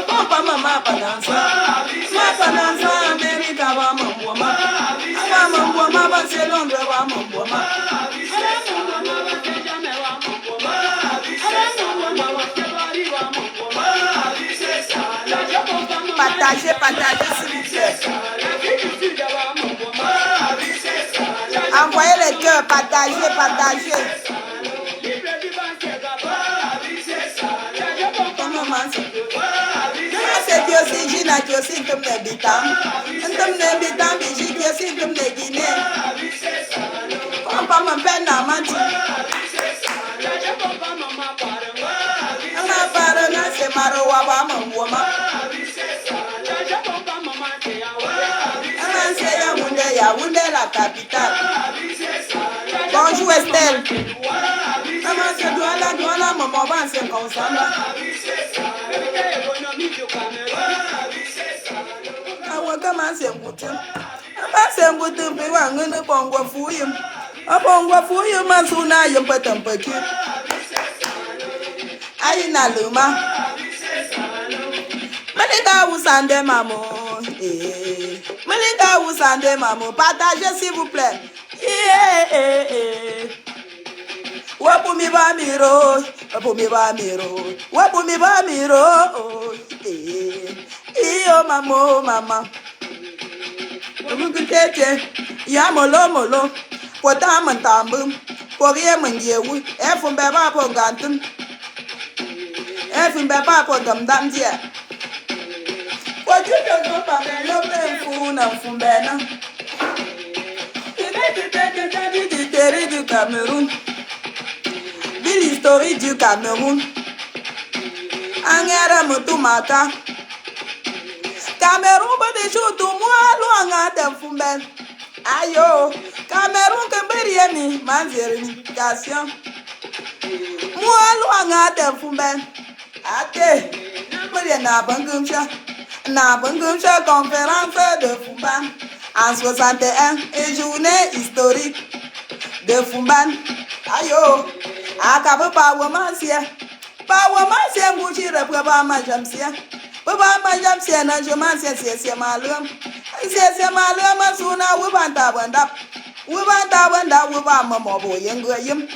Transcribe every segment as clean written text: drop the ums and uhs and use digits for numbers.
Papa mama panansa. Ma panansa America wa mamboma. Wa mamboma ba se Londres wa mamboma. Partagez, partagez s'il vous plaît. Envoyez les cœurs, partagez, partagez. C'est que aussi Gina qui aussi comme les bitams. Comme les bitams, Biji qui aussi comme les Guinéens. Papa mon père n'a menti. Ma parole c'est Marowa mon woman. Yaoundé la capitale. Bonjour Estelle. Maman c'est douala, maman va c'est comme ça. Comment c'est goûté? C'est goûté, mais on ne pas fouiller. On va fouiller, ma souna, il peut un peu que. Aïe, n'a le ma. Malika, vous sentez maman. Malika, vous sentez maman. Partagez s'il vous plaît. Wapumi ba miro, wapumi ba miro, wapumi ba miro. Iyo mama. Mukutete, ya molo, pota mantambu, porie manjewu, efumbe ba po gantum, efumbe ba po damdam dia. Pojuto no pa me lo pe funa fumbena. L'histoire du Cameroun. L'histoire du Cameroun. Angera mutumaka. Cameroun bade chutu mwalu angate fumben. Ayo, Cameroun kemberiemi manzerification. Mwalu angate fumben. Ate, mwenye na bangumsha conférence de Fumban. En 61, une journée historique de Fumban. Ayo, akabu pa womansia. Pa womansia mouchi repre ma jamsia. Papa ma jamsia na jomansia c'est malum. C'est malum suna wibanta wanda. Wibanta wanda wiba mamo bo yengo yim.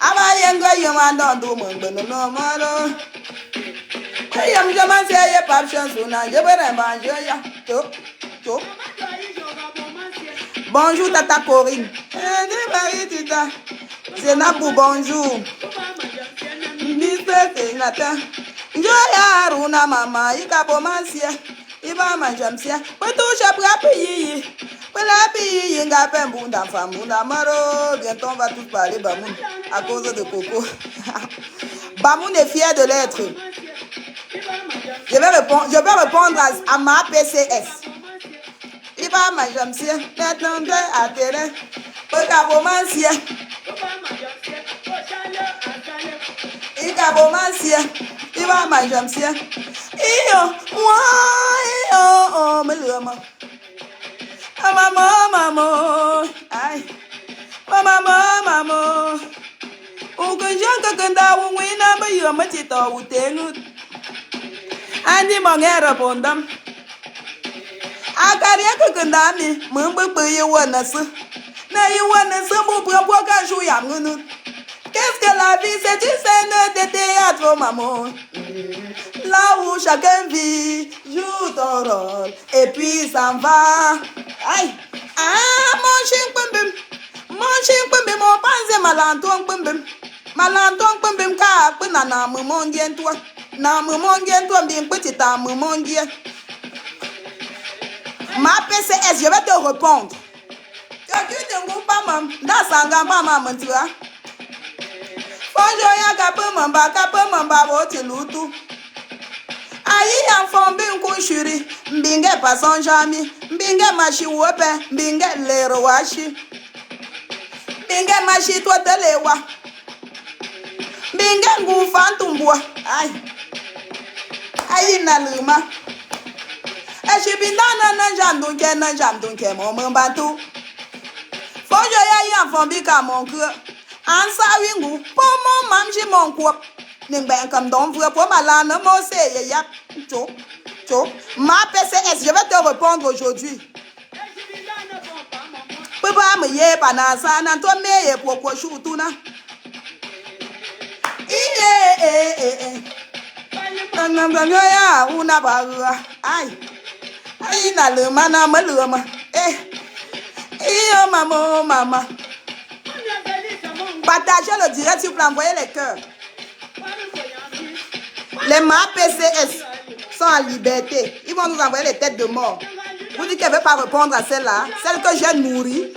Ama yengo yim andon du mungono no malo. Yam jamansia ye paption suna jebere manjoya. To. Bonjour Tata Corinne. C'est Napou, bonjour. Mr. Kenata. Joya Runa Mama, Ikabomansia. Iba Majamsia. Petoucha Prapi. Prapi, Yingapem Bunda Famuna Maro. Bientôt on va tous parler Bamoun à cause de Coco. Bamoun est fier de l'être. Je vais répondre à ma PCS. Iba Majamsia, maintenant à terrain. Pekabomansia. Ikabomansia. Iba Majamsia. Iyo, meluma. Mama. Ay. Mama. Ukunjanka kanda wina bayo matito utenu. Andi mangera pondam. Akaria kandami, mumbu yewanası. Na yewanası mu provoka jouyamunu. Qu'est-ce que la vie, c'est une scène de théâtre, maman. Là où chacun vit, joue ton rôle, et puis s'en va. Aïe, mon chien, mon panze malanton, pembem, ka, na mumongien toi. Na mumongien toi, bien petit, ta mumongien. Ma PCS, je vais te répondre. Tu te goûtes pas, maman. Dans sa maman, tu vois. Bonjour, kape mamba, boti lutu. Ayi enfant bin kunshuri, mbinge pason jami, mbinge mashi wope, mbinge lero washi. Mbinge mashi to telewa. Mbinge ngufantumbwa. Ayi na luma. Eshibindana na jamdunke mon bantu. Bonjour, yayi enfant bika mon cœur. Ansa wingu, pomo mamji mon kwap. N'importe comme donc, vous pour ma langue, moi c'est ya. Ma PCS, je vais te répondre aujourd'hui. Papa me yé panasa, nan toi me yé pour quoi choutuna. Ya una barua. Aïe. Aïe na le mana me le ma. Maman. Partagez le direct si vous envoyez les cœurs. Les ma PCS sont en liberté. Ils vont nous envoyer les têtes de mort. Vous dites qu'elle ne veut pas répondre à celle-là. Celle que j'ai nourrie.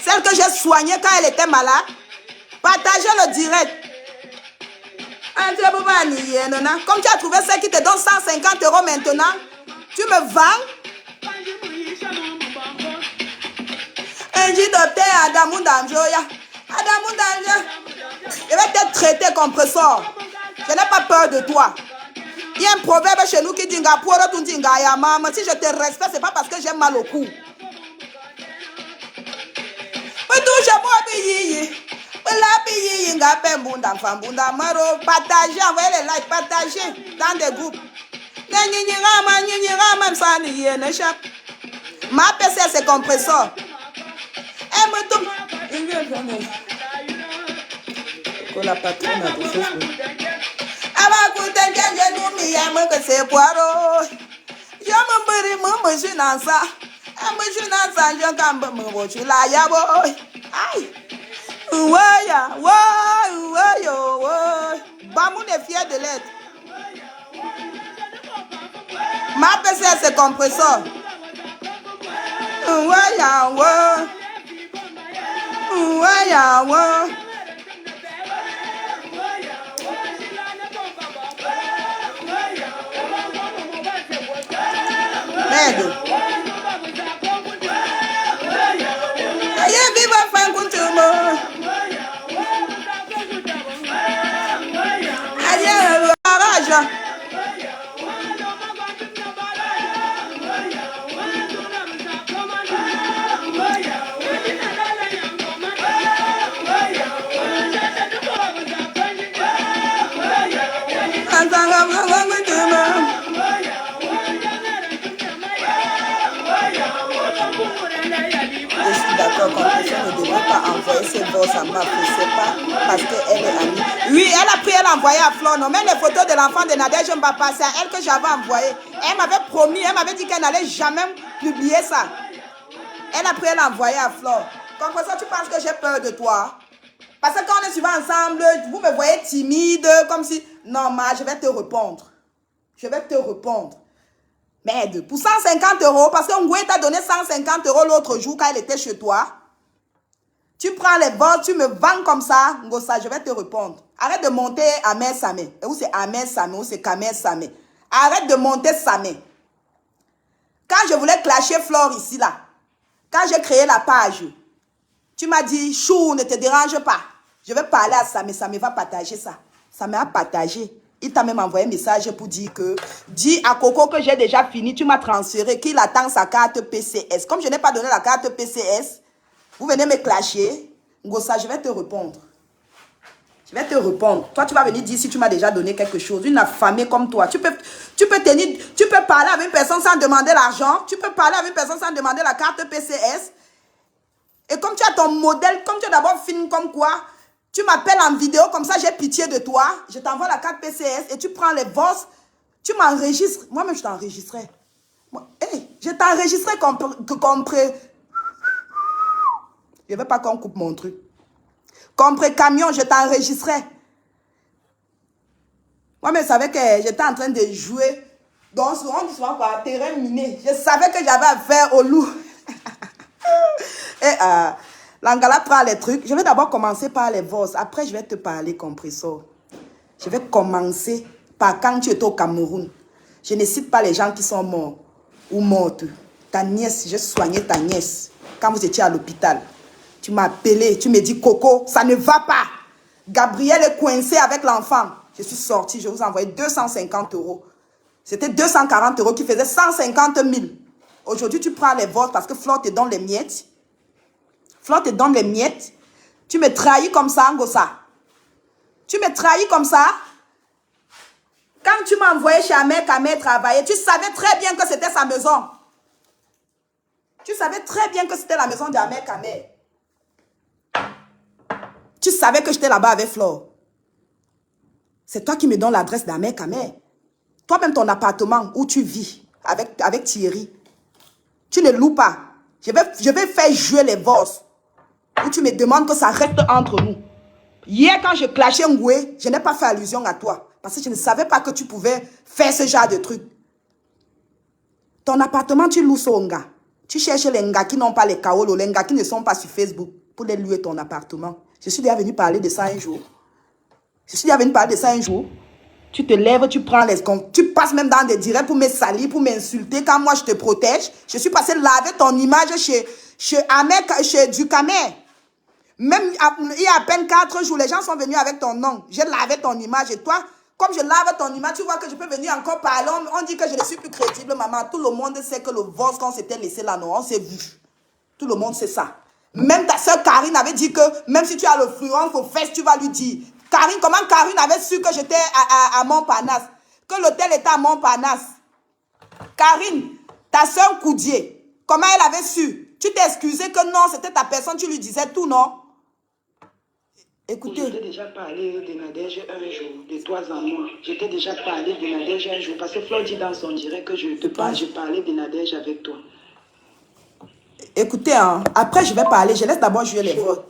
Celle que j'ai soignée quand elle était malade. Partagez le direct. Comme tu as trouvé celle qui te donne 150 € maintenant, tu me vends. Un dit docteur Adamou Danjoya. Adamou Danjoya. Je vais te traiter comme présor. Je n'ai pas peur de toi. Il y a un proverbe chez nous qui dit si je te respecte, ce n'est pas parce que j'ai mal au cou. Partagez, envoyez les likes, partagez dans des groupes. Ma PC c'est compresseur. La patronne a des choses. C'est poireau. Je me suis dans ça. Je me suis là, ya boy. Aïe. Bamoun est fier de l'être. Ma PC c'est compresseur. Merde. Aïe, vive fin coutume. Aïe, rage. Ne devrait pas envoyer ses bosses à ma fille, c'est pas parce qu'elle est amie. Oui, elle a pris, elle a envoyé à Flore. Non, même les photos de l'enfant de Nadège Mbapa, c'est à elle que j'avais envoyé. Elle m'avait promis, elle m'avait dit qu'elle n'allait jamais publier ça. Elle a pris, elle a envoyé à Flore. Comme ça, tu penses que j'ai peur de toi? Parce que quand on est souvent ensemble, vous me voyez timide, comme si... Non, ma, je vais te répondre. Je vais te répondre. Merde, pour 150 €, parce que Ngoué t'a donné 150 € l'autre jour quand elle était chez toi. Tu prends les vols, tu me vends comme ça, Ngosa, je vais te répondre. Arrête de monter Amer Samé. Ou c'est Amer Samé, ou c'est Kamer Samé. Arrête de monter Samé. Quand je voulais clasher Flore ici, là, quand j'ai créé la page, tu m'as dit, chou, ne te dérange pas. Je vais parler à Samé, Samé va partager ça. Samé a partagé. Il t'a même envoyé un message pour dire que, dis à Coco que j'ai déjà fini, tu m'as transféré, qu'il attend sa carte PCS. Comme je n'ai pas donné la carte PCS, vous venez me clasher. Ngosa, je vais te répondre. Je vais te répondre. Toi, tu vas venir dire si tu m'as déjà donné quelque chose. Une affamée comme toi. Tu peux parler avec une personne sans demander l'argent. Tu peux parler avec une personne sans demander la carte PCS. Et comme tu as ton modèle, comme tu es d'abord fine comme quoi, tu m'appelles en vidéo, comme ça j'ai pitié de toi. Je t'envoie la carte PCS et tu prends les boss. Tu m'enregistres. Moi-même, je t'enregistrerai. Hey, je t'enregistrerai comme je ne veux pas qu'on coupe mon truc. Comme camion, je t'enregistrerai. Moi, je savais que j'étais en train de jouer. Donc, on dit souvent quoi, terrain miné. Je savais que j'avais affaire au loup. Et l'Angala prend les trucs. Je vais d'abord commencer par les voix. Après, je vais te parler compresseur. Je vais commencer par quand tu étais au Cameroun. Je ne cite pas les gens qui sont morts ou mortes. Ta nièce, j'ai soigné ta nièce quand vous étiez à l'hôpital. Tu m'as appelé, tu me dis Coco, ça ne va pas. Gabriel est coincé avec l'enfant. Je suis sortie, je vous ai envoyé 250 €. C'était 240 € qui faisaient 150 000. Aujourd'hui, tu prends les votes parce que Flore te donne les miettes. Flore te donne les miettes. Tu me trahis comme ça, Ngosa. Tu me trahis comme ça. Quand tu m'as envoyé chez Ahmed Kamé travailler, tu savais très bien que c'était sa maison. Tu savais très bien que c'était la maison d'Ahmed Kamé. Tu savais que j'étais là-bas avec Flore. C'est toi qui me donnes l'adresse d'Ahmed Kamé. Toi-même, ton appartement où tu vis avec Thierry, tu ne loues pas. Je vais faire jouer les boss. Où tu me demandes que ça reste entre nous. Hier, quand je clashais Ngoué, je n'ai pas fait allusion à toi. Parce que je ne savais pas que tu pouvais faire ce genre de truc. Ton appartement, tu loues sur Nga. Tu cherches les Nga qui n'ont pas les kaolo, les Nga qui ne sont pas sur Facebook pour les louer ton appartement. Je suis déjà venu parler de ça un jour. Je suis déjà venu parler de ça un jour. Tu te lèves, tu prends les comptes. Tu passes même dans des directs pour me salir, pour m'insulter. Quand moi, je te protège, je suis passé laver ton image chez Ahmed, chez Ducamer. Même il y a à peine 4 jours, les gens sont venus avec ton nom. J'ai lavé ton image et toi, comme je lave ton image, tu vois que je peux venir encore parler. On dit que je ne suis plus crédible, maman. Tout le monde sait que le vote qu'on s'était laissé là, non, on s'est vu. Tout le monde sait ça. Même ta soeur Karine avait dit que même si tu as le fluence aux fesses, tu vas lui dire. Karine, comment Karine avait su que j'étais à Montparnasse? Que l'hôtel était à Montparnasse? Karine, ta soeur Koudier, comment elle avait su? Tu t'es excusé que non, c'était ta personne, tu lui disais tout, non? Écoutez. J'étais déjà parlé de Nadège un jour, de toi en moi. J'étais déjà parlé de Nadège un jour. Parce que Flo dit dans son direct que je parlais de Nadège avec toi. Écoutez, hein, après je vais parler. Je laisse d'abord jouer les votes.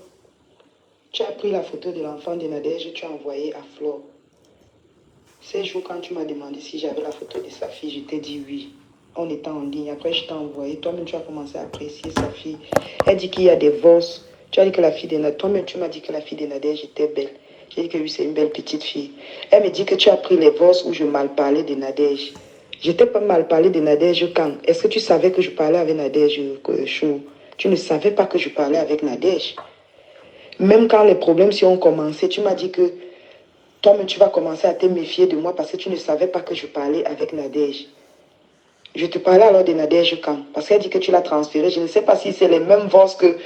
Tu as pris la photo de l'enfant de Nadège et tu as envoyé à Flo. Ces jours, quand tu m'as demandé si j'avais la photo de sa fille, je t'ai dit oui. On était en ligne. Après, je t'ai envoyé. Toi-même, tu as commencé à apprécier sa fille. Elle dit qu'il y a des vosses. Tu as dit que la fille de Nadège, toi-même tu m'as dit que la fille de Nadège était belle. J'ai dit que oui, c'est une belle petite fille. Elle me dit que tu as pris les vosses où je mal parlais de Nadège. J'étais pas mal parlé de Nadège quand? Est-ce que tu savais que je parlais avec Nadège, Chou? Tu ne savais pas que je parlais avec Nadège. Même quand les problèmes s'y ont commencé, tu m'as dit que toi-même tu vas commencer à te méfier de moi parce que tu ne savais pas que je parlais avec Nadège. Je te parlais alors de Nadège quand? Parce qu'elle dit que tu l'as transféré. Je ne sais pas si c'est les mêmes voix que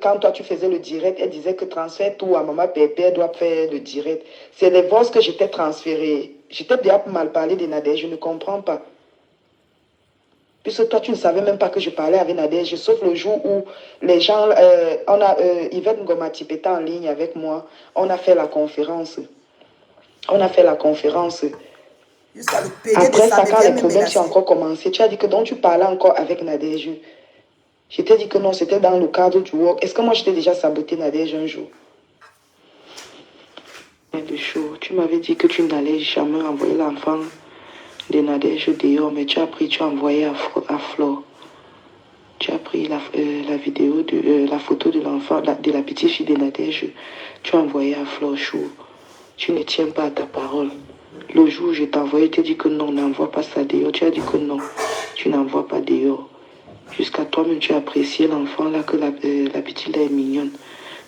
quand toi tu faisais le direct, elle disait que transfère tout à Maman Pépé, elle doit faire le direct. C'est les voix que j'étais transféré. J'étais déjà mal parlé de Nadège, je ne comprends pas. Puisque toi tu ne savais même pas que je parlais avec Nadège, sauf le jour où les gens, Yvette Ngomatip était en ligne avec moi, on a fait la conférence. Après ça, quand les problèmes sont encore commencé, tu as dit que donc tu parlais encore avec Nadège. Je t'ai dit que non, c'était dans le cadre du work. Est-ce que moi, je t'ai déjà saboté Nadège un jour? De chaud. Tu m'avais dit que tu n'allais jamais envoyer l'enfant de Nadège dehors, mais tu as pris, tu as envoyé à Flo. Tu as pris la vidéo, la photo de l'enfant, de la petite fille de Nadège. Tu as envoyé à Flo Chou. Tu ne tiens pas à ta parole. Le jour où je t'ai envoyé, tu as dit que non, n'envoie pas ça dehors. Tu as dit que non, tu n'envoies pas dehors. Jusqu'à toi-même, tu as apprécié l'enfant là, que la petite là est mignonne.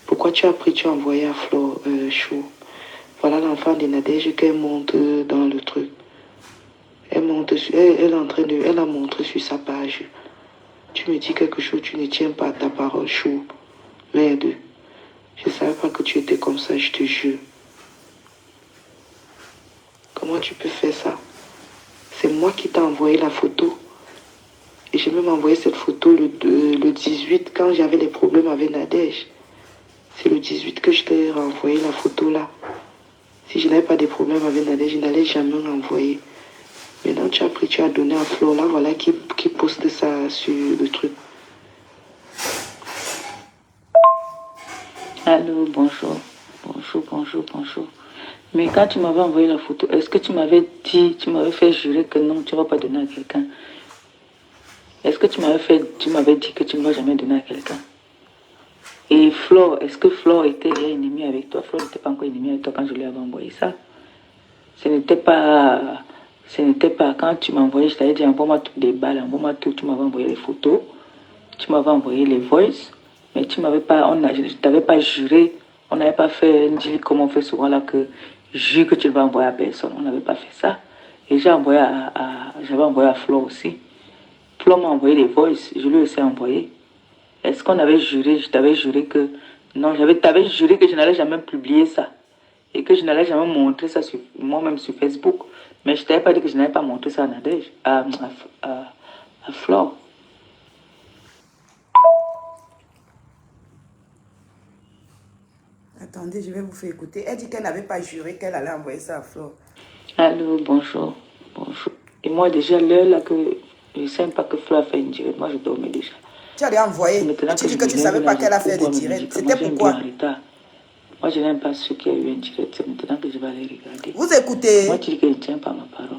Pourquoi tu as pris, tu as envoyé à Flo Chou? Voilà l'enfant de Nadège qu'elle monte dans le truc. Elle monte, elle a montré sur sa page. Tu me dis quelque chose, tu ne tiens pas à ta parole, Chou. Merde. Je ne savais pas que tu étais comme ça, je te jure. Comment tu peux faire ça? C'est moi qui t'ai envoyé la photo. Et j'ai même envoyé cette photo le 18 quand j'avais les problèmes avec Nadège. C'est le 18 que je t'ai renvoyé la photo là. Si je n'avais pas de problème avec Nadège, je n'allais jamais l'envoyer. Maintenant tu as pris, tu as donné à Flo là, voilà qui poste ça sur le truc. Allô, bonjour. Bonjour. Mais quand tu m'avais envoyé la photo, est-ce que tu m'avais dit, tu m'avais fait jurer que non, tu ne vas pas donner à quelqu'un? Est-ce que tu m'avais dit que tu ne vas jamais donner à quelqu'un? Et Flo, est-ce que Flo était ennemie avec toi? Flo n'était pas encore ennemie avec toi quand je lui avais envoyé ça. Ce n'était pas quand tu m'as envoyé, je t'avais dit envoie-moi toutes les balles, envoie-moi tout, tu m'avais envoyé les photos, tu m'avais envoyé les voices, mais tu m'avais pas, je ne t'avais pas juré, on n'avait pas fait un deal comme on fait souvent là que jure que tu ne vas envoyer à personne, on n'avait pas fait ça. Et j'avais envoyé à Flo aussi. Flo m'a envoyé les voices, je lui ai aussi envoyé. Est-ce qu'on avait juré, je t'avais juré que, non, t'avais juré que je n'allais jamais publier ça. et que je n'allais jamais montrer ça moi-même sur Facebook. Mais je ne t'avais pas dit que je n'avais pas montré ça à Nadège, à Flore. Attendez, je vais vous faire écouter. Elle dit qu'elle n'avait pas juré qu'elle allait envoyer ça à Flore. Allô, bonjour. Bonjour. Et moi, déjà, l'heure là que je ne sais pas que Flore a fait une direct, moi je dormais déjà. Tu allais envoyer. Tu dis que tu ne savais pas qu'elle a fait des directs. C'était pourquoi? Moi, je n'aime pas ceux qui ont eu un direct. C'est maintenant que je vais aller regarder. Vous écoutez? Moi, tu dis que je ne tiens pas ma parole.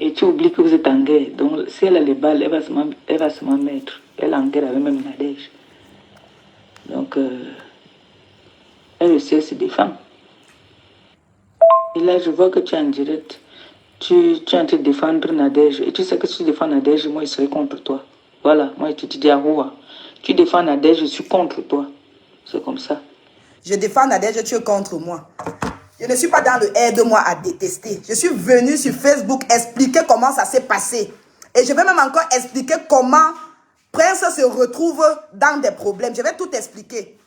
Et tu oublies que vous êtes en guerre. Donc, si elle a les balles, elle va se m'en mettre. Elle est en guerre avec même Nadège. Donc, elle aussi, elle se défend. Et là, je vois que tu es en direct. Tu es en train de défendre Nadège. Et tu sais que si tu défends Nadège, moi, je serai contre toi. Voilà, moi, je te dis à Roua. Tu défends Nadège, je suis contre toi. C'est comme ça. Je défends Nadège, tu es contre moi. Je ne suis pas dans le aide-moi à détester. Je suis venu sur Facebook expliquer comment ça s'est passé. Et je vais même encore expliquer comment Prince se retrouve dans des problèmes. Je vais tout expliquer.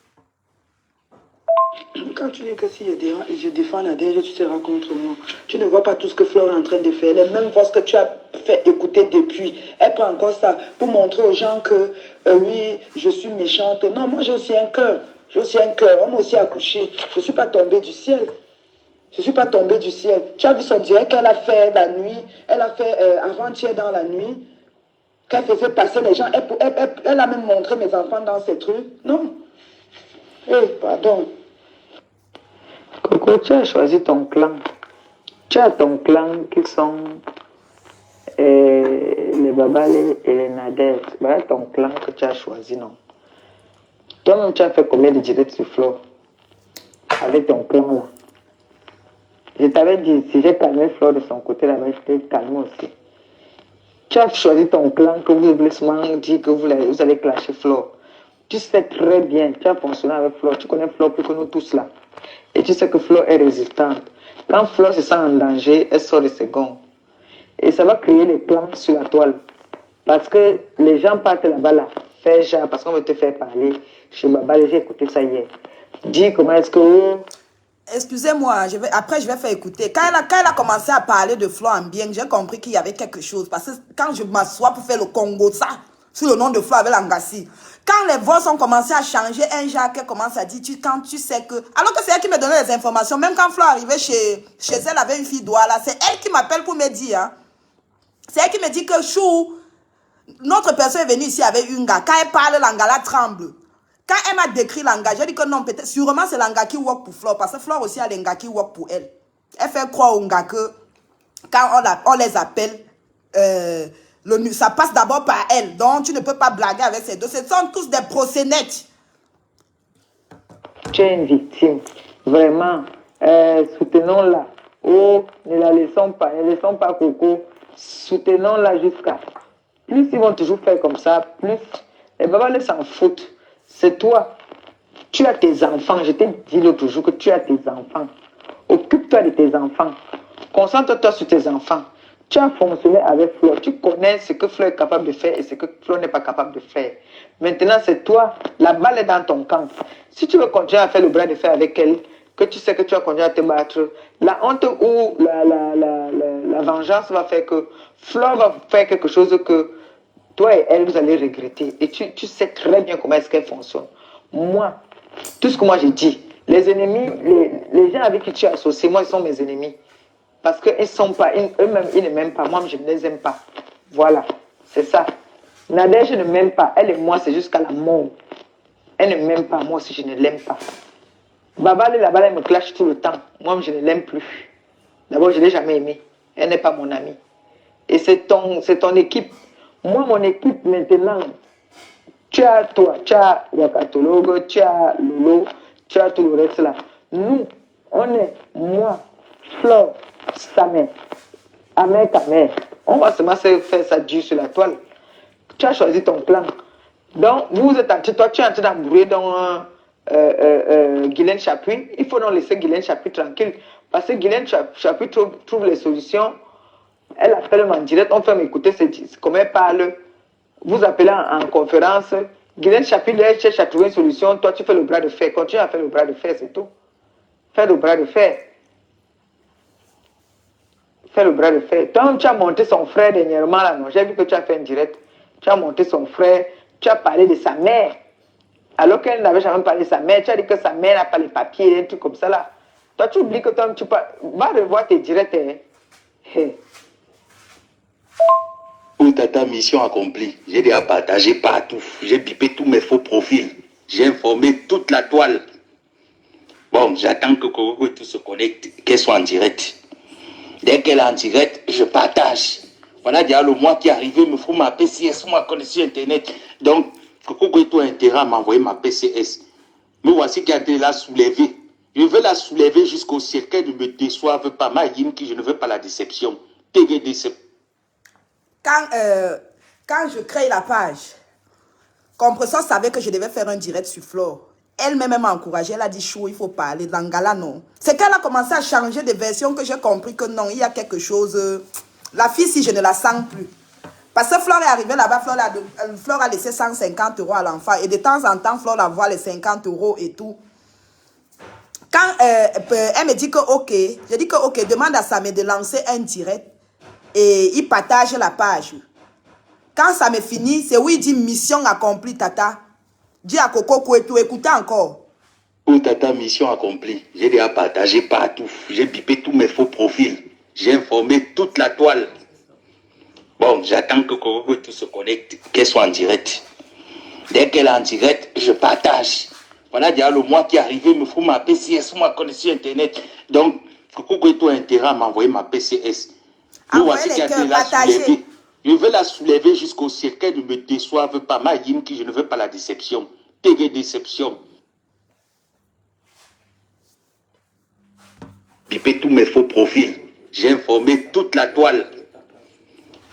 Quand tu dis que si je défends Nadège, tu seras contre moi. Tu ne vois pas tout ce que Flore est en train de faire. Les mêmes voix que tu as fait écouter depuis. Elle prend encore ça pour montrer aux gens que oui, je suis méchante. Non, moi j'ai aussi un cœur. J'ai aussi un cœur. On m'a aussi accouché. Je ne suis pas tombée du ciel. Je ne suis pas tombée du ciel. Tu as vu son direct qu'elle a fait la nuit. Elle a fait avant-hier dans la nuit. Qu'elle faisait passer les gens. Elle a même montré mes enfants dans ces trucs. Non. Pardon. Coco, tu as choisi ton clan. Tu as ton clan qui sont les Babale et les Nadège. Voilà ton clan que tu as choisi, non? Toi-même, tu as fait combien de directs sur Flore avec ton clan là? Je t'avais dit, si j'ai calmé Flore de son côté là-bas, je t'ai calmé aussi. Tu as choisi ton clan que vous voulez seulement dire que vous allez clasher Flore. Tu sais très bien, tu as fonctionné avec Flore, tu connais Flore plus que nous tous là. Et tu sais que Flore est résistante. Quand Flore se sent en danger, elle sort de ses gonds. Et ça va créer des plans sur la toile. Parce que les gens partent là-bas là, faire genre, parce qu'on veut te faire parler. Chez Babale, j'ai écouté ça hier. Dis comment est-ce que... Excusez-moi, après je vais faire écouter. Quand elle a commencé à parler de Flore en bien, j'ai compris qu'il y avait quelque chose. Parce que quand je m'assois pour faire le Congo, ça, sous le nom de Flore avec l'Angassi, quand les voix ont commencé à changer, un Jacques commence à dire, quand tu sais que... Alors que c'est elle qui me donnait les informations, même quand Flore arrivait chez elle avec une fille Douala, c'est elle qui m'appelle pour me dire. Hein. C'est elle qui me dit que Chou, notre personne est venue ici avec une gars. Quand elle parle, l'Angala tremble. Quand elle m'a décrit l'Anga, j'ai dit que non, peut-être, sûrement c'est l'Anga qui work pour Flore, parce que Flore aussi a l'Anga qui work pour elle. Elle fait croire aux gars que quand on les appelle, ça passe d'abord par elle. Donc tu ne peux pas blaguer avec ces deux. Ce sont tous des prosénètes. Tu es une victime. Vraiment. Soutenons-la. Oh, ne la laissons pas. Ne laissons pas Coco. Soutenons-la jusqu'à... Plus ils vont toujours faire comme ça, plus... Les Babales s'en foutent. C'est toi. Tu as tes enfants. Je t'ai dit l'autre jour que tu as tes enfants. Occupe-toi de tes enfants. Concentre-toi sur tes enfants. Tu as fonctionné avec Flore. Tu connais ce que Flore est capable de faire et ce que Flore n'est pas capable de faire. Maintenant, c'est toi. La balle est dans ton camp. Si tu veux continuer à faire le bras de fer avec elle, que tu sais que tu vas continuer à te battre, la honte ou la vengeance va faire que Flore va faire quelque chose que toi et elle, vous allez regretter. Et tu sais très bien comment est-ce qu'elle fonctionne. Moi, tout ce que moi j'ai dit, les ennemis, les gens avec qui tu es associé, moi, ils sont mes ennemis. Parce qu'ils sont pas, eux-mêmes, ils ne m'aiment pas. Moi, je ne les aime pas. Voilà, c'est ça. Nadège ne m'aime pas. Elle et moi, c'est jusqu'à la mort. Elle ne m'aime pas. Moi aussi, je ne l'aime pas. Babale, là-bas, elle me clash tout le temps. Moi, je ne l'aime plus. D'abord, je ne l'ai jamais aimée. Elle n'est pas mon amie. Et c'est ton équipe. Moi, mon équipe, maintenant, tu as toi, tu as Wakatologo, tu as Lolo, tu as tout le reste là. Nous, on est, moi, Flore, Samer, Amer, Kamer. On va seulement se faire ça dur sur la toile. Tu as choisi ton plan. Donc, vous êtes toi, tu es en train d'embrouiller dans Guylaine Chapuis. Il faut donc laisser Guylaine Chapuis tranquille. Parce que Guylaine Chapuis trouve les solutions. Elle appelle en direct, on fait m'écouter comment elle parle. Vous appelez en conférence. Guylaine Chapuis, elle cherche à trouver une solution. Toi, tu fais le bras de fer. Continue à faire le bras de fer, c'est tout. Fais le bras de fer. Fais le bras de fer. Toi, tu as monté son frère dernièrement, là, non? J'ai vu que tu as fait un direct. Tu as monté son frère. Tu as parlé de sa mère. Alors qu'elle n'avait jamais parlé de sa mère. Tu as dit que sa mère n'a pas les papiers, un truc comme ça, là. Toi, tu oublies que toi, tu vas revoir tes directs. Hein? Oh, tata, mission accomplie. J'ai déjà partagé partout. J'ai bipé tous mes faux profils. J'ai informé toute la toile. Bon, j'attends que Coco et tout se connecte, qu'elle soit en direct. Dès qu'elle est en direct, je partage. Voilà déjà le mois qui est arrivé, il me faut ma PCS, ma connexion Internet. Donc, Coco et tout a intérêt à m'envoyer ma PCS. Me voici qui a été là soulevée. Je veux la soulever jusqu'au ciel, qu'elle ne me déçoive pas. Ma Yim qui je ne veux pas la déception. TG déception. Quand je crée la page, Compressor savait que je devais faire un direct sur Flore. Elle-même m'a encouragé, elle a dit chou, il faut parler. Dans Gala, non. C'est qu'elle a commencé à changer de version que j'ai compris que non, il y a quelque chose. La fille, si je ne la sens plus. Parce que Flore est arrivée là-bas, Flore a laissé 150 € à l'enfant. Et de temps en temps, Flore envoie les 50 € et tout. Quand elle me dit que ok, je dis que ok, demande à Samé de lancer un direct. Et il partage la page. Quand ça me finit, c'est où il dit mission accomplie, tata. Dis à Coco Kouetou, écoutez encore. Oh, tata, mission accomplie. J'ai déjà partagé partout. J'ai bipé tous mes faux profils. J'ai informé toute la toile. Bon, j'attends que Coco et tout se connecte, qu'elle soit en direct. Dès qu'elle est en direct, je partage. Voilà déjà le mois qui est arrivé, il me faut ma PCS, ma connexion Internet. Donc, Coco et tout a intérêt à m'envoyer ma PCS. Me voici qui a été là soulevée. Je veux la soulever jusqu'au ciel, qu'elle ne me déçoive pas. Ma Yim qui je ne veux pas la déception. TG déception. Bipé tous mes faux profils. J'ai informé toute la toile.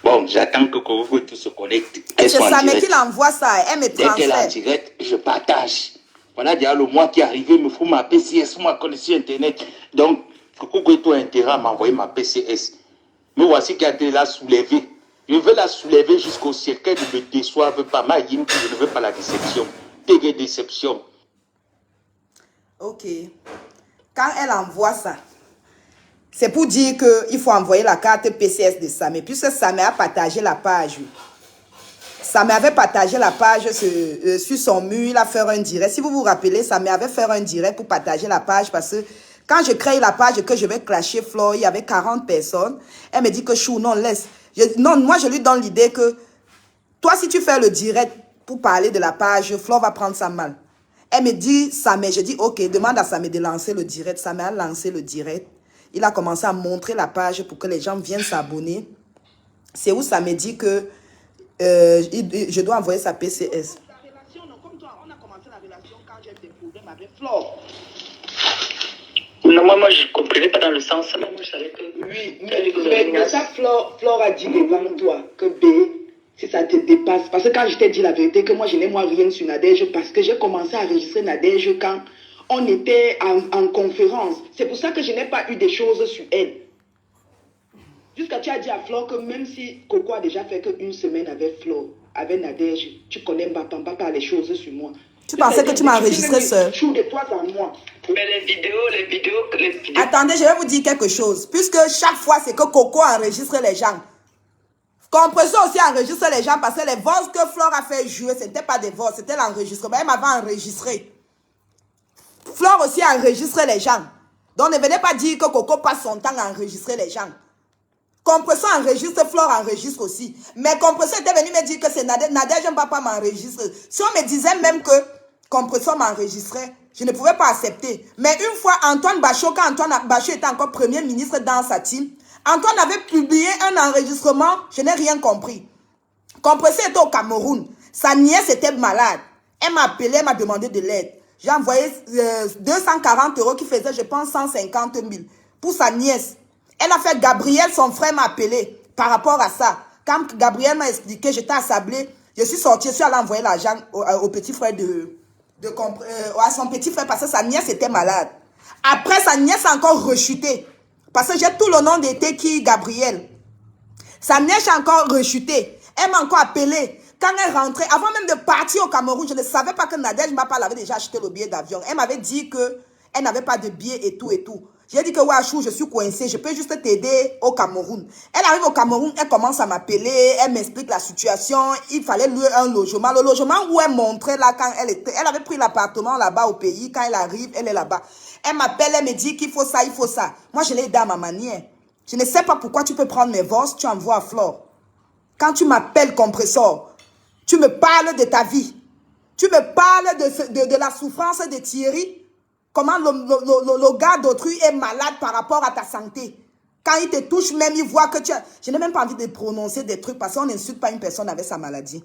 Bon, j'attends que Coco et tout se connecte. C'est Samé qui l'envoie ça, elle me transfère. Dès qu'elle est en direct, je partage. Voilà déjà le mois qui est arrivé, il me faut ma PCS, ma connexion Internet. Donc, Coco et tout a intérêt à m'envoyer ma PCS. Me voici qui a été là soulevée. Je veux la soulever jusqu'au ciel, qu'elle ne me déçoive pas. Ma Yim qui je ne veux pas la déception. TG déception. Ok. Quand elle envoie ça, c'est pour dire qu'il faut envoyer la carte PCS de Samé. Puisque Samé a partagé la page. Samé avait partagé la page sur son mur. Il a fait un direct. Si vous vous rappelez, Samé avait fait un direct pour partager la page. Parce que quand je crée la page que je vais clasher Flore, il y avait 40 personnes. Elle me dit que chou, non, laisse. Non, moi, je lui donne l'idée que toi, si tu fais le direct pour parler de la page, Flore va prendre ça mal. Elle me dit, Samé, je dis, ok, demande à Samé de lancer le direct. Samé a lancé le direct. Il a commencé à montrer la page pour que les gens viennent s'abonner. C'est où ça me dit que je dois envoyer sa PCS. La relation, non, comme toi, on a commencé la relation quand j'ai des problèmes avec Flore. Non, moi, je ne comprenais pas dans le sens. Moi, je savais que... Oui, mais ça, Flore a dit devant toi que B, si ça te dépasse. Parce que quand je t'ai dit la vérité, que moi, je n'ai moi rien sur Nadège, parce que j'ai commencé à enregistrer Nadège quand on était en conférence. C'est pour ça que je n'ai pas eu des choses sur elle. Jusqu'à tu as dit à Flore que même si Coco a déjà fait qu'une semaine avec Flore, avec Nadège, tu connais Mbapamba par les choses sur moi. Tu pensais que tu m'as enregistré seul. De toi en moi. Mais les vidéos... Attendez, je vais vous dire quelque chose. Puisque chaque fois, c'est que Coco enregistre les gens. Compressor aussi enregistre les gens parce que les voix que Flore a fait jouer, ce n'était pas des voix, c'était l'enregistrement. Elle m'avait enregistré. Flore aussi enregistre les gens. Donc ne venez pas dire que Coco passe son temps à enregistrer les gens. Compressor enregistre, Flore enregistre aussi. Mais Compressor était venu me dire que c'est Nadège Papa m'enregistre. Si on me disait même que Compressor m'enregistrait, je ne pouvais pas accepter. Mais une fois, Antoine Bachot, quand Antoine Bachot était encore Premier ministre dans sa team, Antoine avait publié un enregistrement, je n'ai rien compris. Compressor était au Cameroun. Sa nièce était malade. Elle m'a appelé, elle m'a demandé de l'aide. J'ai envoyé 240 € qui faisait, je pense, 150 000 pour sa nièce. Elle a fait Gabriel, son frère m'a appelé par rapport à ça. Quand Gabriel m'a expliqué, j'étais assablée. Je suis sortie, je suis allée envoyer l'argent au petit frère à son petit frère parce que sa nièce était malade. Après, sa nièce a encore rechuté. Parce que j'ai tout le nom d'été qui Gabriel. Sa nièce a encore rechuté. Elle m'a encore appelé. Quand elle rentrait, avant même de partir au Cameroun, je ne savais pas que Nadège Mbapal avait déjà acheté le billet d'avion. Elle m'avait dit que Elle n'avait pas de billets et tout et tout. J'ai dit que Wachou, je suis coincée, je peux juste t'aider au Cameroun. Elle arrive au Cameroun, elle commence à m'appeler, elle m'explique la situation. Il fallait louer un logement. Le logement où elle montrait là quand elle était, elle avait pris l'appartement là-bas au pays. Quand elle arrive, elle est là-bas. Elle m'appelle, elle me dit qu'il faut ça, il faut ça. Moi, je l'ai aidé à ma manière. Je ne sais pas pourquoi tu peux prendre mes voix, tu envoies à Flore. Quand tu m'appelles compresseur, tu me parles de ta vie. Tu me parles de la souffrance de Thierry. Comment le gars d'autrui est malade par rapport à ta santé. Quand il te touche même, il voit que tu as... Je n'ai même pas envie de prononcer des trucs parce qu'on n'insulte pas une personne avec sa maladie.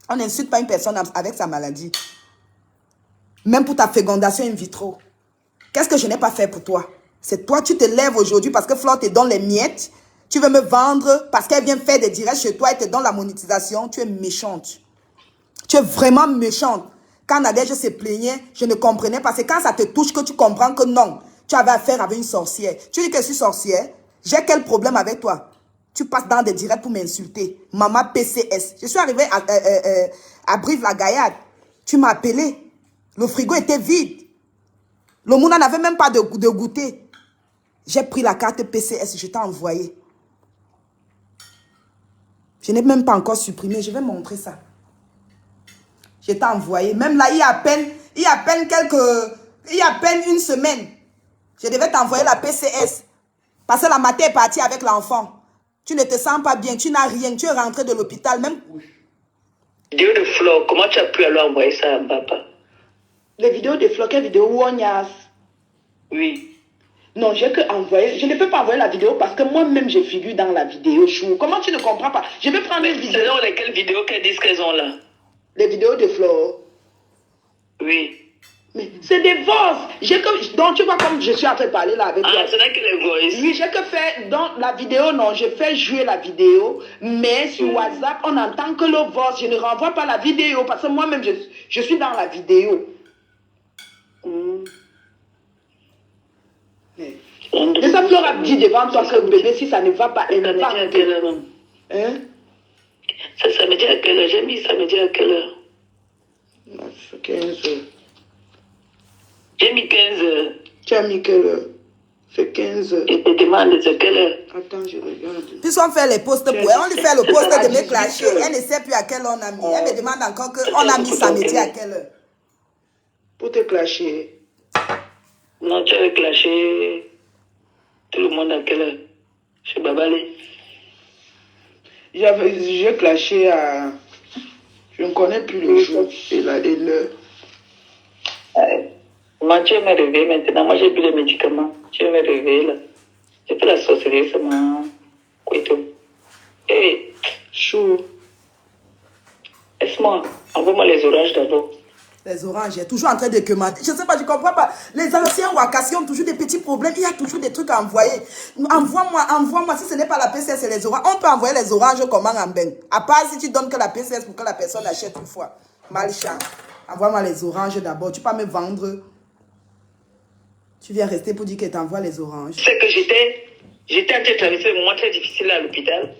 On n'insulte pas une personne avec sa maladie. Même pour ta fécondation in vitro. Qu'est-ce que je n'ai pas fait pour toi? C'est toi, tu te lèves aujourd'hui parce que Flore te donne les miettes. Tu veux me vendre parce qu'elle vient faire des directs chez toi et te donne la monétisation. Tu es méchante. Tu es vraiment méchante. Quand Nadège se plaignait, je ne comprenais pas. C'est quand ça te touche que tu comprends que non, tu avais affaire avec une sorcière. Tu dis que je suis sorcière. J'ai quel problème avec toi? Tu passes dans des directs pour m'insulter. Maman PCS. Je suis arrivée à Brive-la-Gaillarde. Tu m'as appelé. Le frigo était vide. Le monde n'avait même pas de goûter. J'ai pris la carte PCS, je t'ai envoyé. Je n'ai même pas encore supprimé. Je vais montrer ça. Je t'ai envoyé. Même là, il y a à peine une semaine. Je devais t'envoyer la PCS. Parce que la matin est partie avec l'enfant. Tu ne te sens pas bien. Tu n'as rien. Tu es rentré de l'hôpital. Même. Vidéo de Flore, comment tu as pu aller envoyer ça à papa? Les vidéos de Flore, quelle vidéo où on y a... Oui. Non, j'ai que envoyer. Je ne peux pas envoyer la vidéo parce que moi-même, je figure dans la vidéo. Chou. Comment tu ne comprends pas? Je vais prendre une vidéo. Selon lesquelles vidéos qu'elles disent qu'elles ont là? Les vidéos de Flore. Oui. Mais c'est des voices. Donc, tu vois comme je suis en train de parler là avec toi. Ah, ce n'est que les voices. Oui, j'ai que fait dans la vidéo, non, je fais jouer la vidéo, mais sur WhatsApp, on entend que le voix. Je ne renvoie pas la vidéo parce que moi-même, je suis dans la vidéo. Mais ça, Flore a dit devant toi que bébé, si ça ne va pas, elle ne va pas. Hein? Ça me dit à quelle heure? J'ai mis ça me dit à quelle heure? 15 heures. J'ai mis 15 heures. Tu as mis quelle heure? C'est 15 heures. Je te demande c'est quelle heure? Attends, je regarde. Puisqu'on fait les posts pour elle, on lui fait le post de me clasher. Elle ne sait plus à quelle heure on a mis. Elle me demande encore qu'on a mis samedi à quelle heure. Pour te clasher. Non, tu avais clashé tout le monde à quelle heure? Chez Babalé. J'ai clashé à... Je ne connais plus le jour et l'heure. Moi, tu veux me réveiller maintenant. Moi, j'ai plus de médicaments. Tu veux me réveiller là. C'est pas la sorcellerie, c'est ma... Quoi. Hé, Chaud. laisse-moi. Envoie-moi les oranges d'abord. Les oranges, elle est toujours en train de commander. Je ne sais pas, je ne comprends pas. Les anciens Wakassi ont toujours des petits problèmes. Il y a toujours des trucs à envoyer. Envoie-moi. Si ce n'est pas la PCS et les oranges, on peut envoyer les oranges comment en ben. À part si tu donnes que la PCS pour que la personne achète une fois. Malchance. Envoie-moi les oranges d'abord. Tu peux pas me vendre. Tu viens rester pour dire que tu envoies les oranges. Tu sais que j'étais en train de traverser un moment très difficile à l'hôpital.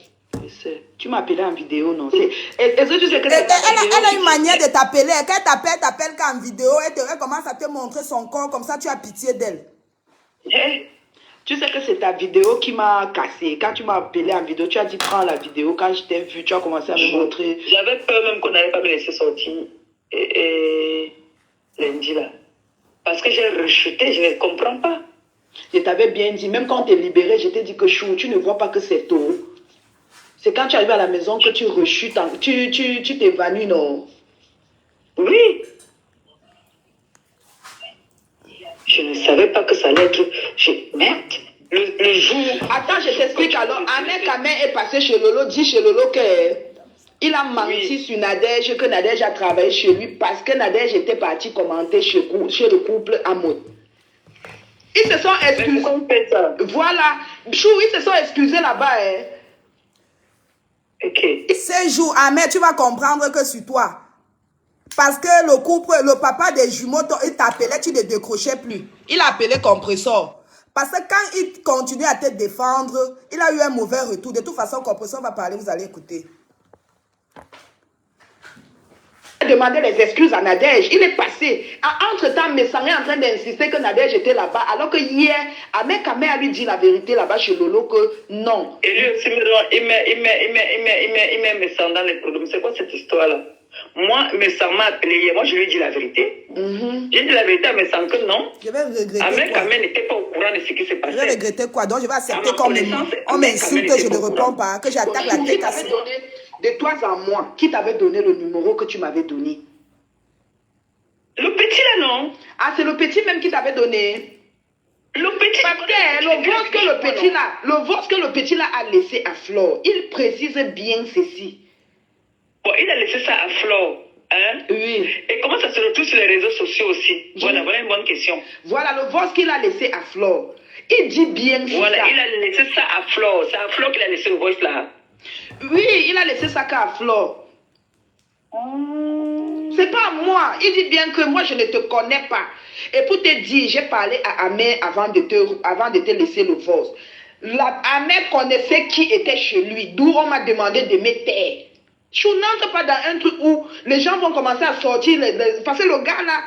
Tu m'as appelé en vidéo, non? Est-ce que tu sais que elle a une manière de t'appeler. Quand elle t'appelle qu'en vidéo, elle commence à te montrer son corps, comme ça tu as pitié d'elle. Tu sais que c'est ta vidéo qui m'a cassé. Quand tu m'as appelé en vidéo, tu as dit prends la vidéo. Quand je t'ai vu, tu as commencé à me montrer. J'avais peur même qu'on n'allait pas me laisser sortir. Et lundi là. Parce que j'ai rechuté, je ne comprends pas. Je t'avais bien dit, même quand on t'est libéré, je t'ai dit que chou, tu ne vois pas que c'est tôt. C'est quand tu arrives à la maison que tu rechutes, tu t'évanouis, non? Oui. Je ne savais pas que ça allait être... Merde. Le jour... Attends, je t'explique alors. Ahmed Kamer est passé chez Lolo, dit chez Lolo qu'il a menti sur Nadège, que Nadège a travaillé chez lui parce que Nadège était parti commenter chez le couple Amon. Ils se sont excusés. Voilà. Chou, ils se sont excusés là-bas. Hein. Ok. Ce jour, Ahmed, tu vas comprendre que c'est toi. Parce que le papa des jumeaux, il t'appelait, tu ne décrochais plus. Il a appelé compresseur. Parce que quand il continue à te défendre, il a eu un mauvais retour. De toute façon, compresseur va parler, vous allez écouter. demandé les excuses à Nadège. Il est passé. Entre-temps, Messang est en train d'insister que Nadège était là-bas, alors que hier, Ahmed Kamé a lui dit la vérité là-bas chez Lolo que non. Et lui aussi, il met Messang dans les problèmes. C'est quoi cette histoire-là? Moi, Messang m'a appelé hier. Moi, je lui ai dit la vérité. J'ai dit la vérité à Messang que non. Je vais regretter Ahmed quoi? Kamé n'était pas au courant de ce qui s'est passé. Je vais regretter quoi? Donc je vais accepter qu'on m'insulte, je ne réponds pas, que j'attaque la tête à de toi à moi, qui t'avait donné le numéro que tu m'avais donné? Le petit là, non? Ah, c'est le petit même qui t'avait donné. Le petit. Parce que le vote que le petit là a laissé à Flore, il précise bien ceci. Bon, il a laissé ça à Flore. Hein? Oui. Et comment ça se retrouve sur les réseaux sociaux aussi? Voilà une bonne question. Voilà le vote qu'il a laissé à Flore. Il dit bien voilà, ça. Il a laissé ça à Flore. C'est à Flore qu'il a laissé le voice là. Oui, il a laissé ça qu'à Flore. C'est pas moi. Il dit bien que moi je ne te connais pas. Et pour te dire, j'ai parlé à Ahmed avant de te laisser le voice. Ahmed connaissait qui était chez lui. D'où on m'a demandé de me taire. Je n'entre pas dans un truc où les gens vont commencer à sortir. Parce que le gars là,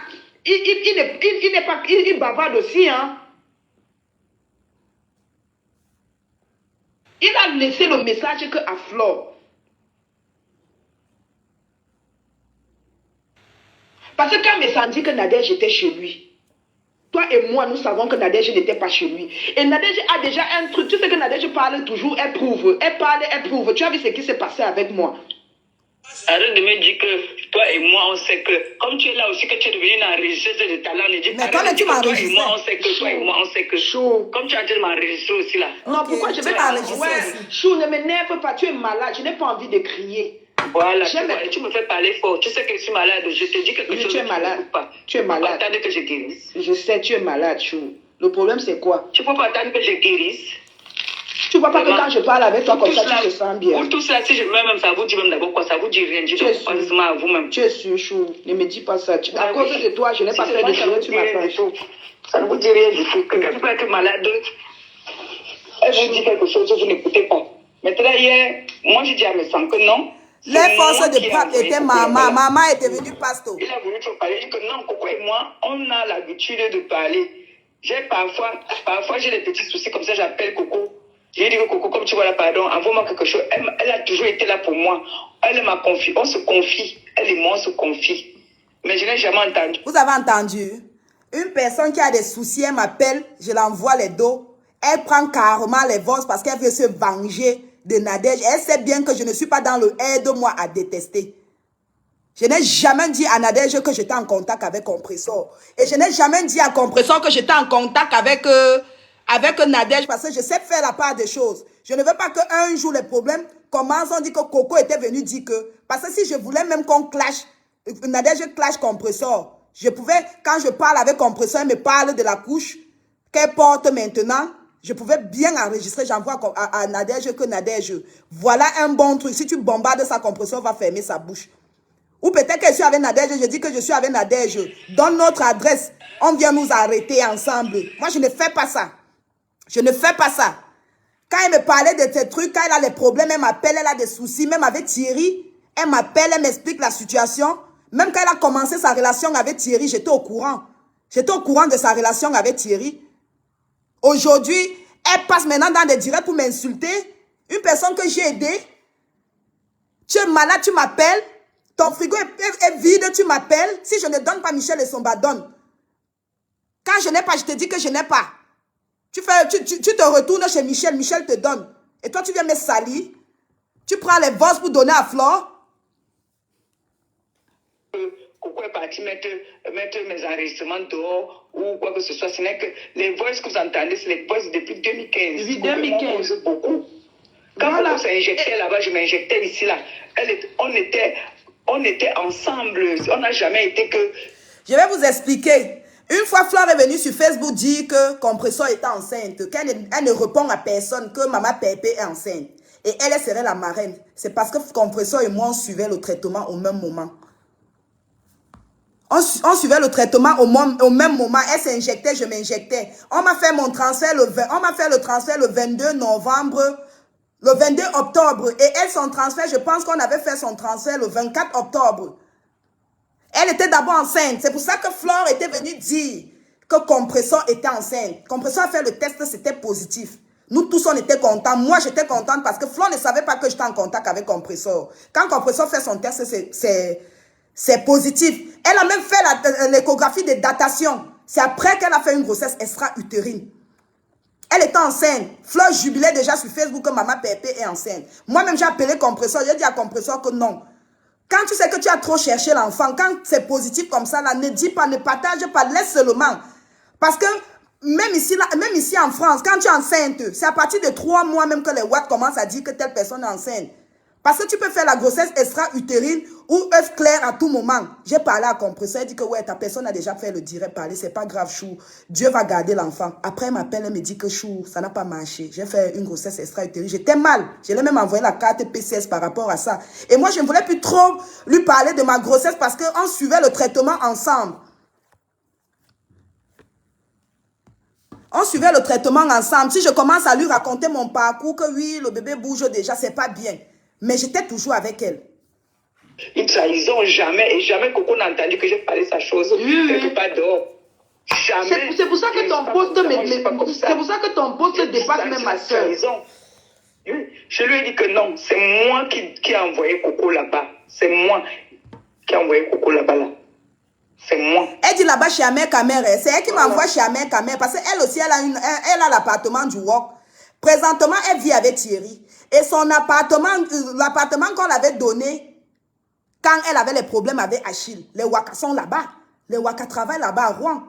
il bavarde aussi. Hein. Il a laissé le message que à Flore. Parce que quand Messang dit que Nadège était chez lui, toi et moi, nous savons que Nadège n'était pas chez lui. Et Nadège a déjà un truc. Tu sais que Nadège parle toujours, elle prouve. Elle parle, elle prouve. Tu as vu ce qui s'est passé avec moi? Arrête de me dire que toi et moi, on sait que, comme tu es là aussi, que tu es devenue une enregistreuse de talent, on dit, mais quand tu m'as enregistré, toi et moi, on sait que, toi et moi, on sait que, Chou. Comme tu as dit de m'enregistrer aussi là. Non, okay, pourquoi je vais t'enregistrer aussi? Chou, ne m'énerve pas, tu es malade, je n'ai pas envie de crier. Voilà, tu me fais parler fort. Tu sais que je suis malade, je te dis quelque chose. Tu es malade. Tu es malade. Attends que je guérisse. Je sais, tu es malade, Chou. Le problème, c'est quoi? Tu peux pas attendre que je guérisse. Tu vois pas que quand je parle avec toi comme ça, tu te sens bien. Pour tout ça, si je mets même, ça vous dit même d'abord quoi? Ça vous dit rien. Je dois pas à vous-même. Tu es sûr, Chou. Ne me dis pas ça. À cause de toi, je n'ai pas fait de journée, tu m'appelles. Ça ne vous dit rien du tout. Quelqu'un peut être malade. Elle vous dit quelque chose, vous n'écoutez pas. Maintenant, hier, moi, j'ai dit à Messang que non. Les forces de frappe étaient maman. Maman était venue pasto. Il a voulu te parler. Il dit que non, Coco et moi, on a l'habitude de parler. Parfois, j'ai des petits soucis comme ça, j'appelle Coco. J'ai dit que Coco, comme tu vois là, pardon, envoie-moi quelque chose. Elle a toujours été là pour moi. Elle m'a confié. On se confie. Elle et moi, on se confie. Mais je n'ai jamais entendu. Vous avez entendu? Une personne qui a des soucis, elle m'appelle, je l'envoie les dos. Elle prend carrément les voix parce qu'elle veut se venger de Nadège. Elle sait bien que je ne suis pas dans le aide-moi à détester. Je n'ai jamais dit à Nadège que j'étais en contact avec Compressor. Et je n'ai jamais dit à Compressor que j'étais en contact avec Nadège parce que je sais faire la part des choses. Je ne veux pas qu'un jour les problèmes commencent. On dit que Coco était venu dire que... Parce que si je voulais même qu'on clash, Nadège clash Compressor. Je pouvais, quand je parle avec Compressor, elle me parle de la couche qu'elle porte maintenant. Je pouvais bien enregistrer, j'envoie à Nadège que Nadège. Voilà un bon truc. Si tu bombardes sa Compressor, va fermer sa bouche. Ou peut-être que je suis avec Nadège, je dis que je suis avec Nadège. Donne notre adresse. On vient nous arrêter ensemble. Moi, je ne fais pas ça. Je ne fais pas ça. Quand elle me parlait de ces trucs, quand elle a des problèmes, elle m'appelle, elle a des soucis. Même avec Thierry, elle m'appelle, elle m'explique la situation. Même quand elle a commencé sa relation avec Thierry, j'étais au courant. J'étais au courant de sa relation avec Thierry. Aujourd'hui, elle passe maintenant dans des directs pour m'insulter. Une personne que j'ai aidée. Tu es malade, tu m'appelles. Ton frigo est vide, tu m'appelles. Si je ne donne pas Michel et Somba, donne. Quand je n'ai pas, je te dis que je n'ai pas. Tu te retournes chez Michel, Michel te donne. Et toi, tu viens me salir. Tu prends les voix pour donner à Flore. Coco est parti mettre mes enregistrements dehors ou quoi que ce soit. Ce n'est que les voix que vous entendez, c'est les voix depuis 2015. Oui, 2015. Beaucoup. Quand on s'injectait là-bas, je m'injectais ici, là. On était ensemble. On n'a jamais été que... Je vais vous expliquer. Une fois, Flore est venue sur Facebook dire que Compressor était enceinte, qu'elle ne répond à personne, que Maman Pépé est enceinte. Et elle serait la marraine. C'est parce que Compressor et moi, on suivait le traitement au même moment. On suivait le traitement au même moment. Elle s'injectait, je m'injectais. On m'a fait mon transfert le transfert le 22 novembre, le 22 octobre. Et elle, son transfert, je pense qu'on avait fait son transfert le 24 octobre. Elle était d'abord enceinte. C'est pour ça que Flore était venue dire que Compressor était enceinte. Compressor a fait le test, c'était positif. Nous tous, on était contents. Moi, j'étais contente parce que Flore ne savait pas que j'étais en contact avec Compressor. Quand Compressor fait son test, c'est positif. Elle a même fait l'échographie de datation. C'est après qu'elle a fait une grossesse extra-utérine. Elle était enceinte. Fleur jubilait déjà sur Facebook que Maman Pépé est enceinte. Moi-même, j'ai appelé Compressor. J'ai dit à Compressor que non. Quand tu sais que tu as trop cherché l'enfant, quand c'est positif comme ça, là, ne dis pas, ne partage pas, laisse seulement. Parce que même ici en France, quand tu es enceinte, c'est à partir de 3 mois même que les watts commencent à dire que telle personne est enceinte. Parce que tu peux faire la grossesse extra-utérine ou œuf clair à tout moment. J'ai parlé à Compressor, elle dit que ouais, ta personne a déjà fait le direct parler, c'est pas grave, chou. Dieu va garder l'enfant. Après, elle m'appelle, elle me dit que chou, ça n'a pas marché. J'ai fait une grossesse extra-utérine. J'étais mal. Je l'ai même envoyé la carte PCS par rapport à ça. Et moi, je ne voulais plus trop lui parler de ma grossesse parce qu'on suivait le traitement ensemble. On suivait le traitement ensemble. Si je commence à lui raconter mon parcours, que oui, le bébé bouge déjà, c'est pas bien. Mais j'étais toujours avec elle. Une trahison, jamais. Et jamais Coco n'a entendu que j'ai parlé sa chose. Quelque part dehors. Jamais. C'est pour ça que ton poste, c'est pour ça que ton poste dépasse même ma soeur. Je lui ai dit que non, c'est moi qui ai envoyé Coco là-bas. C'est moi qui ai envoyé Coco là-bas. Là. C'est moi. Elle dit là-bas chez Amère Kamere. C'est elle qui m'envoie chez Amère Kamere. Parce qu'elle aussi, elle a l'appartement du WOC. Présentement, elle vit avec Thierry. Et son appartement, l'appartement qu'on l'avait donné, quand elle avait les problèmes avec Achille, les Waka sont là-bas. Les Waka travaillent là-bas à Rouen.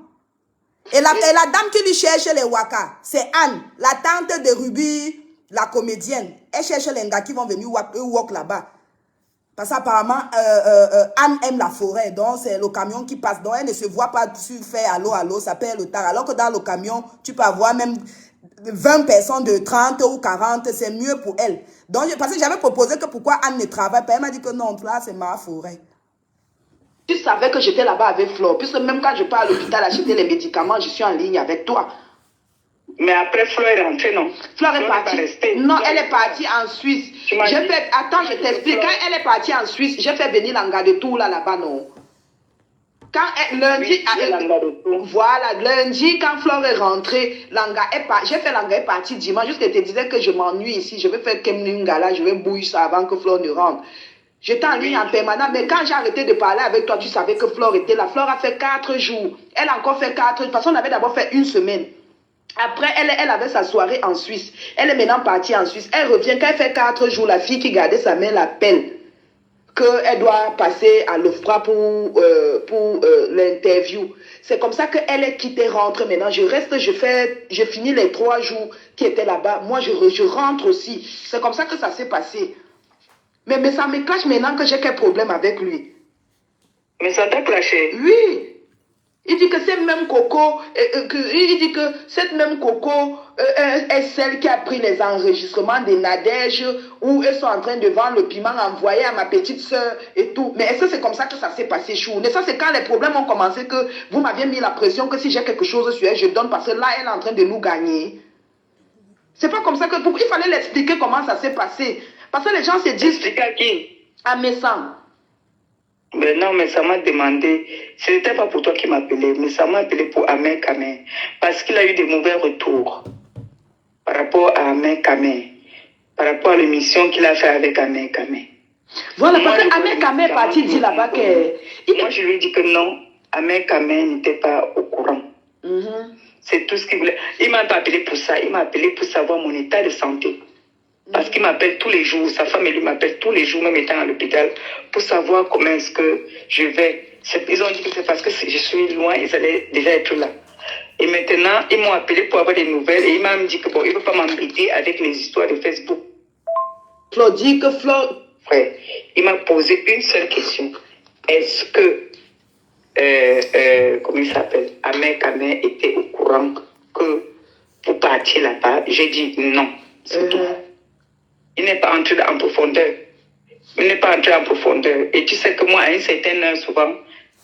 Et la dame qui lui cherche les Waka, c'est Anne, la tante de Ruby, la comédienne. Elle cherche les gars qui vont venir walk là-bas. Parce qu'apparemment, Anne aime la forêt. Donc, c'est le camion qui passe. Donc, elle ne se voit pas faire allô, ça perd le temps. Alors que dans le camion, tu peux avoir même 20 personnes de 30 ou 40. C'est mieux pour elle. Donc, parce que j'avais proposé que pourquoi Anne ne travaille pas. Elle m'a dit que non, là, c'est ma forêt. Tu savais que j'étais là-bas avec Flore. Puisque même quand je pars à l'hôpital acheter les médicaments, je suis en ligne avec toi. Mais après, Flore est rentrée, non? Flore est partie. Non, elle est partie en Suisse. Attends, je t'explique. Quand elle est partie en Suisse, j'ai fait venir l'anga de tout là-bas, non? Lundi, voilà, lundi, quand Flore est rentrée, j'ai fait l'anga est partie dimanche. Juste que je te disais que je m'ennuie ici. Je vais faire Kemlingala, je vais bouillir ça avant que Flore ne rentre. J'étais en ligne en permanent, mais quand j'ai arrêté de parler avec toi, tu savais que Flore était là. Flore a fait 4 jours. Elle a encore fait 4 jours. De toute façon, on avait d'abord fait 1 semaine. Après, elle avait sa soirée en Suisse. Elle est maintenant partie en Suisse. Elle revient, quand elle fait 4 jours, la fille qui gardait sa main l'appelle. Qu'elle doit passer à l'OFPRA pour l'interview. C'est comme ça qu'elle est quittée, rentre maintenant. Je reste, je finis les 3 jours qui étaient là-bas. Moi, je rentre aussi. C'est comme ça que ça s'est passé. Mais ça me cache maintenant que j'ai quel problème avec lui. Mais ça t'a clashé? Oui. Il dit que cette même Coco, il dit que cette même Coco est celle qui a pris les enregistrements des Nadège où elles sont en train de vendre le piment envoyé à ma petite soeur et tout. Mais est-ce que c'est comme ça que ça s'est passé, Chou? Mais ça, c'est quand les problèmes ont commencé que vous m'aviez mis la pression que si j'ai quelque chose sur elle, je donne parce que là, elle est en train de nous gagner. C'est pas comme ça que... Il fallait l'expliquer comment ça s'est passé. Parce que les gens se disent... Explique à qui? À Messan. Ben non, mais ça m'a demandé, ce n'était pas pour toi qui m'appelait, mais ça m'a appelé pour Amère Kamere. Parce qu'il a eu des mauvais retours par rapport à Amère Kamere, par rapport à l'émission qu'il a fait avec Amère Kamere. Voilà, parce que Amère Kamere est parti dire là-bas que... Moi, je lui ai dit que non, Amère Kamere n'était pas au courant. C'est tout ce qu'il voulait. Il m'a pas appelé pour ça, il m'a appelé pour savoir mon état de santé. Parce qu'il m'appelle tous les jours, sa femme et lui m'appellent tous les jours, même étant à l'hôpital, pour savoir comment est-ce que je vais. Ils ont dit que c'est parce que je suis loin, ils allaient déjà être là. Et maintenant, ils m'ont appelé pour avoir des nouvelles et il m'a dit que bon, il ne veut pas m'embêter avec les histoires de Facebook. Flo dit que Flo... Frère, il m'a posé une seule question. Est-ce que, comment il s'appelle, Amère Kamere était au courant que pour partir là-bas? J'ai dit non, c'est tout. Il n'est pas entré en profondeur. Il n'est pas entré en profondeur. Et tu sais que moi, à une certaine heure, souvent,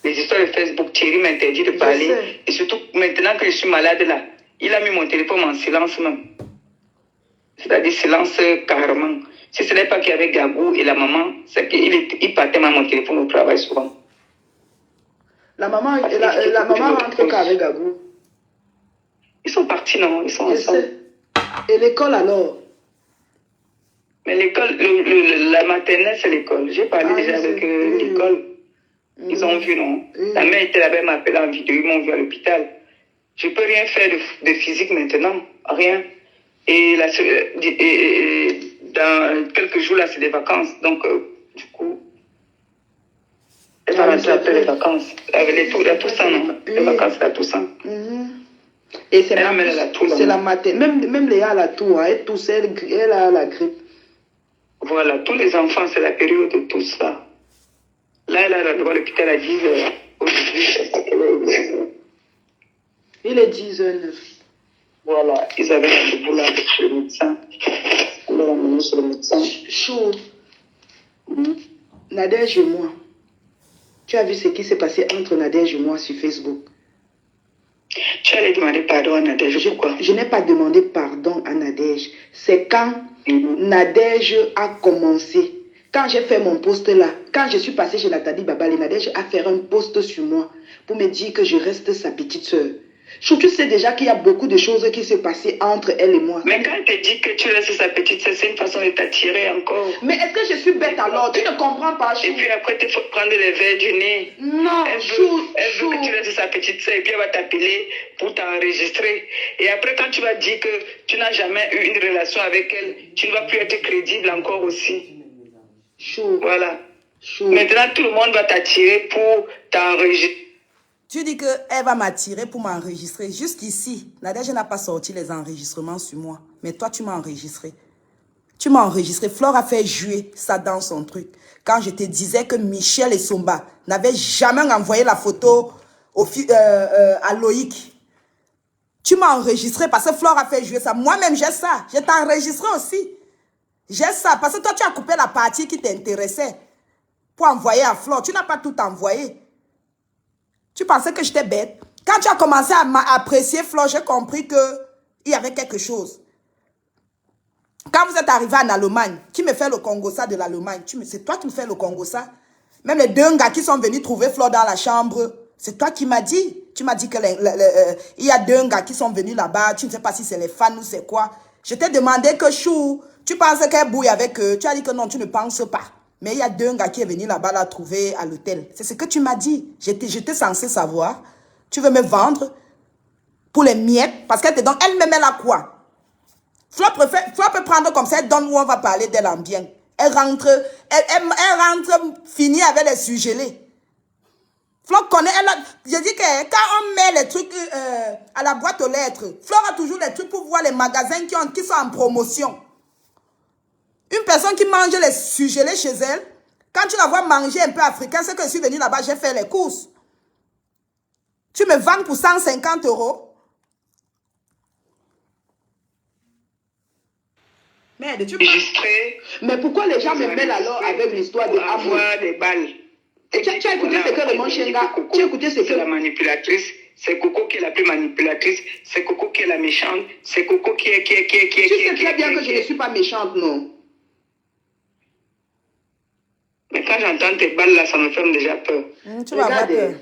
les histoires de Facebook, Thierry m'interdit de parler. Et surtout, maintenant que je suis malade là, il a mis mon téléphone en silence même. C'est-à-dire silence carrément. Si ce n'est pas qu'il y avait Gabou et la maman, c'est qu'il partait même mon téléphone au travail souvent. La maman rentre quand avec Gagou. Ils sont partis, non? Ils sont ensemble. Et l'école alors? Mais l'école, la maternelle, c'est l'école. J'ai parlé déjà avec l'école. Ils ont vu, non? La mère était là-bas, elle m'a appelé en vidéo, ils m'ont vu à l'hôpital. Je ne peux rien faire de physique maintenant, rien. Et dans quelques jours, là, c'est des vacances. Donc, du coup, elle va rentrer après les vacances. Avec la Toussaint, non? Les vacances, la Toussaint. Et c'est la maternelle. Même Léa a la toux, hein. Elle tousse, elle a la grippe. Voilà, tous les enfants, c'est la période de tout ça. Là, elle a droit à l'hôpital à 10h. Il est 10h09. Voilà, ils avaient rendez-vous là avec le médecin. On l'a emmené chez le médecin. Chaud. Nadège et moi. Tu as vu ce qui s'est passé entre Nadège et moi sur Facebook? Tu allais demander pardon à Nadège, pourquoi? Je n'ai pas demandé pardon à Nadège. C'est quand Nadège a commencé. Quand j'ai fait mon post là, quand je suis passée chez Nathalie Babale, Nadège a fait un post sur moi pour me dire que je reste sa petite soeur. Tu sais déjà qu'il y a beaucoup de choses qui se passaient entre elle et moi. Mais quand elle te dit que tu restes sa petite soeur, c'est une façon de t'attirer encore. Mais est-ce que je suis bête alors? Tu ne comprends pas, Chou. Et puis après, il faut prendre les verres du nez. Non, elle veut que tu restes sa petite soeur et puis elle va t'appeler pour t'enregistrer. Et après, quand tu vas dire que tu n'as jamais eu une relation avec elle, tu ne vas plus être crédible encore aussi. Chou. Voilà. Chou. Maintenant, tout le monde va t'attirer pour t'enregistrer. Tu dis qu'elle va m'attirer pour m'enregistrer. Jusqu'ici, Nadège n'a pas sorti les enregistrements sur moi. Mais toi, tu m'as enregistré. Tu m'as enregistré. Flore a fait jouer ça dans son truc. Quand je te disais que Michel et Somba n'avaient jamais envoyé la photo à Loïc. Tu m'as enregistré parce que Flore a fait jouer ça. Moi-même, j'ai ça. Je t'ai enregistré aussi. J'ai ça. Parce que toi, tu as coupé la partie qui t'intéressait pour envoyer à Flore. Tu n'as pas tout envoyé. Tu pensais que j'étais bête. Quand tu as commencé à apprécier Flore, j'ai compris qu'il y avait quelque chose. Quand vous êtes arrivé en Allemagne, qui me fait le Congo-ça de l'Allemagne? C'est toi qui me fais le Congo-ça. Même les deux gars qui sont venus trouver Flore dans la chambre, c'est toi qui m'as dit. Tu m'as dit qu'il y a deux gars qui sont venus là-bas. Tu ne sais pas si c'est les fans ou c'est quoi. Je t'ai demandé que Chou, tu penses qu'elle bouille avec eux. Tu as dit que non, tu ne penses pas. Mais il y a deux gars qui est venu là-bas la trouver à l'hôtel. C'est ce que tu m'as dit. J'étais censé savoir. Tu veux me vendre pour les miettes parce qu'elle te donne. Elle-même, elle a quoi? Flore peut prendre comme ça, elle donne où on va parler d'elle en bien. Elle rentre finie avec les surgelés. Flore connaît, je dis que quand on met les trucs à la boîte aux lettres, Flore a toujours les trucs pour voir les magasins qui sont en promotion. Une personne qui mange les surgelés chez elle, quand tu la vois manger un peu africain, c'est que je suis venu là-bas, j'ai fait les courses. Tu me vends pour 150 €. Merde, tu enregistré. Mais pourquoi les gens me mêlent alors avec l'histoire de avoir des balles? Et tu as écouté ce que Raymond Chenga, tu as écouté ce que... C'est la manipulatrice, c'est Coco qui est la plus manipulatrice, c'est Coco qui est la méchante, c'est Coco qui est... Tu sais très bien que je ne suis pas méchante, non? Mais quand j'entends tes balles là, ça me fait déjà peur. Tu vas avoir peur.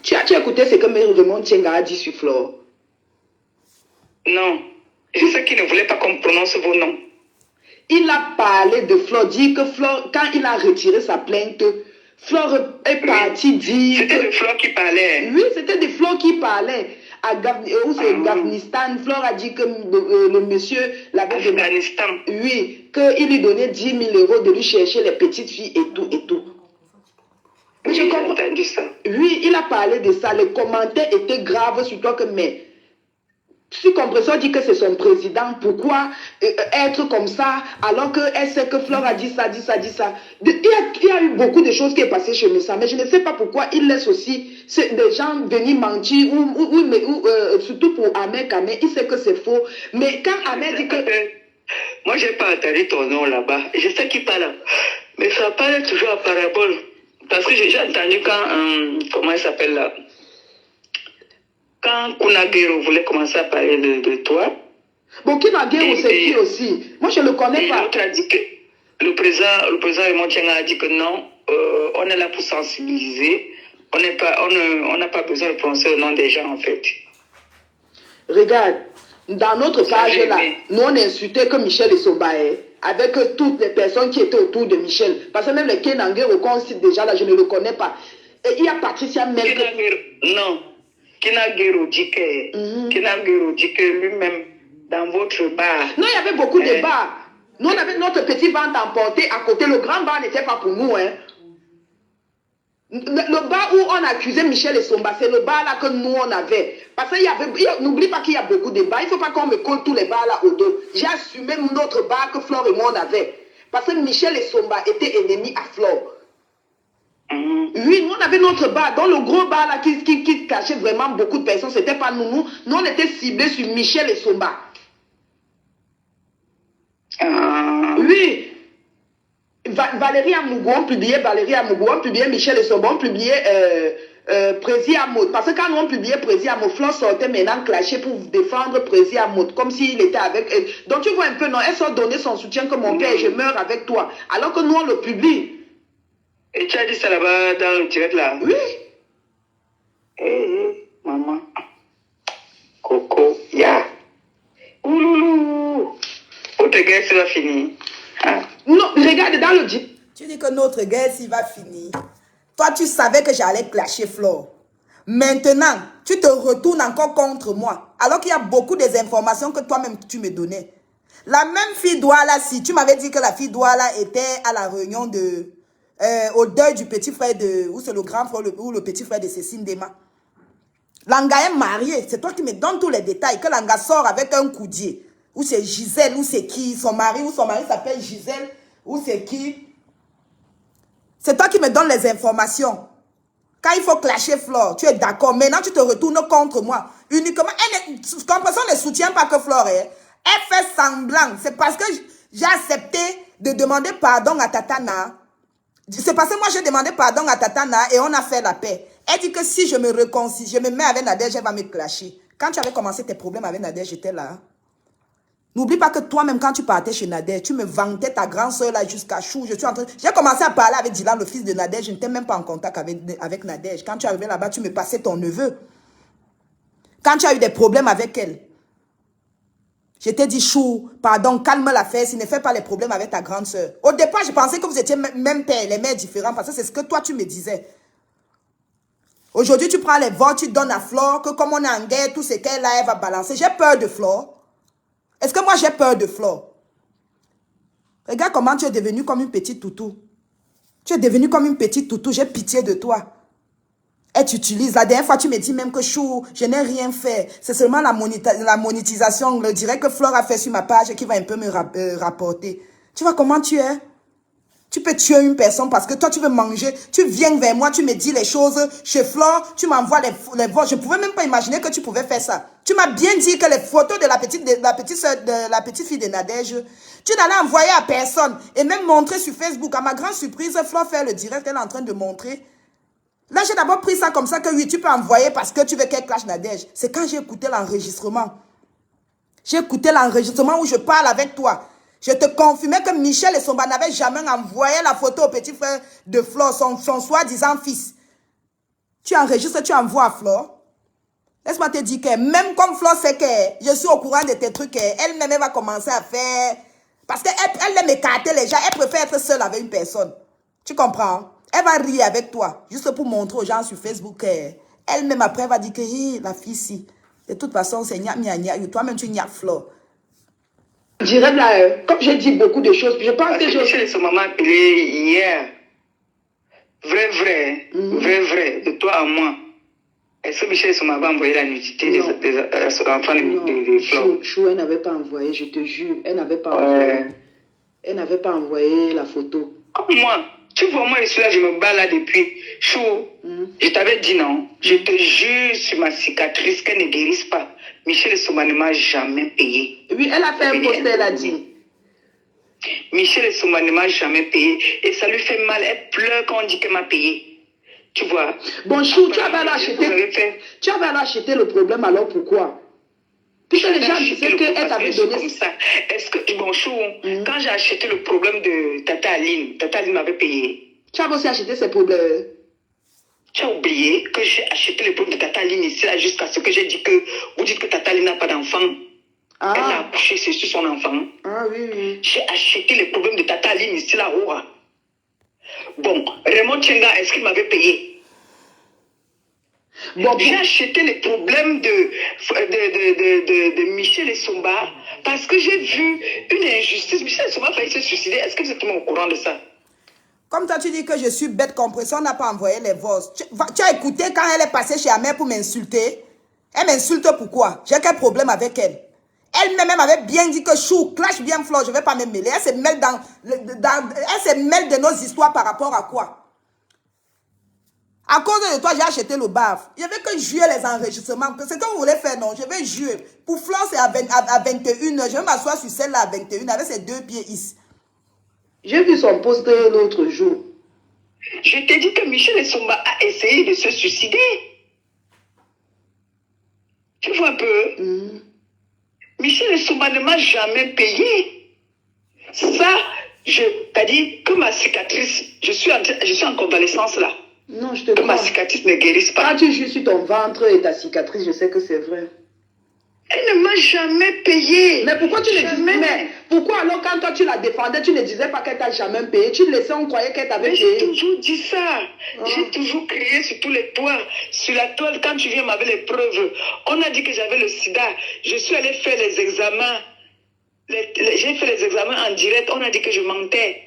Tu as écouté ce que Raymond Chenga a dit sur Flore? Non. Je sais qu'il ne voulait pas qu'on prononce vos noms. Il a parlé de Flore, dit que Flore, quand il a retiré sa plainte, Flore est parti dire... C'était de Flore qui parlait. Oui, c'était de Flore qui parlait. Afghanistan, Flore a dit que le monsieur l'avait demandé... Afghanistan. Oui, qu'il lui donnait 10 000 € de lui chercher les petites filles et tout, et tout. Oui, j'ai entendu ça. Oui, il a parlé de ça. Les commentaires étaient graves sur toi que, mais... Si Compression dit que c'est son président, pourquoi être comme ça alors qu'elle sait que Flore a dit ça, dit ça, dit ça. Il y a eu beaucoup de choses qui sont passées chez Messa, mais je ne sais pas pourquoi il laisse aussi des gens venir mentir, surtout pour Ahmed Kamé, il sait que c'est faux. Mais quand Ahmed dit que... Moi, je n'ai pas entendu ton nom là-bas. Je sais qu'il parle, mais ça parle toujours à parabole. Parce que j'ai entendu quand... comment il s'appelle là? Quand Kunagero voulait commencer à parler de toi. Bon, Kunagero, c'est qui aussi? Moi, je ne le connais pas. L'autre a dit que le président Raymond Chenga a dit que non, on est là pour sensibiliser, on n'a pas besoin de prononcer le nom des gens, en fait. Regarde, dans notre page là, nous on insultait que Michel Essomba avec toutes les personnes qui étaient autour de Michel. Parce que même le Kenangero qu'on cite déjà là, je ne le connais pas. Et il y a Patricia Merkel. Non, Kenangero dit que lui-même, dans votre bar. Non, il y avait beaucoup de bars. Nous on avait notre petit bar d'emporter à côté. Le grand bar n'était pas pour nous. Hein. Le bar où on accusait Michel Essomba, c'est le bar là que nous on avait. Parce qu'il y avait, n'oublie pas qu'il y a beaucoup de bars. Il ne faut pas qu'on me colle tous les bars là au dos. J'ai assumé notre bar que Flore et moi on avait. Parce que Michel Essomba était ennemi à Flore. Oui, nous on avait notre bar. Dans le gros bar là qui cachait vraiment beaucoup de personnes, c'était pas nous. Nous on était ciblés sur Michel Essomba. Oui. Valérie Amougou, on publiait Valérie Amougou, on publiait Michel Essomba, on publiait Prési Amod. Parce que quand on publiait Prési Amod, Flore sortait maintenant clasher pour défendre Prési Amod, comme s'il était avec elle. Donc tu vois un peu, non, elle sort donner son soutien que mon père, je meurs avec toi. Alors que nous on le publie. Et tu as dit ça là-bas dans le direct là? Oui. Maman. Coco, ya. Ouloulou. Votre guerre, ça va finir. Hein? Non, regarde dans le direct. Tu dis que notre guerre, s'il va finir. Toi, tu savais que j'allais clasher Flore. Maintenant, tu te retournes encore contre moi. Alors qu'il y a beaucoup des informations que toi-même, tu me donnais. La même fille Douala, si tu m'avais dit que la fille Douala était à la réunion de... au deuil du petit frère de... Ou c'est le grand frère ou le petit frère de Cécile Dema. Langa est marié. C'est toi qui me donnes tous les détails. Que Langa sort avec un coudier. Ou c'est Gisèle, ou c'est qui? Son mari, ou son mari s'appelle Gisèle, ou c'est qui? C'est toi qui me donnes les informations. Quand il faut clasher Flore, tu es d'accord. Maintenant, tu te retournes contre moi. Uniquement, comme personne ne soutient pas que Flore est. Elle fait semblant. C'est parce que j'ai accepté de demander pardon à Tatana. C'est parce que moi, j'ai demandé pardon à Tatana et on a fait la paix. Elle dit que si je me réconcilie, je me mets avec Nadège, elle va me clasher. Quand tu avais commencé tes problèmes avec Nadège, j'étais là. N'oublie pas que toi-même, quand tu partais chez Nadège, tu me vantais ta grande soeur là jusqu'à Chou. J'ai commencé à parler avec Dylan, le fils de Nadège. Je n'étais même pas en contact avec Nadège. Quand tu arrivais là-bas, tu me passais ton neveu. Quand tu as eu des problèmes avec elle, je t'ai dit, Chou, pardon, calme la fesse, ne fais pas les problèmes avec ta grande soeur. Au départ, je pensais que vous étiez même père, les mères différents, parce que c'est ce que toi, tu me disais. Aujourd'hui, tu prends les votes, tu donnes à Flore, que comme on est en guerre, tout ce qu'elle a, elle va balancer. J'ai peur de Flore. Est-ce que moi j'ai peur de Flore? Regarde comment tu es devenu comme une petite toutou. Tu es devenu comme une petite toutou, j'ai pitié de toi. Et tu utilises, la dernière fois tu me dis même que Chou, je n'ai rien fait. C'est seulement la monétisation, le direct que Flore a fait sur ma page qui va un peu me rapporter. Tu vois comment tu es? Tu peux tuer une personne parce que toi tu veux manger. Tu viens vers moi, tu me dis les choses. Chez Flore, tu m'envoies les votes. Je ne pouvais même pas imaginer que tu pouvais faire ça. Tu m'as bien dit que les photos de la petite fille de Nadège, tu n'allais envoyer à personne. Et même montrer sur Facebook. À ma grande surprise, Flore fait le direct, elle est en train de montrer. Là, j'ai d'abord pris ça comme ça que oui, tu peux envoyer parce que tu veux qu'elle clash Nadège. C'est quand j'ai écouté l'enregistrement. J'ai écouté l'enregistrement où je parle avec toi. Je te confirmais que Michel Essomba n'avait jamais envoyé la photo au petit frère de Flore, son soi-disant fils. Tu enregistres, tu envoies à Flore. Laisse-moi te dire que même comme Flore sait que je suis au courant de tes trucs, elle-même va commencer à faire... Parce qu'elle aime écarter les gens, elle préfère être seule avec une personne. Tu comprends? Elle va rire avec toi, juste pour montrer aux gens sur Facebook qu'elle-même après elle va dire que la fille si. De toute façon, c'est toi-même tu niaques Flore. Je dirais là, comme j'ai dit beaucoup de choses, je pense que Michel Essomba m'a appelé hier. Vrai, de toi à moi. Est-ce que Michel Essomba va envoyer la nudité des enfants de Flore? Chou, elle n'avait pas envoyé, je te jure, elle n'avait pas envoyé. Elle n'avait pas envoyé la photo. Moi, tu vois, moi je suis là, je me bats là depuis. Chou, je t'avais dit non. Je te jure sur ma cicatrice qu'elle ne guérisse pas. Michel Essomba ne m'a jamais payé. Oui, elle a fait un post, elle a dit. Michel Essomba ne m'a jamais payé. Et ça lui fait mal. Elle pleure quand on dit qu'elle m'a payé. Tu vois. Bon, Chou, tu avais acheté le problème, alors pourquoi? Puisque les gens disaient qu'elle t'avait donné... Comme ça. Est-ce que, bon, Chou, quand j'ai acheté le problème de Tata Aline m'avait payé. Tu avais aussi acheté ces problèmes. Tu as oublié que j'ai acheté les produits de Tata Aline ici, là, jusqu'à ce que j'ai dit que vous dites que Tata Aline n'a pas d'enfant. Ah. Elle a accouché, c'est sur son enfant. Ah oui, oui. J'ai acheté les problèmes de Tata Aline ici, là, haut. Bon, Raymond Tchenga, est-ce qu'il m'avait payé? Bon, j'ai acheté les problèmes de Michel Essomba parce que j'ai vu une injustice. Michel Essomba a failli se suicider. Est-ce que vous êtes au courant de ça? Comme toi, tu dis que je suis bête compresseur, on n'a pas envoyé les voix. Tu as écouté quand elle est passée chez Amère pour m'insulter? Elle m'insulte pourquoi? J'ai quel problème avec elle? Elle-même avait bien dit que chou, clash bien Flo, je ne vais pas me mêler. Elle se mêle de nos histoires par rapport à quoi? À cause de toi, j'ai acheté le baf. Je vais que jouer les enregistrements. C'est ce que vous voulez faire, non? Je vais jouer. Pour Flo, c'est à 21h. Je vais m'asseoir sur celle-là à 21h avec ses 2 pieds ici. J'ai vu son post l'autre jour. Je t'ai dit que Michel Essomba a essayé de se suicider. Tu vois un peu? Michel Essomba ne m'a jamais payé. Ça, t'as dit que ma cicatrice, je suis en convalescence là. Non, je te que crois. ma cicatrice ne guérisse pas. Quand tu joues sur ton ventre et ta cicatrice, je sais que c'est vrai. Elle ne m'a jamais payé. Mais pourquoi tu ne disais mais pourquoi alors quand toi tu la défendais, tu ne disais pas qu'elle t'a jamais payé? Tu laissais, on croyait qu'elle t'avait payé. J'ai toujours dit ça. J'ai toujours crié sur tous les toits. Sur la toile, quand tu viens m'avais les preuves. On a dit que j'avais le sida. Je suis allée faire les examens. J'ai fait les examens en direct. On a dit que je mentais.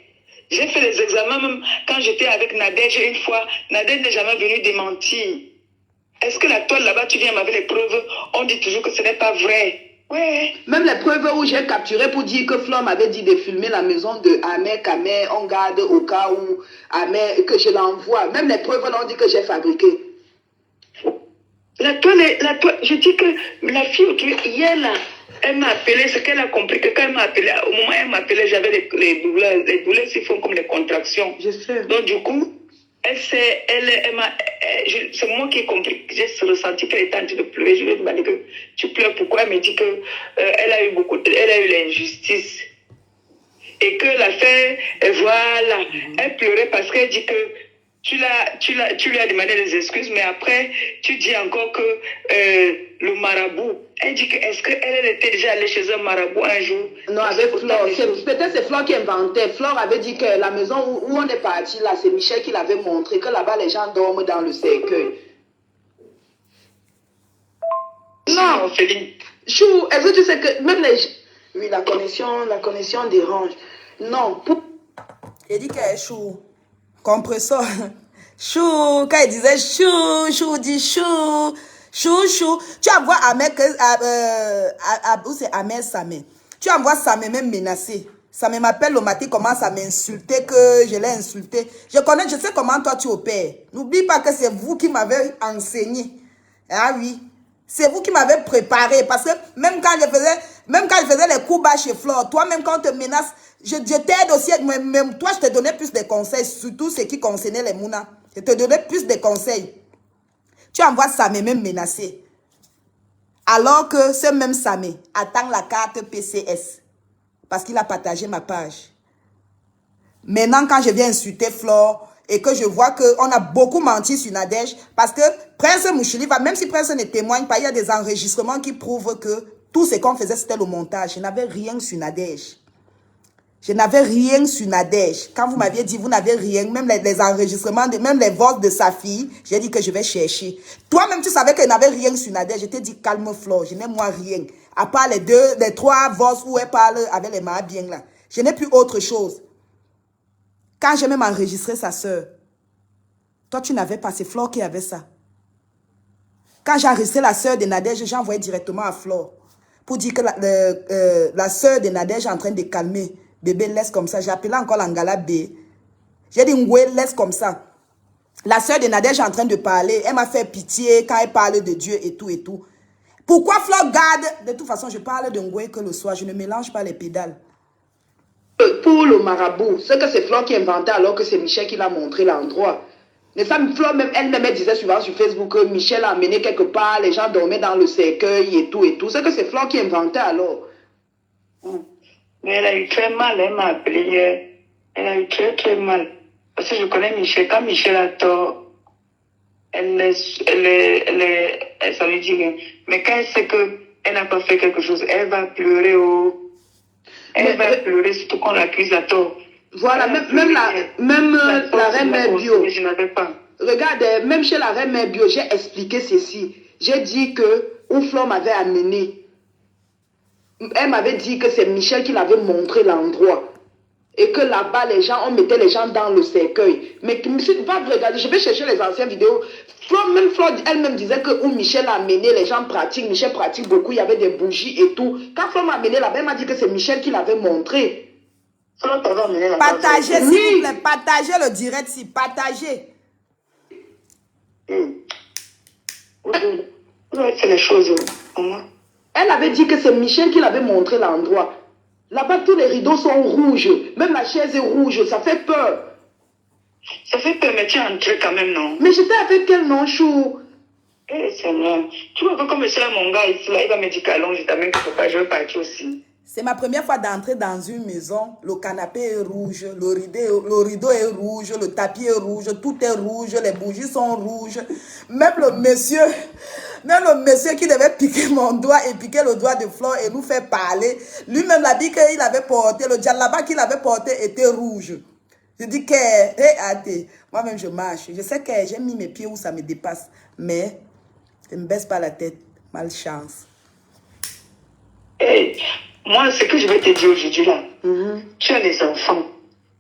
J'ai fait les examens même quand j'étais avec Nadège une fois. Nadège n'est jamais venue démentir. Est-ce que la toile là-bas, tu viens m'avait les preuves? On dit toujours que ce n'est pas vrai. Ouais. Même les preuves où j'ai capturé pour dire que Flo m'avait dit de filmer la maison de Amère, qu'Amère, on garde au cas où Amère, que je l'envoie. Même les preuves, on dit que j'ai fabriqué. La toile, je dis que la fille, hier là, elle m'a appelé, ce qu'elle a compris, que quand elle m'a appelé, au moment où elle m'a appelé, j'avais les douleurs. Les douleurs se font comme des contractions. Je sais. Donc du coup, c'est moi qui ai compris, j'ai ressenti qu'elle était en train de pleurer. Je lui ai demandé que tu pleures pourquoi? Elle me dit que elle a eu l'injustice. Et que l'affaire, voilà, elle pleurait parce qu'elle dit que tu lui as demandé des excuses, mais après, tu dis encore que le marabout, elle dit que est-ce qu'elle était déjà allée chez un marabout un jour? Non, avec Flore. Peut-être c'est Flore qui inventait. Flore avait dit que la maison où on est parti, là, c'est Michel qui l'avait montré, que là-bas, les gens dorment dans le cercueil. Non, Philippe. Chou, est-ce que tu sais que même les... Oui, la connexion dérange. Non, pour... Il dit qu'elle est chou. Compresseur. Chou. Quand il disait chou, chou dit chou. Chou, chou. Tu envoies Amère que... où c'est Amère Samé. Tu envoies Samé même menacé. Samé m'appelle le matin, commence à m'insulter, que je l'ai insulté. Je sais comment toi tu opères. N'oublie pas que c'est vous qui m'avez enseigné. Ah oui. C'est vous qui m'avez préparé. Parce que même quand je faisais les coups bas chez Flore, toi, même quand on te menace, je t'aide aussi. Même toi, je te donnais plus de conseils, surtout ce qui concernait les Mouna. Je te donnais plus de conseils. Tu envoies Samé même menacé. Alors que ce même Samé attend la carte PCS. Parce qu'il a partagé ma page. Maintenant, quand je viens insulter Flore, et que je vois qu'on a beaucoup menti sur Nadège, parce que Prince Mouchili, même si Prince ne témoigne pas, il y a des enregistrements qui prouvent que tout ce qu'on faisait, c'était le montage. Je n'avais rien sur Nadège. Je n'avais rien sur Nadège. Quand vous m'aviez dit, vous n'avez rien, même les enregistrements, même les voix de sa fille, j'ai dit que je vais chercher. Toi-même, tu savais que je n'avais rien sur Nadège. Je t'ai dit, calme Flore, je n'ai moi rien. À part les 3 voix où elle parle avec les mains bien là. Je n'ai plus autre chose. Quand j'ai même enregistré sa soeur, toi, tu n'avais pas, c'est Flore qui avait ça. Quand j'ai enregistré la soeur de Nadège, j'ai envoyé directement à Flore pour dire que la soeur de Nadège est en train de calmer. Bébé, laisse comme ça. J'ai appelé encore l'Angala B. J'ai dit, Ngoué, laisse comme ça. La soeur de Nadège est en train de parler. Elle m'a fait pitié quand elle parle de Dieu et tout et tout. Pourquoi Flore garde? De toute façon, je parle de Ngoué que le soir. Je ne mélange pas les pédales. Pour le marabout, c'est que c'est Flore qui inventait alors que c'est Michel qui l'a montré l'endroit. Mais ça, Flore, elle-même disait souvent sur Facebook que Michel a amené quelque part, les gens dormaient dans le cercueil et tout et tout. C'est que c'est Flore qui inventait alors. Mais elle a eu très mal, elle m'a appelé hier. Elle a eu très très mal. Parce que je connais Michel. Quand Michel a tort, ça lui dit rien. Mais quand elle sait qu'elle n'a pas fait quelque chose, elle va pleurer. Elle va pleurer, surtout qu'on l'accuse à tort. Voilà, même la reine mère bio. Je n'avais pas. Regarde, même chez la reine mère bio, j'ai expliqué ceci. J'ai dit que Ouflon m'avait amené. Elle m'avait dit que c'est Michel qui l'avait montré l'endroit. Et que là-bas, on mettait les gens dans le cercueil. Mais va regarder, je vais chercher les anciennes vidéos. Flo elle-même disait que où Michel a amené, les gens pratiquent. Michel pratique beaucoup, il y avait des bougies et tout. Quand Flo m'a amené là-bas, elle m'a dit que c'est Michel qui l'avait montré. Partagez, s'il vous plaît, partagez le direct, si partagez. Vous avez fait les choses. Elle avait dit que c'est Michel qui l'avait montré l'endroit. Là-bas, tous les rideaux sont rouges. Même la chaise est rouge. Ça fait peur. Ça fait peur, mais tu es entré quand même, non? Mais j'étais avec elle, non, Chou? Eh, Seigneur. Tu vois, comme je suis là, mon gars, ici, là, il va me dire qu'allons, je t'amène quelque part, je vais partir aussi. C'est ma première fois d'entrer dans une maison. Le canapé est rouge, le rideau est rouge, le tapis est rouge, tout est rouge, les bougies sont rouges. Même le monsieur qui devait piquer mon doigt et piquer le doigt de Flore et nous faire parler, lui-même l'a dit qu'il avait porté, le djellaba qu'il avait porté était rouge. Je dis que, moi-même je marche. Je sais que j'ai mis mes pieds où ça me dépasse, mais je ne me baisse pas la tête. Malchance. Hey. Moi, ce que je vais te dire aujourd'hui là, tu as des enfants.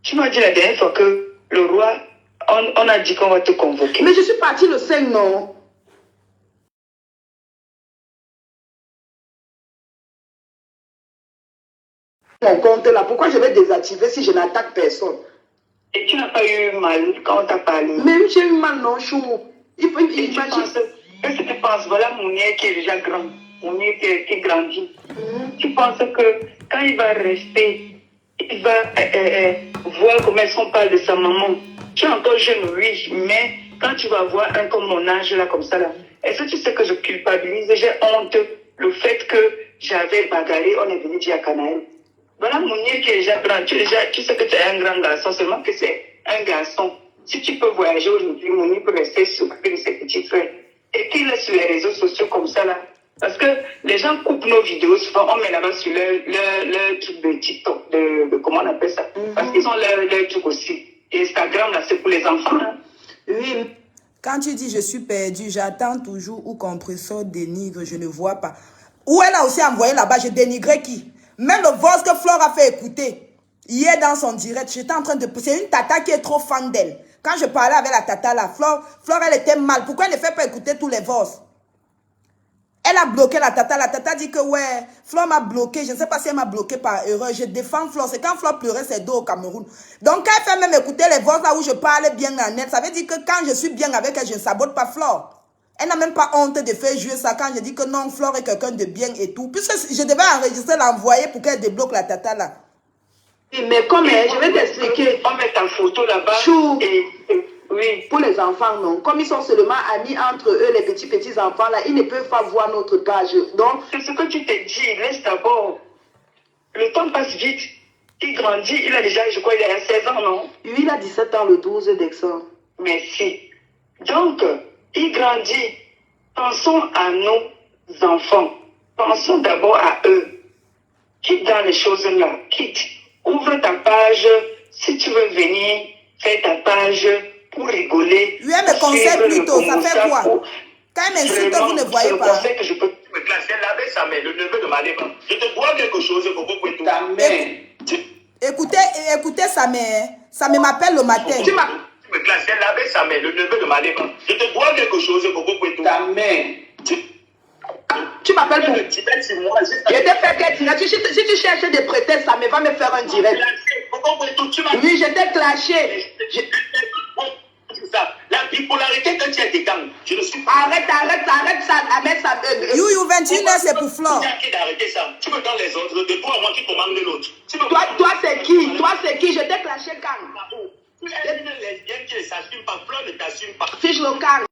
Tu m'as dit la dernière fois que le roi, on a dit qu'on va te convoquer. Mais je suis partie le 5, non? Mon compte là, pourquoi je vais désactiver si je n'attaque personne? Et tu n'as pas eu mal quand on t'a parlé? Même j'ai eu mal, non, Chou. Il faut imaginer. Qu'est-ce que tu penses? Voilà mon nez qui est déjà grand. Mon nez qui grandit. Tu penses que quand il va rester, il va voir comment on parle de sa maman. Tu es encore jeune, oui, mais quand tu vas voir un comme mon âge là, comme ça là, est-ce que tu sais que je culpabilise, j'ai honte le fait que j'avais bagarré, on est venu dire à Canaël. Voilà mon nez qui est déjà grand. Tu sais que tu es un grand garçon, seulement que c'est un garçon. Si tu peux voyager aujourd'hui, mon nez peut rester s'occuper de ses petits frères. Et qu'il est sur les réseaux sociaux comme ça là. Parce que les gens coupent nos vidéos, souvent on met là-bas sur leur truc de TikTok, de comment on appelle ça. Parce qu'ils ont leur truc aussi. Et Instagram, là, c'est pour les enfants. Hein. Oui. Quand tu dis je suis perdu, j'attends toujours où compresseur dénigre, je ne vois pas. Où elle a aussi envoyé là-bas, je dénigrais qui? Même le voice que Flore a fait écouter. Hier dans son direct, j'étais en train de... C'est une tata qui est trop fan d'elle. Quand je parlais avec la tata là, Flore, elle était mal. Pourquoi elle ne fait pas écouter tous les voices? Elle a bloqué la tata. La tata dit que ouais, Flore m'a bloqué. Je ne sais pas si elle m'a bloqué par erreur. Je défends Flore. C'est quand Flore pleurait ses dos au Cameroun. Donc quand elle fait même écouter les voix là où je parlais bien en net, ça veut dire que quand je suis bien avec elle, je ne sabote pas Flore. Elle n'a même pas honte de faire jouer ça quand je dis que non, Flore est quelqu'un de bien et tout. Puisque je devais enregistrer, l'envoyer pour qu'elle débloque la tata là. Mais comme je vais t'expliquer. On met ta photo là-bas. Oui. Pour les enfants, non. Comme ils sont seulement amis entre eux, les petits enfants là, ils ne peuvent pas voir notre page. Donc, c'est ce que tu te dis. Laisse d'abord. Le temps passe vite. Il grandit. Il a déjà, je crois, il a 16 ans, non? Oui, il a 17 ans le 12 décembre. Merci. Donc, il grandit. Pensons à nos enfants. Pensons d'abord à eux. Quitte dans les choses là. Quitte. Ouvre ta page. Si tu veux venir, fais ta page. Pour rigoler. Oui, elle me conseille plutôt. Ça fait quoi? Quand elle m'insulte, vous ne voyez pas. Je conseille que je peux me classer laver sa mère, le neveu de ma lèvre. Je te dois quelque chose, Bobo Kwetou. Ta mère. Écoutez, sa mère m'appelle le matin. Tu me classer laver sa mère, le neveu de ma lèvre. Je te dois quelque chose, Bobo Kwetou. Ta mère. Tu m'appelles pour... Je t'ai fait quel direct? Si tu cherches des prétextes, ça va me faire un direct. Oui, je t'ai clashé. La bipolarité que tu as des gangs, je ne suis pas... Arrête ça, arrête ça. You 21h, c'est pour Flore. D'arrêter ça. Tu me donnes les ordres de toi à moi qui commande l'autre. Toi, c'est qui? Toi, c'est qui? Je t'ai clashé quand? Tu es une lesbienne qui ne s'assume pas, Flore ne t'assume pas. Fiche local.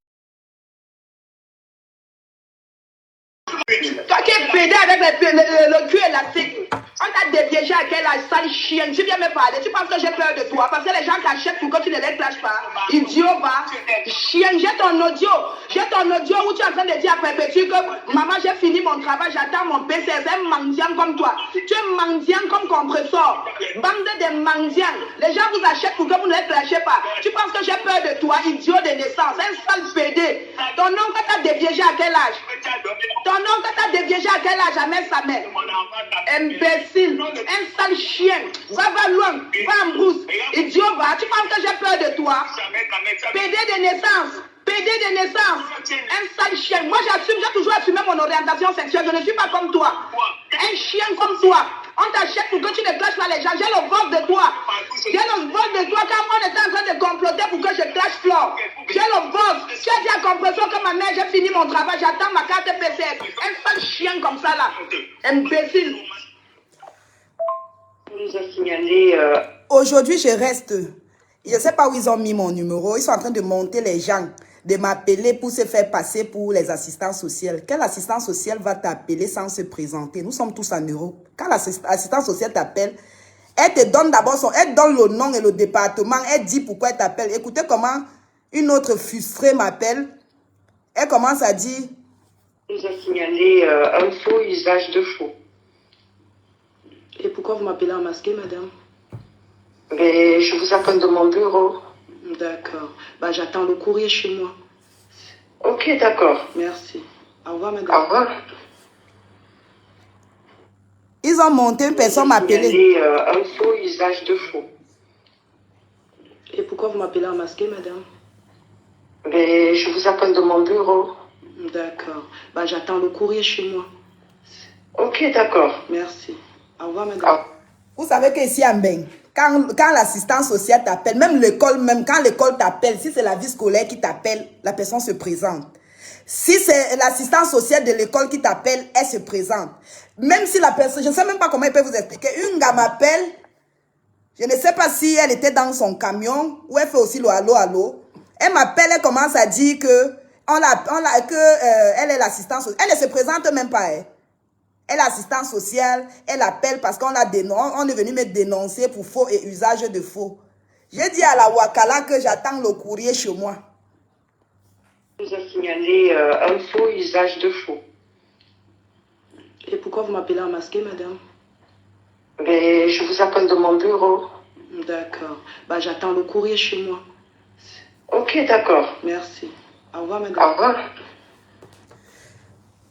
Toi qui es pédé avec le cul élastique. On t'a déviégé à quel âge, sale chien? Tu viens me parler. Tu penses que j'ai peur de toi? Parce que les gens t'achètent pour que tu ne les clashes pas. Idiot, va. Chien, j'ai ton audio. J'ai ton audio où tu es en train de dire à Perpétue que maman, j'ai fini mon travail, j'attends mon PC. C'est un mendiant comme toi. Tu es mendiant comme compresseur. Bande de mendiants. Les gens vous achètent pour que vous ne les clashez pas. Tu penses que j'ai peur de toi, idiot de naissance? Un sale pédé. Ton oncle t'a déviégé à quel âge? Ton oncle t'a déviégé à quel âge? Amène sa mère. Imbécile, un sale chien, va loin, va en brousse, idiot, va, tu penses que j'ai peur de toi? PD de naissance, un sale chien. Moi j'assume, j'ai toujours assumé mon orientation sexuelle, je ne suis pas comme toi. Un chien comme toi, on t'achète pour que tu ne clashes pas les gens, j'ai le vote de toi. J'ai le vote de toi quand on était en train de comploter pour que je clash Flore. J'ai le vote, tu as dit à Compression que ma mère, j'ai fini mon travail, j'attends ma carte PCR. Un sale chien comme ça là, imbécile. Nous a signalé. Aujourd'hui, je reste. Je ne sais pas où ils ont mis mon numéro. Ils sont en train de monter les gens, de m'appeler pour se faire passer pour les assistants sociaux. Quel assistant social va t'appeler sans se présenter? Nous sommes tous en Europe. Quand l'assistant social t'appelle, elle te donne d'abord elle donne le nom et le département. Elle dit pourquoi elle t'appelle. Écoutez comment une autre frustrée m'appelle. Elle commence à dire... Nous a signalé un faux usage de faux. Et pourquoi vous m'appelez en masqué, madame? Mais je vous appelle de mon bureau. D'accord. Bah, j'attends le courrier chez moi. Ok, d'accord. Merci. Au revoir, madame. Au revoir. Ils ont monté, une personne m'a appelé. Un faux usage de faux. Et pourquoi vous m'appelez en masqué, madame? Mais je vous appelle de mon bureau. D'accord. Bah, j'attends le courrier chez moi. Ok, d'accord. Merci. Au revoir, madame. Vous savez qu'ici à Mbeng, quand l'assistance sociale t'appelle, même l'école, quand l'école t'appelle, si c'est la vie scolaire qui t'appelle, la personne se présente. Si c'est l'assistance sociale de l'école qui t'appelle, elle se présente. Même si la personne, je ne sais même pas comment elle peut vous expliquer. Une gars m'appelle, je ne sais pas si elle était dans son camion, ou elle fait aussi le allô, allô. Elle m'appelle, elle commence à dire que, elle est l'assistance sociale. Elle ne se présente même pas, elle. Elle est assistante sociale, elle appelle parce qu'on est venu me dénoncer pour faux et usage de faux. J'ai dit à la Wakala que j'attends le courrier chez moi. Nous a signalé un faux usage de faux. Et pourquoi vous m'appelez en masqué, madame? Mais je vous appelle de mon bureau. D'accord. Bah, j'attends le courrier chez moi. Ok, d'accord. Merci. Au revoir, madame. Au revoir.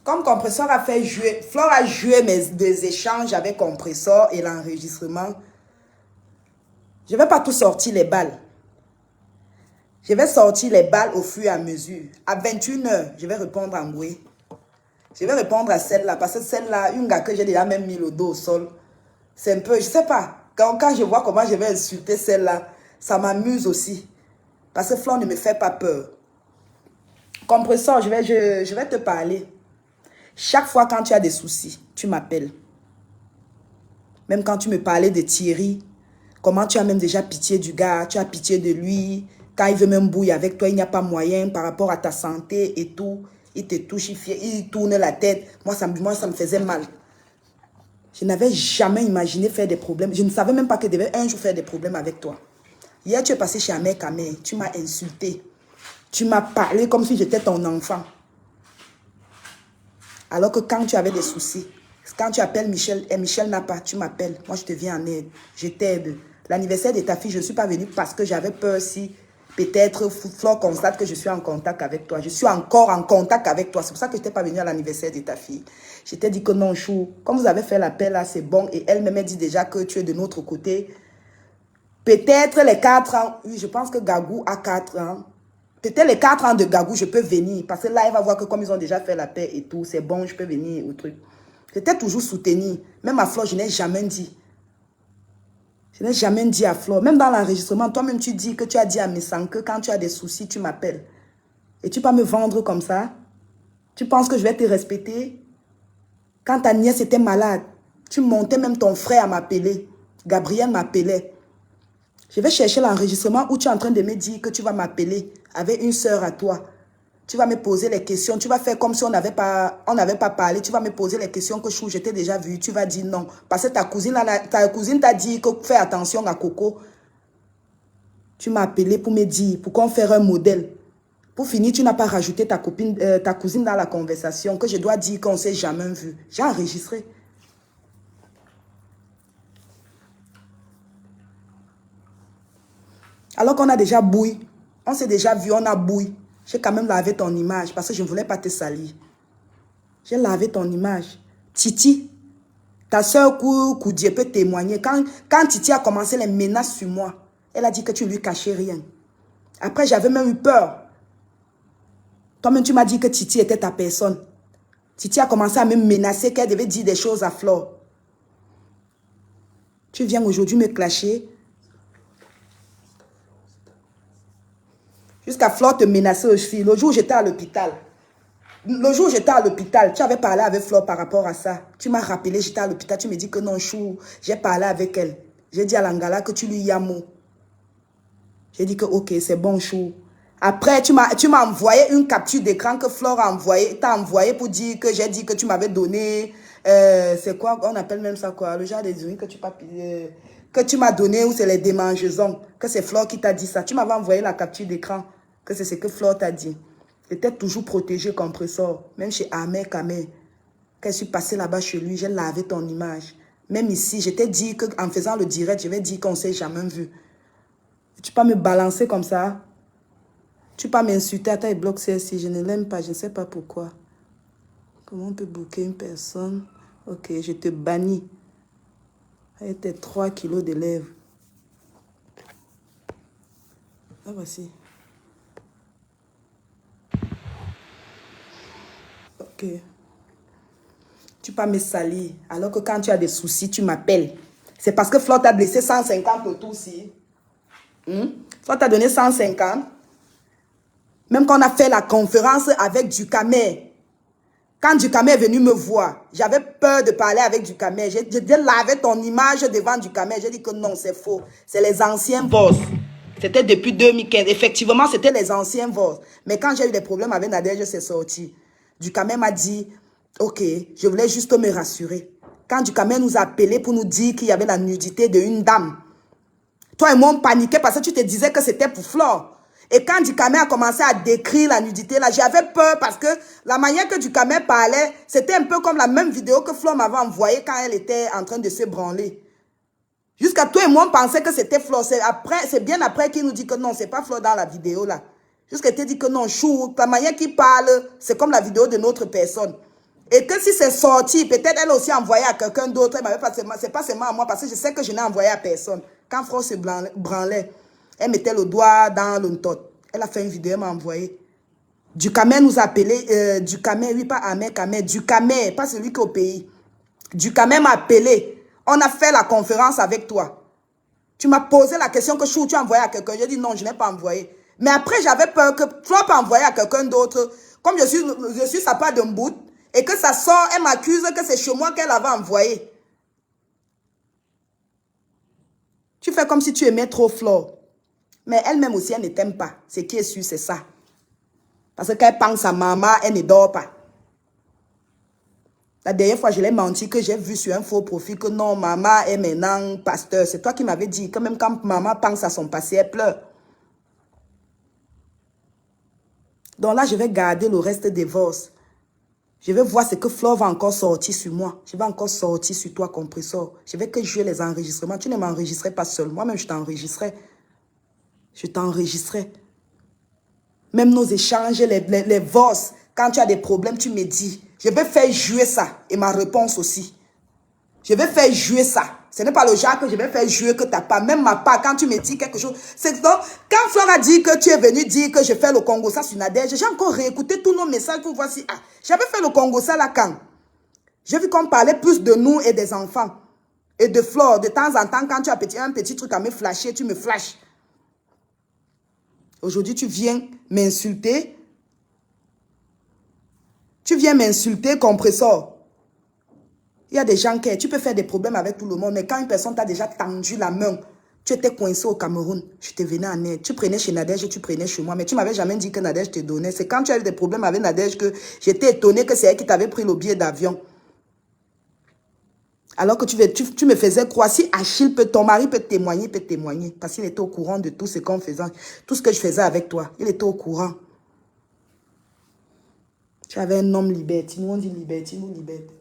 Comme Compresseur a fait jouer, Flore a joué des échanges avec Compresseur et l'enregistrement. Je ne vais pas tout sortir les balles. Je vais sortir les balles au fur et à mesure. À 21h, je vais répondre à Ngoué. Je vais répondre à celle-là, parce que celle-là, une gars que j'ai déjà même mis le dos au sol. C'est un peu, je ne sais pas, quand je vois comment je vais insulter celle-là, ça m'amuse aussi. Parce que Flore ne me fait pas peur. Compresseur, je vais te parler. Chaque fois quand tu as des soucis, tu m'appelles. Même quand tu me parlais de Thierry, comment tu as même déjà pitié du gars, tu as pitié de lui. Quand il veut même bouiller avec toi, il n'y a pas moyen par rapport à ta santé et tout. Il te touche, il tourne la tête. Moi, ça me faisait mal. Je n'avais jamais imaginé faire des problèmes. Je ne savais même pas que je devais un jour faire des problèmes avec toi. Hier, tu es passé chez Amé Kamé. Tu m'as insulté. Tu m'as parlé comme si j'étais ton enfant. Alors que quand tu avais des soucis, quand tu appelles Michel, et Michel n'a pas, tu m'appelles. Moi, je te viens en aide. Je t'aide. L'anniversaire de ta fille, je ne suis pas venue parce que j'avais peur si peut-être Flore constate que je suis en contact avec toi. Je suis encore en contact avec toi. C'est pour ça que je n'étais pas venue à l'anniversaire de ta fille. Je t'ai dit que non, Chou, comme vous avez fait l'appel là, c'est bon. Et elle m'a dit déjà que tu es de notre côté. Peut-être les 4 ans, oui, je pense que Gagou a 4 ans. Peut-être les 4 ans de Gagou, je peux venir. Parce que là, elle va voir que comme ils ont déjà fait la paix et tout, c'est bon, je peux venir au truc. J'étais toujours soutenue. Même à Flore, je n'ai jamais dit. Je n'ai jamais dit à Flore. Même dans l'enregistrement, toi-même, tu dis que tu as dit à Messang que quand tu as des soucis, tu m'appelles. Et tu peux me vendre comme ça? Tu penses que je vais te respecter? Quand ta nièce était malade, tu montais même ton frère à m'appeler. Gabriel m'appelait. Je vais chercher l'enregistrement où tu es en train de me dire que tu vas m'appeler avec une sœur à toi. Tu vas me poser les questions. Tu vas faire comme si on n'avait pas parlé. Tu vas me poser les questions que chou, je t'ai déjà vu. Tu vas dire non. Parce que ta cousine t'a dit que fais attention à Coco. Tu m'as appelé pour me dire, pour qu'on fasse un modèle. Pour finir, tu n'as pas rajouté ta cousine dans la conversation, que je dois dire qu'on ne s'est jamais vu. J'ai enregistré. Alors qu'on a déjà bouilli. On s'est déjà vu, on a bouilli. J'ai quand même lavé ton image parce que je ne voulais pas te salir. J'ai lavé ton image. Titi, ta soeur Koudié peut témoigner. Quand Titi a commencé les menaces sur moi, elle a dit que tu ne lui cachais rien. Après, j'avais même eu peur. Toi-même, tu m'as dit que Titi était ta personne. Titi a commencé à me menacer qu'elle devait dire des choses à Flore. Tu viens aujourd'hui me clasher. Jusqu'à Flore te menacer aussi. Le jour où j'étais à l'hôpital. Le jour où j'étais à l'hôpital, tu avais parlé avec Flore par rapport à ça. Tu m'as rappelé, j'étais à l'hôpital. Tu me dis que non, chou, j'ai parlé avec elle. J'ai dit à Langala que tu lui yamo. J'ai dit que ok, c'est bon, chou. Après, tu m'as envoyé une capture d'écran que Flore t'a envoyé pour dire que j'ai dit que tu m'avais donné. C'est quoi, on appelle même ça quoi? Le genre des unis que tu m'as donné ou c'est les démangeaisons. Que c'est Flore qui t'a dit ça. Tu m'avais envoyé la capture d'écran. Que c'est ce que Flore t'a dit. J'étais toujours protégée compresseur. Même chez Ahmed Kamé. Quand je suis passée là-bas chez lui, j'ai lavé ton image. Même ici, je t'ai dit qu'en faisant le direct, je vais dire qu'on ne s'est jamais vu. Tu peux me balancer comme ça. Tu peux pas m'insulter à ta bloc CSI. Je ne l'aime pas. Je ne sais pas pourquoi. Comment on peut booker une personne? Ok, je te bannis. Avec tes 3 kilos de lèvres. Ah, voici. Ok. Tu peux pas me salir. Alors que quand tu as des soucis, tu m'appelles. C'est parce que Flore t'a blessé 150 autour aussi. Flore t'a donné 150. Même quand on a fait la conférence avec Ducamer. Quand Ducamer est venu me voir, j'avais peur de parler avec Ducamer. J'ai lavé ton image devant Ducamer. J'ai dit que non, c'est faux. C'est les anciens boss. C'était depuis 2015. Effectivement, c'était les anciens boss. Mais quand j'ai eu des problèmes avec Nadège, c'est sorti. Ducamer m'a dit, ok, je voulais juste me rassurer. Quand Ducamer nous a appelé pour nous dire qu'il y avait la nudité d'une dame, toi et moi, on paniquait parce que tu te disais que c'était pour Flore. Et quand Ducamer a commencé à décrire la nudité, là, j'avais peur parce que la manière que Ducamer parlait, c'était un peu comme la même vidéo que Flore m'avait envoyée quand elle était en train de se branler. Jusqu'à toi et moi, on pensait que c'était Flore. C'est bien après qu'il nous dit que non, c'est pas Flore dans la vidéo, là. Jusqu'à te dit que non, chou, la manière qu'il parle, c'est comme la vidéo de notre personne. Et que si c'est sorti, peut-être elle a aussi envoyé à quelqu'un d'autre. C'est pas seulement à moi parce que je sais que je n'ai envoyé à personne. Quand Flore se branlait, elle mettait le doigt dans le tot. Elle a fait une vidéo, elle m'a envoyé. Ducamer nous a appelé. Ducamer, oui, pas Ahmed Kamé. Ducamer, pas celui qui est au pays. Ducamer m'a appelé. On a fait la conférence avec toi. Tu m'as posé la question que chou, tu as envoyé à quelqu'un. J'ai dit non, je n'ai pas envoyé. Mais après, j'avais peur que toi, pas envoyé à quelqu'un d'autre. Comme je suis sa part d'un bout. Et que ça sort, elle m'accuse que c'est chez moi qu'elle avait envoyé. Tu fais comme si tu aimais trop Flore. Mais elle-même aussi, elle ne t'aime pas. Ce qui est sûr, c'est ça. Parce que quand elle pense à maman, elle ne dort pas. La dernière fois, je l'ai menti que j'ai vu sur un faux profil que non, maman est maintenant pasteur. C'est toi qui m'avais dit que même quand maman pense à son passé, elle pleure. Donc là, je vais garder le reste des divorces. Je vais voir ce que Flore va encore sortir sur moi. Je vais encore sortir sur toi, compresseur. Je vais que jouer les enregistrements. Tu ne m'enregistrerais pas seul. Moi-même, je t'enregistrerai. Je t'enregistrerai. Même nos échanges, les voices. Quand tu as des problèmes, tu me dis. Je vais faire jouer ça. Et ma réponse aussi. Je vais faire jouer ça. Ce n'est pas le genre que je vais faire jouer que tu n'as pas. Même ma part, quand tu me dis quelque chose. C'est donc, quand Flore a dit que tu es venu dire que je fais le Congo ça sur Nadège, j'ai encore réécouté tous nos messages pour voir si... Ah, j'avais fait le Congo ça là quand? J'ai vu qu'on parlait plus de nous et des enfants. Et de Flore. De temps en temps, quand tu as un petit truc à me flasher, tu me flashes. Aujourd'hui, tu viens m'insulter. Tu viens m'insulter, compresseur. Il y a des gens qui... Tu peux faire des problèmes avec tout le monde, mais quand une personne t'a déjà tendu la main, Tu étais coincé au Cameroun, je te venais en aide. Tu prenais chez Nadège et tu prenais chez moi. Mais tu m'avais jamais dit que Nadège te donnait. C'est quand tu as eu des problèmes avec Nadège que j'étais étonnée que c'est elle qui t'avait pris le billet d'avion. Alors que tu me faisais croire, si Achille peut, ton mari peut témoigner, parce qu'il était au courant de tout ce qu'on faisait, tout ce que je faisais avec toi. Il était au courant. Tu avais un homme libertine, on dit libertine ou liberté.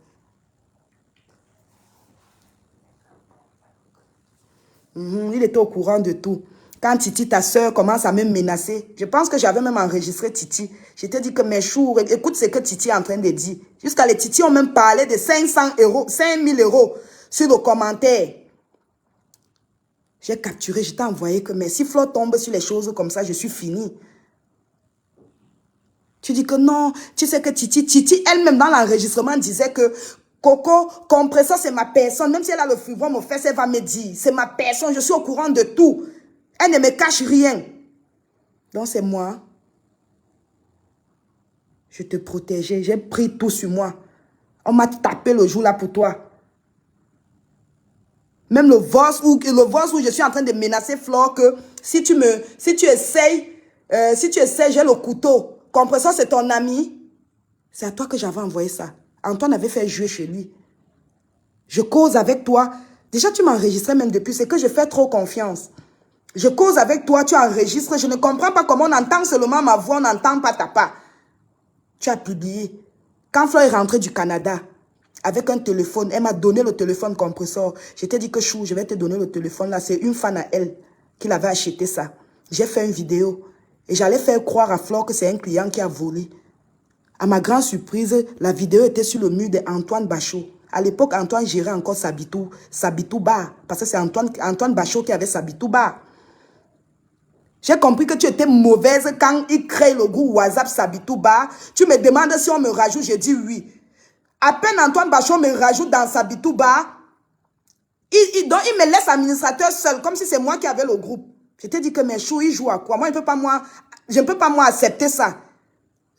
Il était au courant de tout. Quand Titi, ta soeur, commence à me menacer, je pense que j'avais même enregistré Titi. Je t'ai dit que mes choux, écoute ce que Titi est en train de dire. Jusqu'à les Titi ont même parlé de 500 euros, 5000 euros sur le commentaire. J'ai capturé, je t'ai envoyé que mais si Flo tombe sur les choses comme ça, je suis fini. Tu dis que non, tu sais que Titi elle-même dans l'enregistrement disait que Coco, compresseur, c'est ma personne. Même si elle a le fibrome aux fesses, elle va me dire. C'est ma personne, je suis au courant de tout. Elle ne me cache rien. Donc c'est moi. Je te protégeais, j'ai pris tout sur moi. On m'a tapé le jour là pour toi. Même le voice où je suis en train de menacer Flore que si tu essayes, j'ai le couteau. Compresseur, c'est ton ami. C'est à toi que j'avais envoyé ça. Antoine avait fait jouer chez lui. Je cause avec toi. Déjà, tu m'enregistrais même depuis. C'est que je fais trop confiance. Je cause avec toi, tu enregistres. Je ne comprends pas comment on entend seulement ma voix, on n'entend pas ta part. Tu as publié. Quand Flore est rentrée du Canada, avec un téléphone, elle m'a donné le téléphone compresseur. Je t'ai dit que chou, je vais te donner le téléphone là. C'est une fan à elle qui l'avait acheté ça. J'ai fait une vidéo. Et j'allais faire croire à Flore que c'est un client qui a volé. À ma grande surprise, la vidéo était sur le mur d'Antoine Bachot. À l'époque, Antoine gérait encore Sabitou Bar. Parce que c'est Antoine Bachot qui avait Sabitou Bar. J'ai compris que tu étais mauvaise quand il crée le groupe WhatsApp Sabitou Bar. Tu me demandes si on me rajoute, j'ai dit oui. À peine Antoine Bachot me rajoute dans Sabitou Bar, il me laisse administrateur seul, comme si c'est moi qui avais le groupe. Je t'ai dit que mes choux, ils jouent à quoi? Moi, je ne peux pas accepter ça.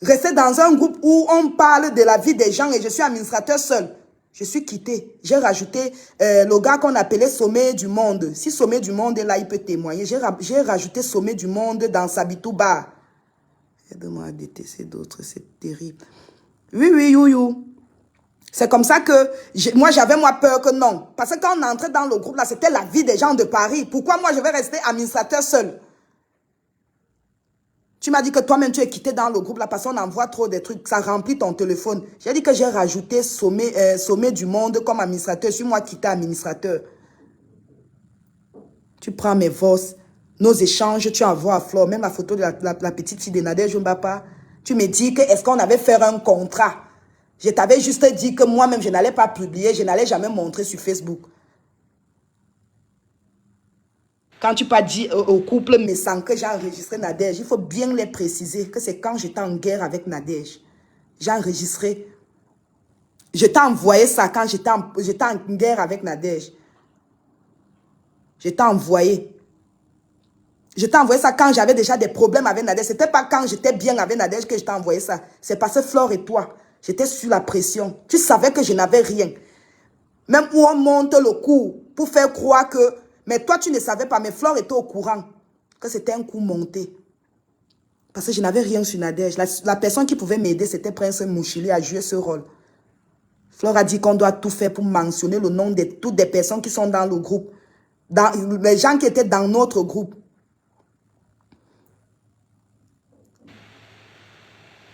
Rester dans un groupe où on parle de la vie des gens et je suis administrateur seul. Je suis quitté. J'ai rajouté le gars qu'on appelait Sommet du Monde. Si Sommet du Monde est là, il peut témoigner. J'ai rajouté Sommet du Monde dans Sabitou Bar. Aide-moi à détester d'autres, c'est terrible. Oui, you. C'est comme ça que moi, j'avais peur que non. Parce que quand on entrait dans le groupe, là, c'était la vie des gens de Paris. Pourquoi moi, je vais rester administrateur seul? Tu m'as dit que toi-même, tu es quitté dans le groupe là parce qu'on envoie trop de trucs. Ça remplit ton téléphone. J'ai dit que j'ai rajouté Sommet du Monde comme administrateur. Je suis moi quitté administrateur. Tu prends mes voix, nos échanges, tu envoies à Flore. Même la photo de la petite fille de Nadège Mbapa. Tu me dis que est-ce qu'on avait fait un contrat? Je t'avais juste dit que moi-même, je n'allais pas publier. Je n'allais jamais montrer sur Facebook. Quand tu pas dit au couple, mais sans que j'ai enregistré Nadège, il faut bien les préciser que c'est quand j'étais en guerre avec Nadège. J'ai enregistré. Je t'ai envoyé ça quand j'étais en guerre avec Nadège. Je t'ai envoyé. Je t'ai envoyé ça quand j'avais déjà des problèmes avec Nadège. Ce n'était pas quand j'étais bien avec Nadège que je t'ai envoyé ça. C'est parce que Flore et toi, j'étais sous la pression. Tu savais que je n'avais rien. Même où on monte le coup pour faire croire que... Mais toi, tu ne savais pas, mais Flore était au courant que c'était un coup monté. Parce que je n'avais rien sur Nadège. La personne qui pouvait m'aider, c'était Prince Mouchili à jouer ce rôle. Flore a dit qu'on doit tout faire pour mentionner le nom de toutes les personnes qui sont dans le groupe. Les gens qui étaient dans notre groupe.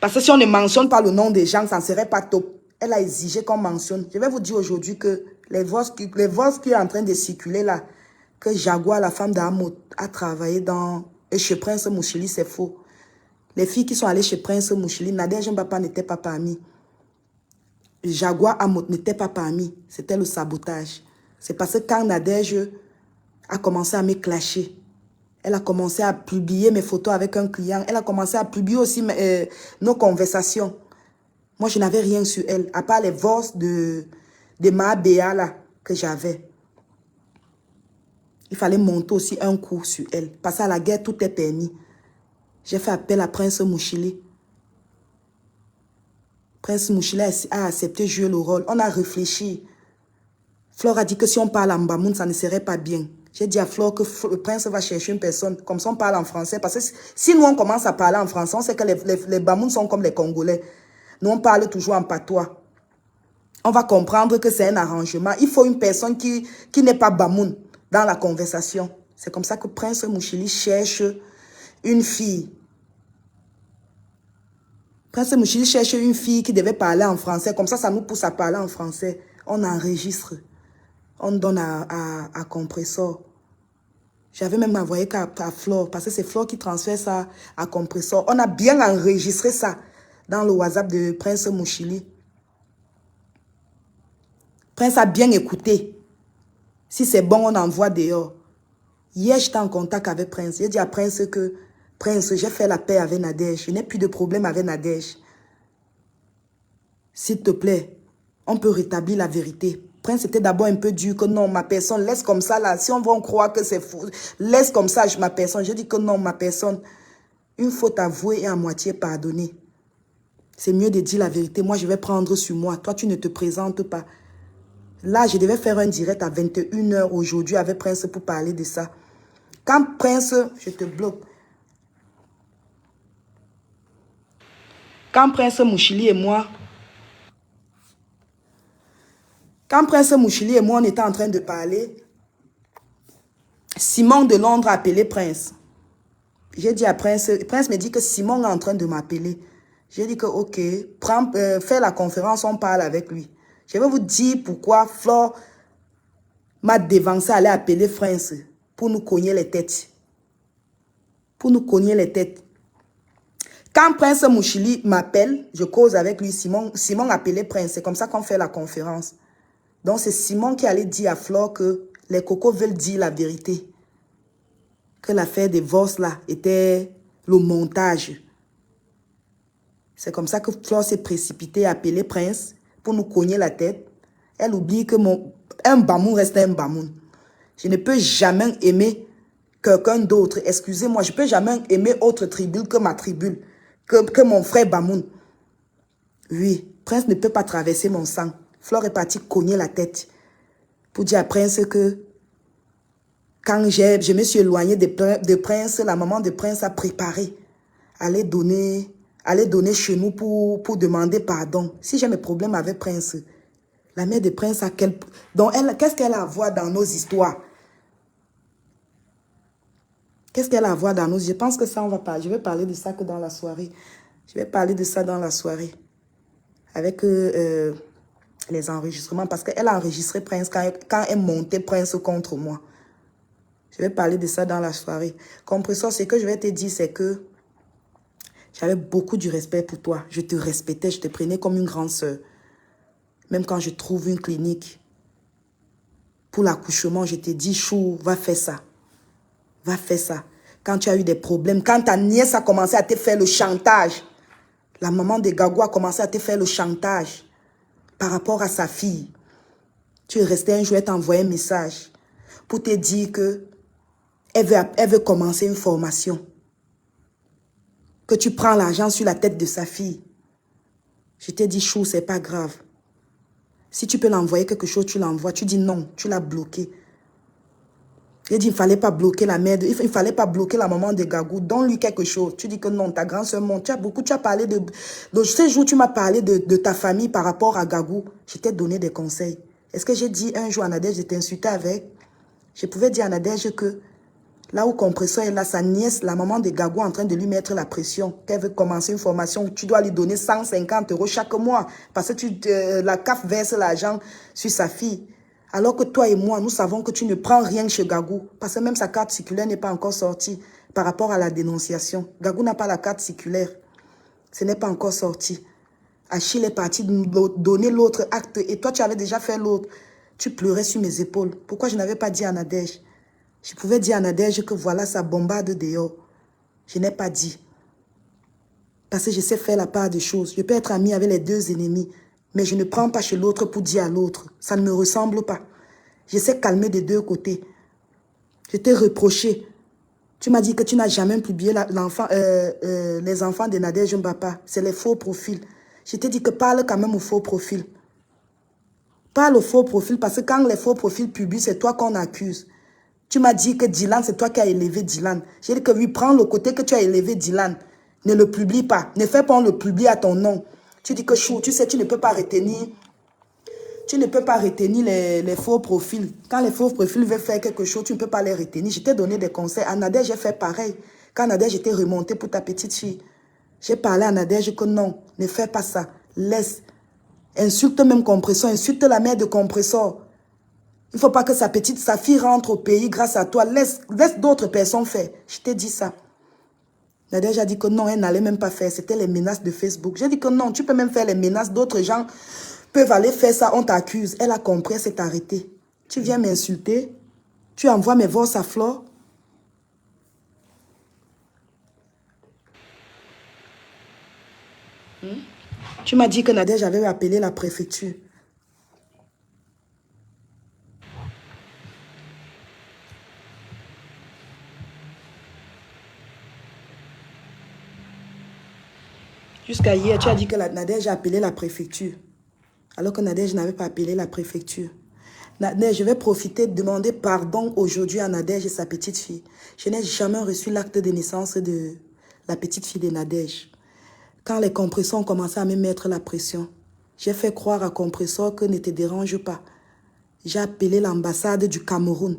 Parce que si on ne mentionne pas le nom des gens, ça ne serait pas top. Elle a exigé qu'on mentionne. Je vais vous dire aujourd'hui que les voix qui sont en train de circuler là, que Jaguar, la femme d'Amot, a travaillé chez Prince Mouchili, c'est faux. Les filles qui sont allées chez Prince Mouchili, Nadège Mbapa n'était pas parmi. Jaguar Amot n'était pas parmi. C'était le sabotage. C'est parce que quand Nadège a commencé à me clasher, elle a commencé à publier mes photos avec un client. Elle a commencé à publier aussi nos conversations. Moi, je n'avais rien sur elle, à part les voix de ma Béa là, que j'avais. Il fallait monter aussi un coup sur elle. Parce qu'à la guerre, tout est permis. J'ai fait appel à Prince Mouchili. Prince Mouchili a accepté de jouer le rôle. On a réfléchi. Flore a dit que si on parle en Bamoun, ça ne serait pas bien. J'ai dit à Flore que le prince va chercher une personne. Comme ça, on parle en français. Parce que si nous, on commence à parler en français, on sait que les Bamouns sont comme les Congolais. Nous, on parle toujours en patois. On va comprendre que c'est un arrangement. Il faut une personne qui n'est pas Bamoun dans la conversation. C'est comme ça que Prince Mouchili cherche une fille. Prince Mouchili cherche une fille qui devait parler en français. Comme ça nous pousse à parler en français. On enregistre. On donne à Compressor. J'avais même envoyé à Flore, parce que c'est Flore qui transfère ça à Compressor. On a bien enregistré ça dans le WhatsApp de Prince Mouchili. Prince a bien écouté. Si c'est bon, on envoie dehors. Hier, j'étais en contact avec Prince. J'ai dit à Prince que, Prince, j'ai fait la paix avec Nadège. Je n'ai plus de problème avec Nadège. S'il te plaît, on peut rétablir la vérité. Prince était d'abord un peu dur, que non, ma personne, laisse comme ça là. Si on va croire que c'est fou, laisse comme ça, ma personne. Je dis que non, ma personne, une faute avouée et à moitié pardonnée. C'est mieux de dire la vérité. Moi, je vais prendre sur moi. Toi, tu ne te présentes pas. Là, je devais faire un direct à 21 h aujourd'hui avec Prince pour parler de ça. Quand Prince, je te bloque. Quand Prince Mouchili et moi, on était en train de parler, Simon de Londres a appelé Prince. J'ai dit à Prince, Prince me dit que Simon est en train de m'appeler. J'ai dit que ok, fais la conférence, on parle avec lui. Je vais vous dire pourquoi Flore m'a dévancé à aller appeler Prince pour nous cogner les têtes. Pour nous cogner les têtes. Quand Prince Mouchili m'appelle, je cause avec lui, Simon a appelé Prince. C'est comme ça qu'on fait la conférence. Donc c'est Simon qui allait dire à Flore que les cocos veulent dire la vérité. Que l'affaire des divorce là était le montage. C'est comme ça que Flore s'est précipitée à appeler Prince pour nous cogner la tête. Elle oublie que un Bamoun reste un Bamoun. Je ne peux jamais aimer quelqu'un d'autre. Excusez-moi, je ne peux jamais aimer autre tribu que ma tribu, que mon frère Bamoun. Oui, Prince ne peut pas traverser mon sang. Flore est partie cogner la tête pour dire à Prince que quand je me suis éloignée de Prince, la maman de Prince a préparé. Aller donner chez nous pour demander pardon. Si j'ai mes problèmes avec Prince, la mère de Prince a quel... Donc, qu'est-ce qu'elle a à voir dans nos histoires? Qu'est-ce qu'elle a à voir dans nos... Je pense que ça, on va parler. Je vais parler de ça que dans la soirée. Je vais parler de ça dans la soirée. Avec les enregistrements. Parce qu'elle a enregistré Prince quand elle montait Prince contre moi. Je vais parler de ça dans la soirée. Compressor, ce que je vais te dire, c'est que j'avais beaucoup de respect pour toi. Je te respectais, je te prenais comme une grande sœur. Même quand je trouve une clinique pour l'accouchement, je te dis, chou, va faire ça. Va faire ça. Quand tu as eu des problèmes, quand ta nièce a commencé à te faire le chantage, la maman de Gagou a commencé à te faire le chantage par rapport à sa fille. Tu es resté un jour, elle t'a envoyé un message pour te dire que elle veut commencer une formation. Que tu prends l'argent sur la tête de sa fille. Je t'ai dit, chou, c'est pas grave. Si tu peux l'envoyer quelque chose, tu l'envoies. Tu dis non, tu l'as bloqué. J'ai dit, il ne fallait pas bloquer la mère, il ne fallait pas bloquer la maman de Gagou. Donne-lui quelque chose. Tu dis que non, ta grande soeur monte. Tu as parlé de... Donc, ces jours, tu m'as parlé de ta famille par rapport à Gagou. Je t'ai donné des conseils. Est-ce que j'ai dit un jour à Nadège, je t'ai insulté avec? Je pouvais dire à Nadège que là où Compressor est là, sa nièce, la maman de Gagou, en train de lui mettre la pression, qu'elle veut commencer une formation, tu dois lui donner 150 € chaque mois parce que la CAF verse l'argent sur sa fille. Alors que toi et moi, nous savons que tu ne prends rien chez Gagou parce que même sa carte circulaire n'est pas encore sortie par rapport à la dénonciation. Gagou n'a pas la carte circulaire. Ce n'est pas encore sorti. Achille est parti nous donner l'autre acte et toi, tu avais déjà fait l'autre. Tu pleurais sur mes épaules. Pourquoi je n'avais pas dit à Nadège? Je pouvais dire à Nadège que voilà, ça bombarde dehors. Je n'ai pas dit. Parce que je sais faire la part des choses. Je peux être ami avec les deux ennemis. Mais je ne prends pas chez l'autre pour dire à l'autre. Ça ne me ressemble pas. Je sais calmer des deux côtés. Je t'ai reproché. Tu m'as dit que tu n'as jamais publié les enfants de Nadège Mbapa. C'est les faux profils. Je t'ai dit que parle quand même aux faux profils. Parle aux faux profils parce que quand les faux profils publient, c'est toi qu'on accuse. Tu m'as dit que Dylan, c'est toi qui as élevé Dylan. J'ai dit que oui, prends le côté que tu as élevé Dylan. Ne le publie pas. Ne fais pas on le publie à ton nom. Tu dis que chou, tu sais, tu ne peux pas retenir. Tu ne peux pas retenir les faux profils. Quand les faux profils veulent faire quelque chose, tu ne peux pas les retenir. Je t'ai donné des conseils. À Nadège, j'ai fait pareil. Quand Nadège était remontée pour ta petite fille, j'ai parlé à Nadège que non, ne fais pas ça. Laisse. Insulte même Compressor. Insulte la mère de Compressor. Il ne faut pas que sa fille rentre au pays grâce à toi. Laisse d'autres personnes faire. Je t'ai dit ça. Nadège a dit que non, elle n'allait même pas faire. C'était les menaces de Facebook. J'ai dit que non, tu peux même faire les menaces. D'autres gens peuvent aller faire ça, on t'accuse. Elle a compris, elle s'est arrêtée. Tu viens m'insulter. Tu envoies mes voix à Flore. Tu m'as dit que Nadège avait appelé la préfecture. Jusqu'à hier, tu as dit que Nadège a appelé la préfecture. Alors que Nadège n'avait pas appelé la préfecture. Nadège, je vais profiter de demander pardon aujourd'hui à Nadège et sa petite fille. Je n'ai jamais reçu l'acte de naissance de la petite fille de Nadège. Quand les compresseurs ont commencé à me mettre la pression, j'ai fait croire à Compressor que ne te dérange pas. J'ai appelé l'ambassade du Cameroun.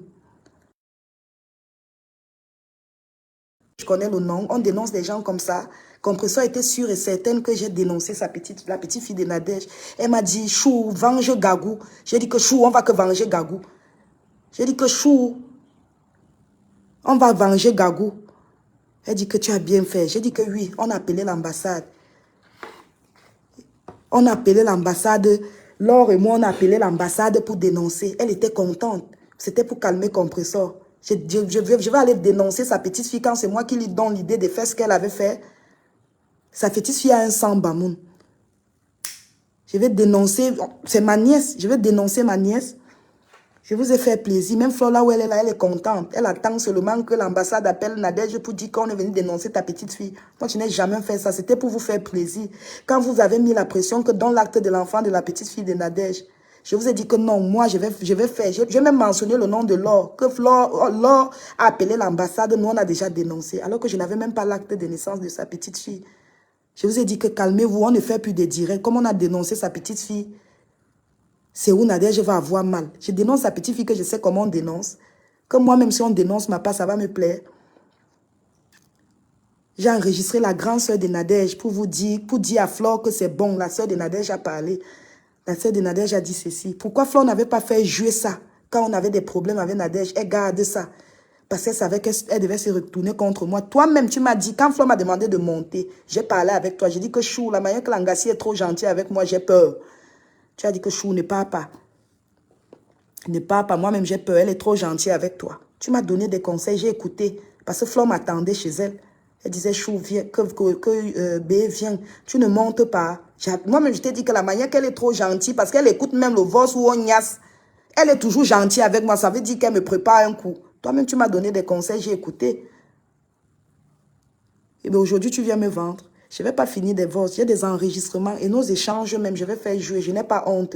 Je connais le nom, on dénonce des gens comme ça. Compressor était sûre et certaine que j'ai dénoncé la petite fille de Nadège. Elle m'a dit, Chou, venge Gagou. J'ai dit que Chou, on va que venger Gagou. J'ai dit que Chou, on va venger Gagou. Elle dit que tu as bien fait. J'ai dit que oui, on a appelé l'ambassade. On a appelé l'ambassade. Laure et moi, on a appelé l'ambassade pour dénoncer. Elle était contente. C'était pour calmer Compressor. Je vais aller dénoncer sa petite fille quand c'est moi qui lui donne l'idée de faire ce qu'elle avait fait. Sa petite fille a un sang bamoun. Je vais dénoncer, c'est ma nièce, je vais dénoncer ma nièce. Je vous ai fait plaisir. Même Flore, là où elle est là, elle est contente. Elle attend seulement que l'ambassade appelle Nadège pour dire qu'on est venu dénoncer ta petite fille. Moi, je n'ai jamais fait ça. C'était pour vous faire plaisir. Quand vous avez mis la pression que dans l'acte de l'enfant de la petite fille de Nadège, je vous ai dit que non, moi, je vais faire. Je vais même mentionner le nom de Laure. Que Laure a appelé l'ambassade. Nous, on a déjà dénoncé. Alors que je n'avais même pas l'acte de naissance de sa petite fille. Je vous ai dit que calmez-vous, on ne fait plus de directs. Comme on a dénoncé sa petite fille, c'est où Nadège va avoir mal. Je dénonce sa petite fille que je sais comment on dénonce. Que moi, même si on dénonce ma part, ça va me plaire. J'ai enregistré la grande sœur de Nadège pour dire à Flore que c'est bon. La sœur de Nadège a parlé. La sœur de Nadège a dit ceci. Pourquoi Flore n'avait pas fait jouer ça quand on avait des problèmes avec Nadège? Elle garde ça. Parce qu'elle savait qu'elle devait se retourner contre moi. Toi-même, tu m'as dit, quand Flore m'a demandé de monter, j'ai parlé avec toi. J'ai dit que Chou, la manière que Langassi est trop gentil avec moi, j'ai peur. Tu as dit que Chou, ne pars pas. Ne pars pas. Moi-même, j'ai peur. Elle est trop gentille avec toi. Tu m'as donné des conseils, j'ai écouté. Parce que Flore m'attendait chez elle. Elle disait, Chou, viens, que B, viens. Tu ne montes pas. Moi-même, je t'ai dit que la manière qu'elle est trop gentille, parce qu'elle écoute même le voice où on niasse. Elle est toujours gentille avec moi. Ça veut dire qu'elle me prépare un coup. Toi-même, tu m'as donné des conseils, j'ai écouté. Et bien aujourd'hui, tu viens me vendre. Je ne vais pas finir des votes. J'ai des enregistrements et nos échanges même, je vais faire jouer. Je n'ai pas honte.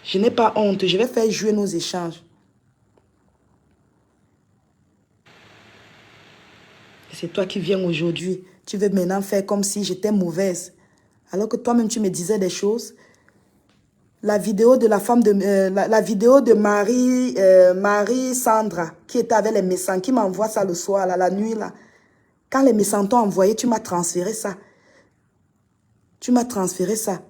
Je n'ai pas honte. Je vais faire jouer nos échanges. C'est toi qui viens aujourd'hui. Tu veux maintenant faire comme si j'étais mauvaise. Alors que toi-même, tu me disais des choses. La vidéo de la femme de la vidéo de Marie Sandra qui était avec les méchants, qui m'envoie ça le soir, là, la nuit là. Quand les méchants t'ont envoyé, tu m'as transféré ça. Tu m'as transféré ça.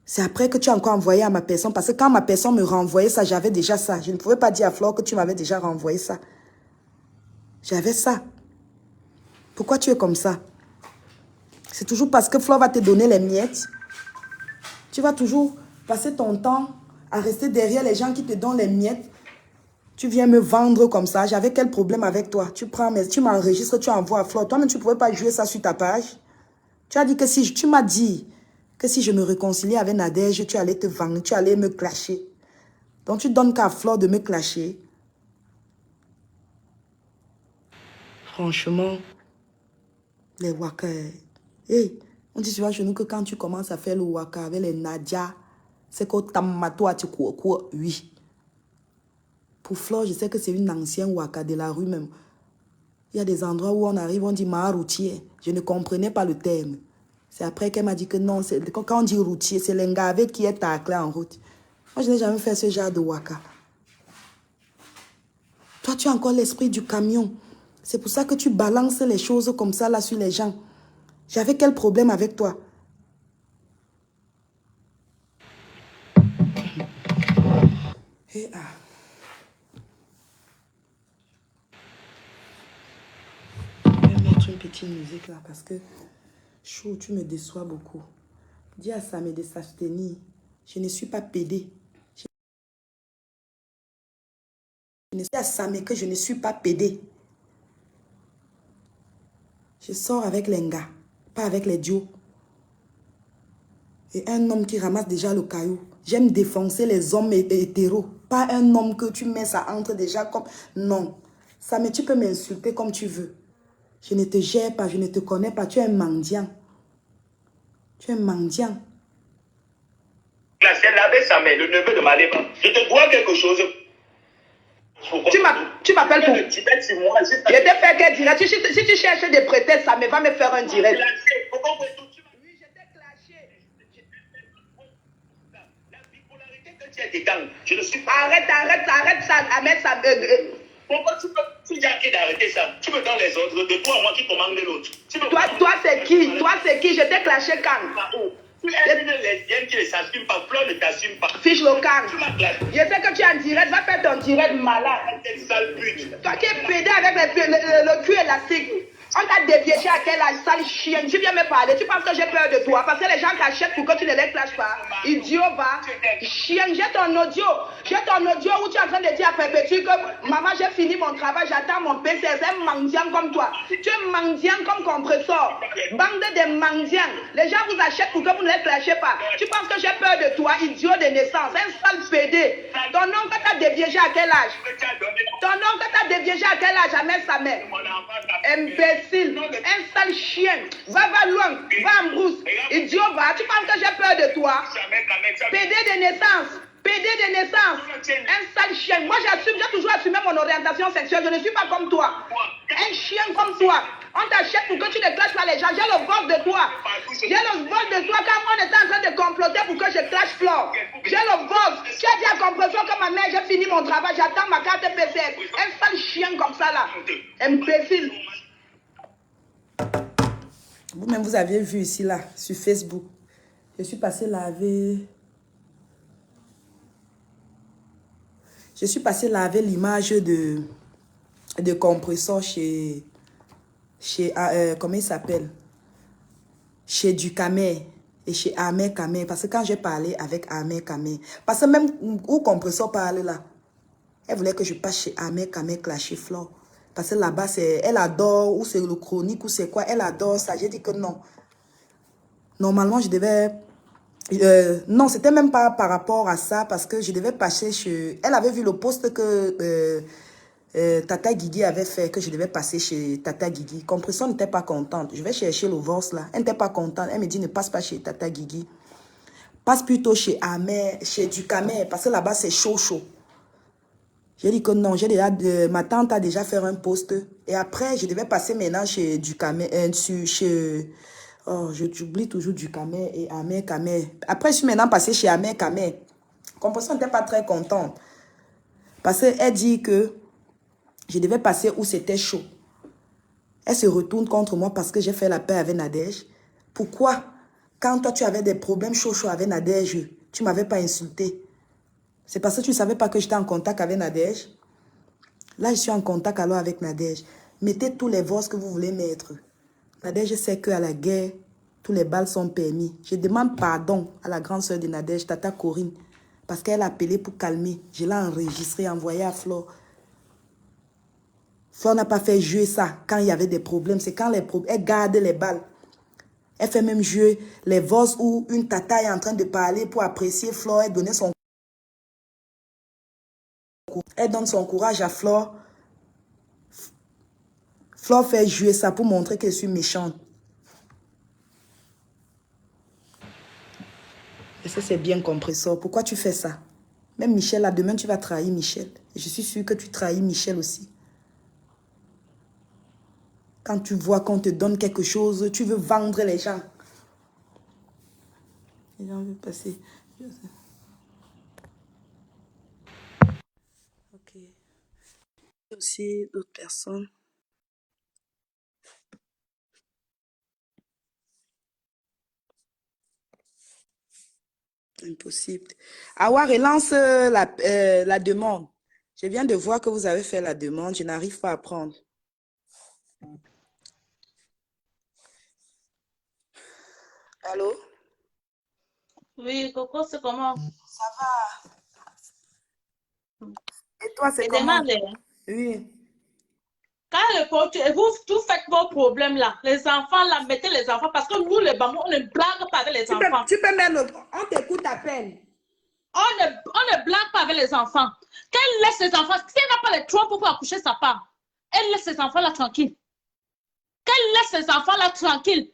C'est après que tu as encore envoyé à ma personne. Parce que quand ma personne me renvoyait ça, j'avais déjà ça. Je ne pouvais pas dire à Flore que tu m'avais déjà renvoyé ça. J'avais ça. Pourquoi tu es comme ça? C'est toujours parce que Flore va te donner les miettes. Tu vas toujours passer ton temps à rester derrière les gens qui te donnent les miettes. Tu viens me vendre comme ça. J'avais quel problème avec toi? Tu m'enregistres, tu envoies à Flore. Toi-même, tu ne pouvais pas jouer ça sur ta page. Tu as dit que tu m'as dit que si je me réconciliais avec Nadège, tu allais te vendre, tu allais me clasher. Donc, tu donnes qu'à Flore de me clasher. Franchement, les waka. Hey, on dit souvent chez nous que quand tu commences à faire le waka avec les Nadia, C'est qu'au Tamatoa, tu cours, oui. Pour Flore, je sais que c'est une ancienne Waka de la rue même. Il y a des endroits où on arrive, on dit ma routier. Je ne comprenais pas le terme. C'est après qu'elle m'a dit que non, quand on dit routier, c'est l'engave qui est taclé en route. Moi, je n'ai jamais fait ce genre de Waka. Toi, tu as encore l'esprit du camion. C'est pour ça que tu balances les choses comme ça là sur les gens. J'avais quel problème avec toi? Et ah. Je vais mettre une petite musique là parce que chou, tu me déçois beaucoup. Dis à Samé de s'abstenir. Je ne suis pas pédé. Je ne dis à Samé que je ne suis pas pédé. Je sors avec les gars, pas avec les dios. Et un homme qui ramasse déjà le caillou. J'aime défoncer les hommes hétéros. Pas un homme que tu mets ça entre déjà comme... Non. Samé, tu peux m'insulter comme tu veux. Je ne te gère pas, je ne te connais pas. Tu es un mendiant. Tu es un mendiant. C'est l'abbé Samé, le neveu de Maléba. Je te dois quelque chose. Tu m'appelles pour... Je t'ai fait quel direct? Si tu cherches des prétextes, ça me va me faire un direct. Oui, je t'ai clashé. La bipolarité que tu as dedans, je ne suis pas... Arrête ça, Ahmed, ça... Pourquoi tu as arrêté d'arrêter ça? Tu me donnes les ordres de toi, moi qui commande l'autre. Toi, c'est qui? Toi, c'est qui? Je t'ai clashé quand? Tu es une lesbienne qui ne s'assume pas, Flore ne t'assume pas. Fiche local. Tu m'as clashé. Je sais que tu es en direct, va faire ton direct malade. Quelle sale pute. Toi qui es pédé avec le cul élastique. On t'a déviégé à quel âge, sale chien. Tu viens me parler, tu penses que j'ai peur de toi. Parce que les gens t'achètent pour que tu ne les clashes pas. Idiot, va. Chien, j'ai ton audio. J'ai ton audio où tu es en train de dire à Perpétue que maman, j'ai fini mon travail, j'attends mon PC. C'est un mendiant comme toi. Tu es mendiant comme compresseur. Bande de mendiants. Les gens vous achètent pour que vous ne les clashez pas. Tu penses que j'ai peur de toi, idiot de naissance. Un sale pédé. Ton oncle t'a déviégé à quel âge? Ton oncle t'a déviégé à quel âge? Jamais sa mère. Imbécile, un sale chien, va loin, va en brousse, idiot va, tu penses que j'ai peur de toi? PD de naissance, un sale chien, moi j'assume, j'ai toujours assumé mon orientation sexuelle, je ne suis pas comme toi, un chien comme toi, on t'achète pour que tu ne clashes pas les gens, j'ai le vol de toi, quand on était en train de comploter pour que je clash Flore, j'ai le vol, tu as dit à Compresseur que ma mère, j'ai fini mon travail, j'attends ma carte PCR, un sale chien comme ça là, imbécile. Vous-même, vous aviez vu ici, là, sur Facebook. Je suis passé laver... l'image de compresseur chez comment il s'appelle? Chez Ducamer et chez Ahmed Kamer. Parce que quand j'ai parlé avec Ahmed Kamer, parce que même où compresseur parlait là, elle voulait que je passe chez Ahmed Kamer clasher Flore. Parce que là-bas, elle adore, ou c'est le chronique, ou c'est quoi, elle adore ça. J'ai dit que non. Normalement, je devais... non, c'était même pas par rapport à ça, parce que je devais passer chez... Elle avait vu le post que Tata Guigui avait fait, que je devais passer chez Tata Guigui. Compression n'était pas contente. Je vais chercher le Vors là. Elle n'était pas contente. Elle me dit, ne passe pas chez Tata Guigui. Passe plutôt chez Ahmed, chez Ducamer, parce que là-bas, c'est chaud. J'ai dit que non, ma tante a déjà fait un post. Et après, je devais passer maintenant chez Ducamer, j'oublie toujours Ducamer et Ahmed Kamer. Après, je suis maintenant passée chez Ahmed Kamer. Compression n'était pas très contente. Parce qu'elle dit que je devais passer où c'était chaud. Elle se retourne contre moi parce que j'ai fait la paix avec Nadège. Pourquoi? Quand toi, tu avais des problèmes chaud avec Nadège, tu ne m'avais pas insulté. C'est parce que tu ne savais pas que j'étais en contact avec Nadège. Là, je suis en contact alors avec Nadège. Mettez tous les voix que vous voulez mettre. Nadège sait qu'à la guerre, tous les balles sont permis. Je demande pardon à la grande sœur de Nadège, Tata Corinne, parce qu'elle a appelé pour calmer. Je l'ai enregistré, envoyé à Flore. Flore n'a pas fait jouer ça quand il y avait des problèmes. C'est quand les problèmes, elle garde les balles. Elle fait même jouer les voix où une tata est en train de parler pour apprécier Flore. Elle donnait son... Elle donne son courage à Flore. Flore fait jouer ça pour montrer que je suis méchante. Ça, c'est bien compresseur. Pourquoi tu fais ça? Même Michel, là, demain, tu vas trahir Michel. Et je suis sûre que tu trahis Michel aussi. Quand tu vois qu'on te donne quelque chose, tu veux vendre les gens. Les gens veulent passer. Ok. Aussi, d'autres personnes. Impossible. Awa, relance la demande. Je viens de voir que vous avez fait la demande. Je n'arrive pas à prendre. Allô? Oui, Coco, c'est comment? Ça va. Et toi, c'est Je comment? demande, hein. Oui. Vous, tout faites vos problèmes là. Les enfants là, mettez les enfants parce que nous, les bambous, on ne blague pas avec les enfants. Tu peux même... On t'écoute à peine. On ne blague pas avec les enfants. Qu'elle laisse les enfants. Si elle n'a pas les trois pour accoucher sa part, elle laisse les enfants là tranquilles. Qu'elle laisse les enfants là tranquilles.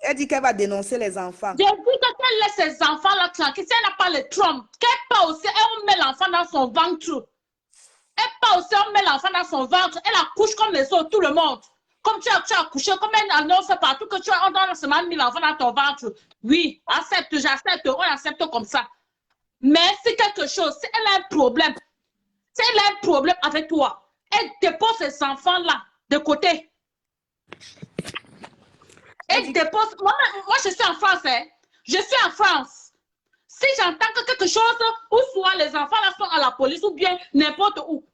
Elle dit qu'elle va dénoncer les enfants. J'ai dit qu'elle laisse ses enfants là tranquilles. Si elle n'a pas les trompe, qu'elle part aussi, elle met l'enfant dans son ventre. Elle part aussi, on met l'enfant dans son ventre. Elle accouche comme les autres, tout le monde. Comme tu as accouché, comme elle annonce partout que tu as seulement mis l'enfant dans ton ventre. Oui, accepte, j'accepte, on accepte comme ça. Mais c'est quelque chose, si elle a un problème, si elle a un problème avec toi, elle dépose ces enfants-là de côté. Elle dépose. Moi, je suis en France, hein. Je suis en France. Si j'entends que quelque chose, ou soit les enfants là sont à la police, ou bien n'importe où,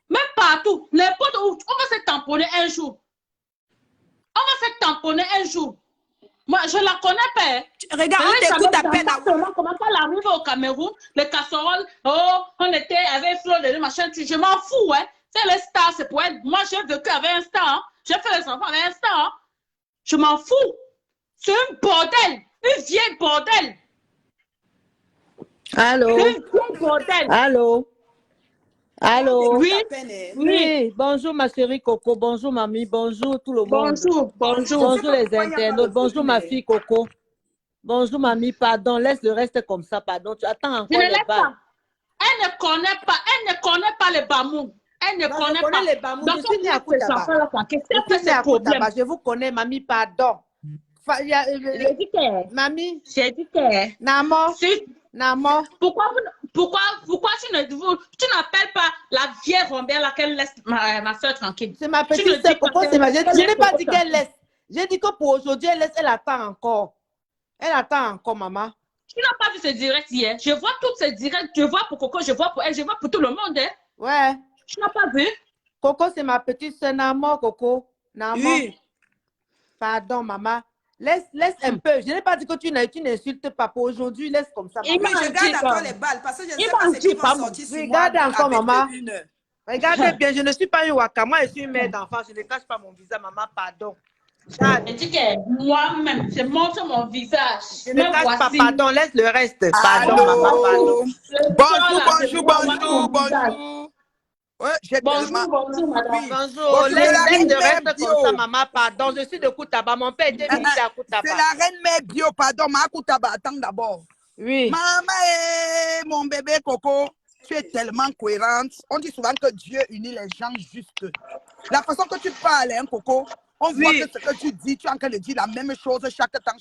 même partout, n'importe où, on va se tamponner un jour. On va se tamponner un jour. Moi, je ne la connais pas. Hein. Regarde, on t'écoute à peine. Comment elle arrive au Cameroun, les casseroles, oh, on était avec Flo de machin, je m'en fous, hein. C'est les stars, c'est pour elle. Moi, j'ai vécu avec un star, hein. J'ai fait les enfants avec un star, hein. Je m'en fous. C'est un bordel, une vieille bordel. Allô? Une vieille bordel. Allô? Allô? Oui, oui. oui. Bonjour ma chérie Coco, bonjour mamie, bonjour tout le monde. Bonjour, bonjour. Bonjour les internautes, bonjour ma fille Coco. Bonjour mamie, pardon, laisse le reste comme ça, pardon. Tu attends encore Je ne les laisse balles. pas. Elle ne connaît pas les bamous. Elle ne Non, connaît je connais pas. les bamous, Donc, je suis née à Koutaba. Je vous connais, mamie, pardon. J'ai dit que... Mamie, J'ai dit que... Namo, Si- Namo. Pourquoi tu n'appelles pas la vieille Rombert laquelle laisse ma soeur tranquille? C'est ma Tu ne petite dis sœur Coco, pas c'est ma... Je qu'elle n'ai laisse pas Coco dit qu'elle tranquille. laisse. J'ai dit que pour aujourd'hui, elle laisse, elle attend encore. Elle attend encore, maman. Tu n'as pas vu ce direct hier. Je vois toutes ces directs. Je vois pour Coco, je vois pour elle, je vois pour tout le monde. Hein. Ouais. Tu n'as pas vu? Coco, c'est ma petite sœur, Namo, Coco. Namo. Oui. Pardon, maman. Laisse un peu. Je n'ai pas dit que tu n'insultes pas. Pour aujourd'hui, laisse comme ça, Il maman. Oui, je m'en dit garde pas. encore les balles parce que je ne Il sais pas m'en ce qui dit va pas. sortir sur moi. Regarde encore, avec maman. une heure. Regardez bien, je ne suis pas une waka. Moi, je suis une mère d'enfant. Je ne cache pas mon visage, maman. Pardon. Regarde. Je dis que moi-même, je montre mon visage. Je ne Me cache pas. voici. Pardon, laisse le reste. Pardon, maman. Pardon. Allô? Bonjour. Ouais, j'ai tellement... Bonjour, madame. Oui. Bonjour. Bonjour, c'est Laisse la reine le mère reste bio. comme ça, maman. Pardon. Je suis de Koutaba. Mon père était militaire à C'est Koutaba. la reine mère bio, pardon, ma Koutaba, attends d'abord. Oui. Maman, mon bébé Coco, tu es tellement cohérente. On dit souvent que Dieu unit les gens justes. La façon que tu parles, hein, Coco, on voit que ce que tu dis, tu es en train de dire la même chose chaque temps.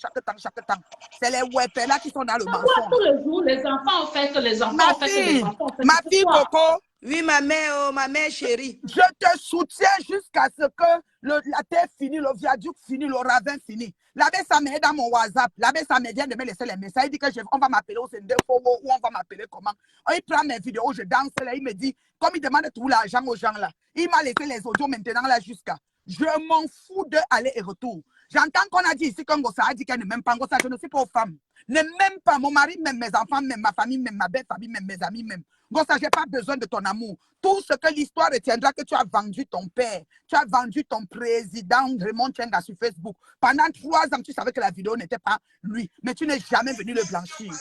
C'est les wepes-là qui sont dans le Pourquoi mensonge. tous les jours, les enfants ont fait que les enfants ont fait que les enfants ont fait Ma que fille pourquoi? Coco, Oui, ma mère chérie. je te soutiens jusqu'à ce que la terre finisse, le viaduc finit, le ravin finit. L'abbé ça m'aide dans mon WhatsApp. L'abbé ça me vient de me laisser les messages. Il dit que on va m'appeler au Sendefo ou on va m'appeler comment. Il prend mes vidéos, je danse là. Il me dit, comme il demande tout l'argent aux gens là, il m'a laissé les audios maintenant là jusqu'à. Je m'en fous de aller et retour. J'entends qu'on a dit ici qu'un gosse a dit qu'elle ne m'aime pas. Gosse, je ne suis pas aux femmes. Ne m'aime pas. Mon mari, même mes enfants, même ma famille, même ma belle famille, même mes amis, même. Gosse, je n'ai pas besoin de ton amour. Tout ce que l'histoire retiendra que tu as vendu ton père, tu as vendu ton président Raymond Tchenga sur Facebook. Pendant 3 ans, tu savais que la vidéo n'était pas lui. Mais tu n'es jamais venu le blanchir.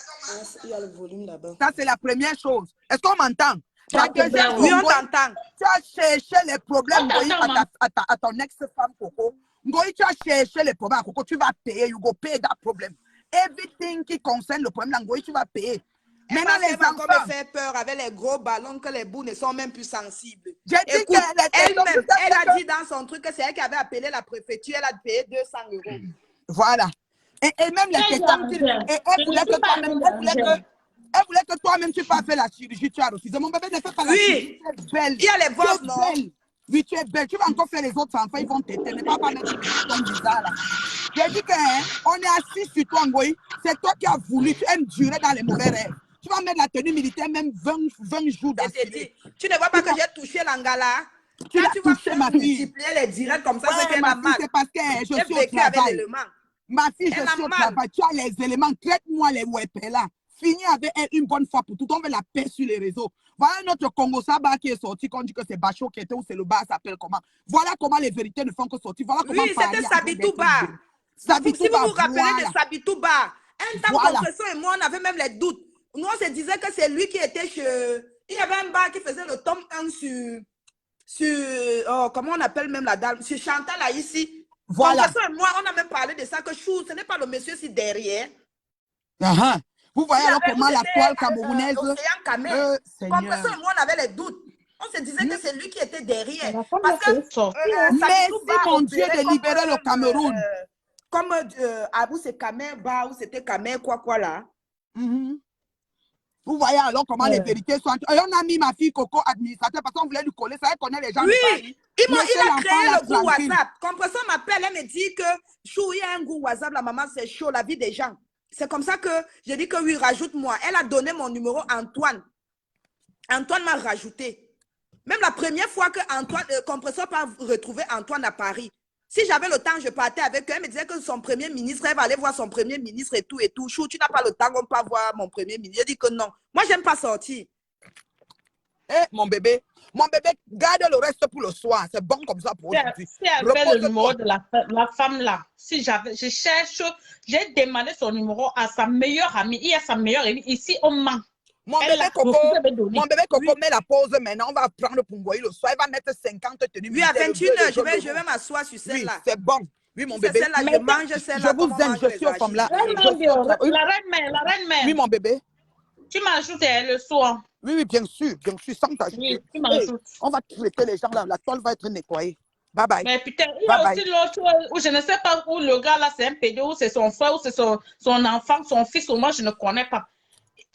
Il y a le volume là-bas. Ça, c'est la première chose. Est-ce qu'on m'entend? La deuxième Oui, chose, on t'entend. tu as cherché les problèmes On t'entend, à ton ex-femme, Coco. Ngoï, tu as cherché les problèmes à Coco. Tu vas payer, you go pay that problem. Everything qui concerne le problème d'Angoï, tu vas payer. Maintenant, Maintenant, les elle va encore enfants. me faire peur avec les gros ballons que les bouts ne sont même plus sensibles. J'ai dit Écoute, elle-même, elle a que... dit dans son truc que c'est elle qui avait appelé la préfecture, elle a payé 200 €. Voilà. Et même les questions, et elle voulait que toi-même, elle voulait que toi-même tu pas fait la chirurgie, tu as refusé. Mon bébé ne fait pas la chirurgie, tu es belle. Il y a les ventes, non? Belle. Oui, tu es belle. Tu vas encore faire les autres enfants, ils vont t'aider. Ne va pas mettre ton bizarre là. J'ai dit qu'on est assis sur toi, Ngoï. C'est toi qui as voulu, tu aimes durer dans les mauvais rêves. Tu vas mettre la tenue militaire même 20 jours d'affilée. Tu ne vois pas que j'ai touché l'Angala? Tu l'as touché, ma fille. Multiplier les directs comme ça, Ouais, c'est qu'elle a mal. c'est parce que je suis au travail. Ma fille, je suis au travail. Tu as les éléments. Traite-moi les webs là. Finis avec elle une bonne fois pour tout. On veut la paix sur les réseaux. Voilà notre Congo Saba qui est sorti. Quand on dit que c'est Bachot qui était ou c'est le bas, ça s'appelle comment. Voilà comment les vérités ne font que sortir. Voilà comment. Oui, c'était Sabitouba. Si vous vous rappelez de Sabitouba, un temps, Compression et moi, on avait même les doutes. Nous, on se disait que c'est lui qui était chez. Il y avait un bar qui faisait le tome 1 sur oh, comment on appelle même la dame, sur Chantal là ici. Voilà. Compression et moi, on a même parlé de ça, que Chou, ce n'est pas le monsieur si derrière. Vous voyez alors comment la toile camerounaise. Compression et moi, on avait les doutes. On se disait que c'est lui qui était derrière. Parce que merci mon Dieu de libérer le Cameroun. Comme Abou c'est Kamer Ba ou c'était Kamer quoi là. Vous voyez alors comment les vérités sont. Et on a mis ma fille Coco administrateur parce qu'on voulait lui coller ça, elle connaît les gens de Paris. Il a créé le groupe WhatsApp. Compression m'appelle, elle me dit que Chou, il y a un groupe WhatsApp, la maman, c'est chaud, la vie des gens. C'est comme ça que j'ai dit que oui, rajoute-moi. Elle a donné mon numéro à Antoine. Antoine m'a rajouté. Même la première fois que Compression pas retrouvé Antoine à Paris. Si j'avais le temps, je partais avec elle. Elle me disait que son premier ministre, elle va aller voir son premier ministre et tout et tout. Chou, tu n'as pas le temps, on peut pas voir mon premier ministre. J'ai dit que non. Moi, j'aime pas sortir. Mon bébé, garde le reste pour le soir. C'est bon comme ça pour aujourd'hui. Si elle avait le numéro de la femme là, si je cherche, j'ai demandé son numéro à sa meilleure amie. Il y a sa meilleure amie. Ici, on ment. Mon bébé Coco met la pause maintenant. On va prendre pour Ngoï le soir. Il va mettre 50 tenues. Oui, à 21h, je vais m'asseoir sur celle-là. Oui, c'est bon. Oui, mon bébé. Celle-là, je mange celle-là. Je vous aime, je suis aux femmes là. La reine-mère. Oui, mon bébé. Tu m'ajoutes le soir. Oui, bien sûr, sans t'ajouter. Oui, tu m'ajoutes. On va traiter les gens là. La toile va être nettoyée. Bye bye. Mais putain, il y a aussi l'autre où je ne sais pas où le gars là, c'est un pédo, ou c'est son frère, ou c'est son enfant, son fils, ou moi, je ne connais pas.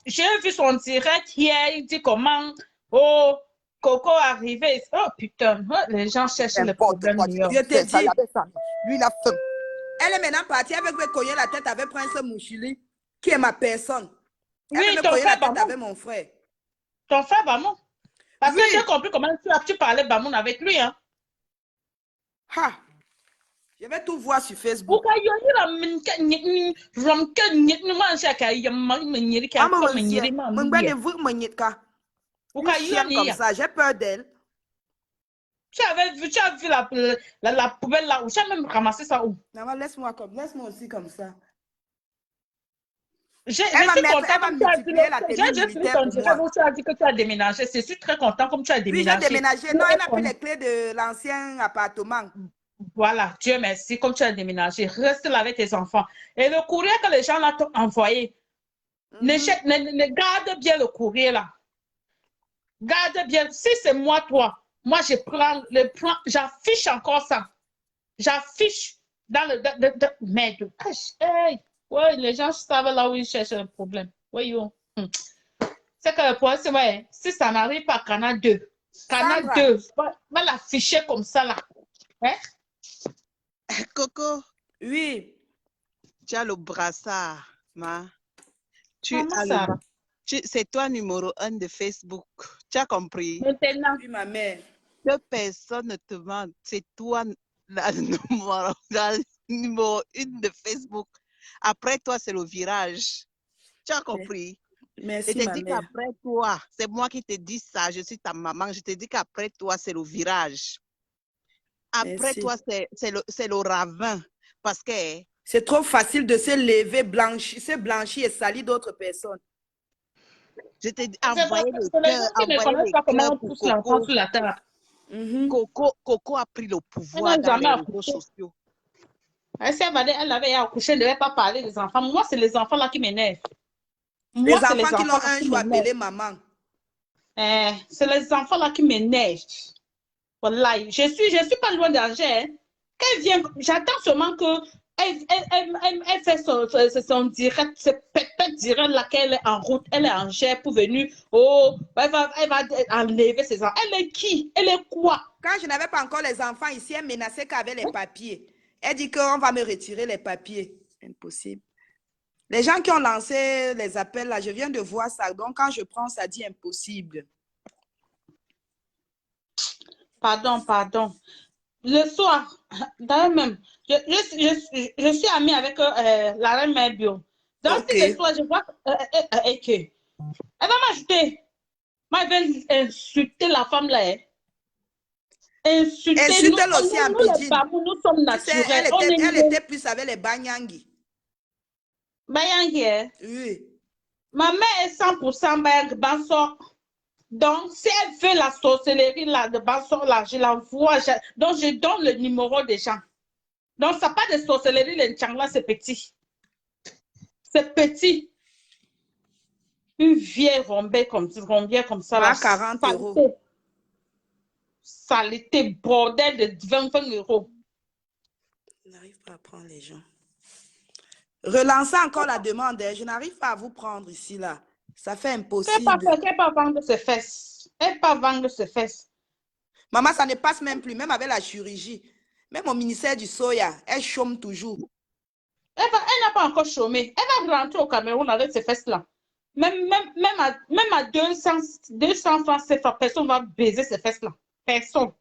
J'ai vu son direct hier, il dit comment, oh, Coco arrivé. Oh putain, les gens cherchent les problèmes. Je te dis, lui, il a faim. Elle est maintenant partie avec cogner la tête avec Prince Mouchili, qui est ma personne. Elle Oui, me cogner la tête avec mon frère. Ton frère Bamoun. Parce que j'ai compris comment tu parlais Bamoun avec lui, hein. Je vais tout voir sur Facebook. Comme ça, j'ai peur d'elle. Tu as vu la poubelle là où tu as même ramassé ça où? Non, laisse-moi aussi comme ça. Je suis content comme tu as dit. J'ai ton direct où tu as dit que tu as déménagé. Je suis très content comme tu as déménagé. Oui, j'ai déménagé. Non, elle n'a plus les clés de l'ancien appartement. Voilà, Dieu merci, comme tu as déménagé. Reste là avec tes enfants. Et le courrier que les gens là t'ont envoyé, garde bien le courrier là. Garde bien. Si c'est moi, moi je prends j'affiche encore ça. J'affiche dans le merde. Hey. Ouais, les gens savent là où ils cherchent un problème. Voyons. C'est que le problème, c'est ouais, si ça n'arrive pas à Canal 2, Canal 2, va l'afficher comme ça là. Hein? Coco. Oui. Tu as le brassard, ma. C'est toi numéro 1 de Facebook. Tu as compris? Maintenant. Oui, ma mère. Deux personnes ne te mentent. C'est toi la numéro 1 de Facebook. Après toi, c'est le virage. Tu as compris? Merci, je te dis qu'après toi, c'est moi qui te dis ça. Je suis ta maman. Je te dis qu'après toi, c'est le virage. Après toi, c'est le ravin. Parce que c'est trop facile de se lever, se blanchir et salir d'autres personnes. Je t'ai envoyé le cœur. Coco a pris le pouvoir dans les réseaux sociaux. Si elle avait accouché, elle ne devait pas parler des enfants. Moi, c'est les enfants là qui m'énervent. Les Moi, c'est enfants qui l'ont là un qui jour m'énervent. appelé maman. C'est les enfants là qui m'énervent. Voilà, je suis pas loin d'Angers. Hein. Qu'elle vient, j'attends seulement que elle fait son direct, c'est peut-être direct là qu'elle est en route, elle est en Angers pour venir. Oh, elle va enlever ses enfants. Elle est qui? Elle est quoi? Quand je n'avais pas encore les enfants ici, elle menaçait qu'avec les papiers. Elle dit qu'on va me retirer les papiers. Impossible. Les gens qui ont lancé les appels là, je viens de voir ça. Donc, quand je prends, ça dit impossible. Pardon. Le soir, d'ailleurs même, je suis amie avec la reine Mère Bio. Donc, si le soir, je vois qu'elle va m'ajouter. Moi, elle va insulter la femme là. Hein. Insulte-elle aussi en pidgin. Nous sommes naturels. Elle était plus avec les Banyangi. Banyangi, hein? Oui. Ma mère est 100% Banyangi, Bansor. Donc, si elle fait la sorcellerie là, de Bansor, là, je l'envoie. Donc, je donne le numéro des gens. Donc, ça n'a pas de sorcellerie, le Nchangla, c'est petit. C'est petit. Une vieille rombière comme ça. Là, 40 €. Saleté, bordel de 20 €. Je n'arrive pas à prendre les gens. Relancez encore la demande. Je n'arrive pas à vous prendre ici, là. Ça fait impossible. Elle pas vendre ses fesses. Elle pas vendre ses fesses. Maman, ça ne passe même plus, même avec la chirurgie. Même au ministère du Soya, elle chôme toujours. Elle n'a pas encore chômé. Elle va rentrer au Cameroun avec ses fesses-là. Même à 200 francs CFA, personne ne va baiser ses fesses-là. Personne.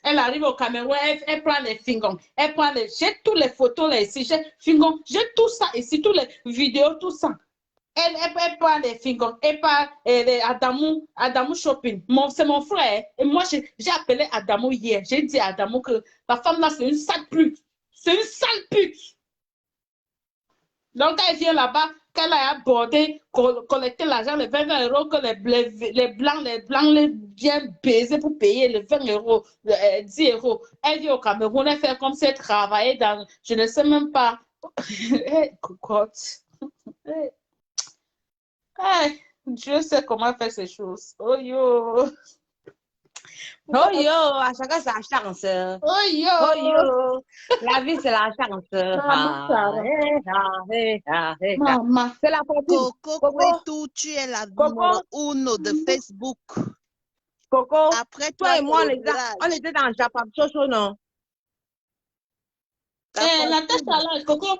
Elle arrive au Cameroun, elle prend les fingons. J'ai toutes les photos là ici. J'ai tout ça ici, toutes les vidéos, tout ça. Elle prend les fingons. Elle prend Adamou Shopping. C'est mon frère. Et moi, j'ai appelé Adamou hier. J'ai dit à Adamou que la femme là, c'est une sale pute. C'est une sale pute. Donc, elle vient là-bas, qu'elle a abordé, collecter l'argent, les 20 €, que les blancs les viennent baiser pour payer les 20 €, 10 €. Elle vient au Cameroun, elle fait comme si elle travaillait dans, je ne sais même pas. Cocotte. Dieu sait comment faire ces choses. Oh yo. Oh yo, à chacun sa chance. Oh yo. Oh yo. La vie, c'est la chance. Maman. C'est la fortune. Coco, tu es la numéro 1 de Facebook. Coco, après toi et moi, on était dans Japon, non? La tête à l'âge, Coco.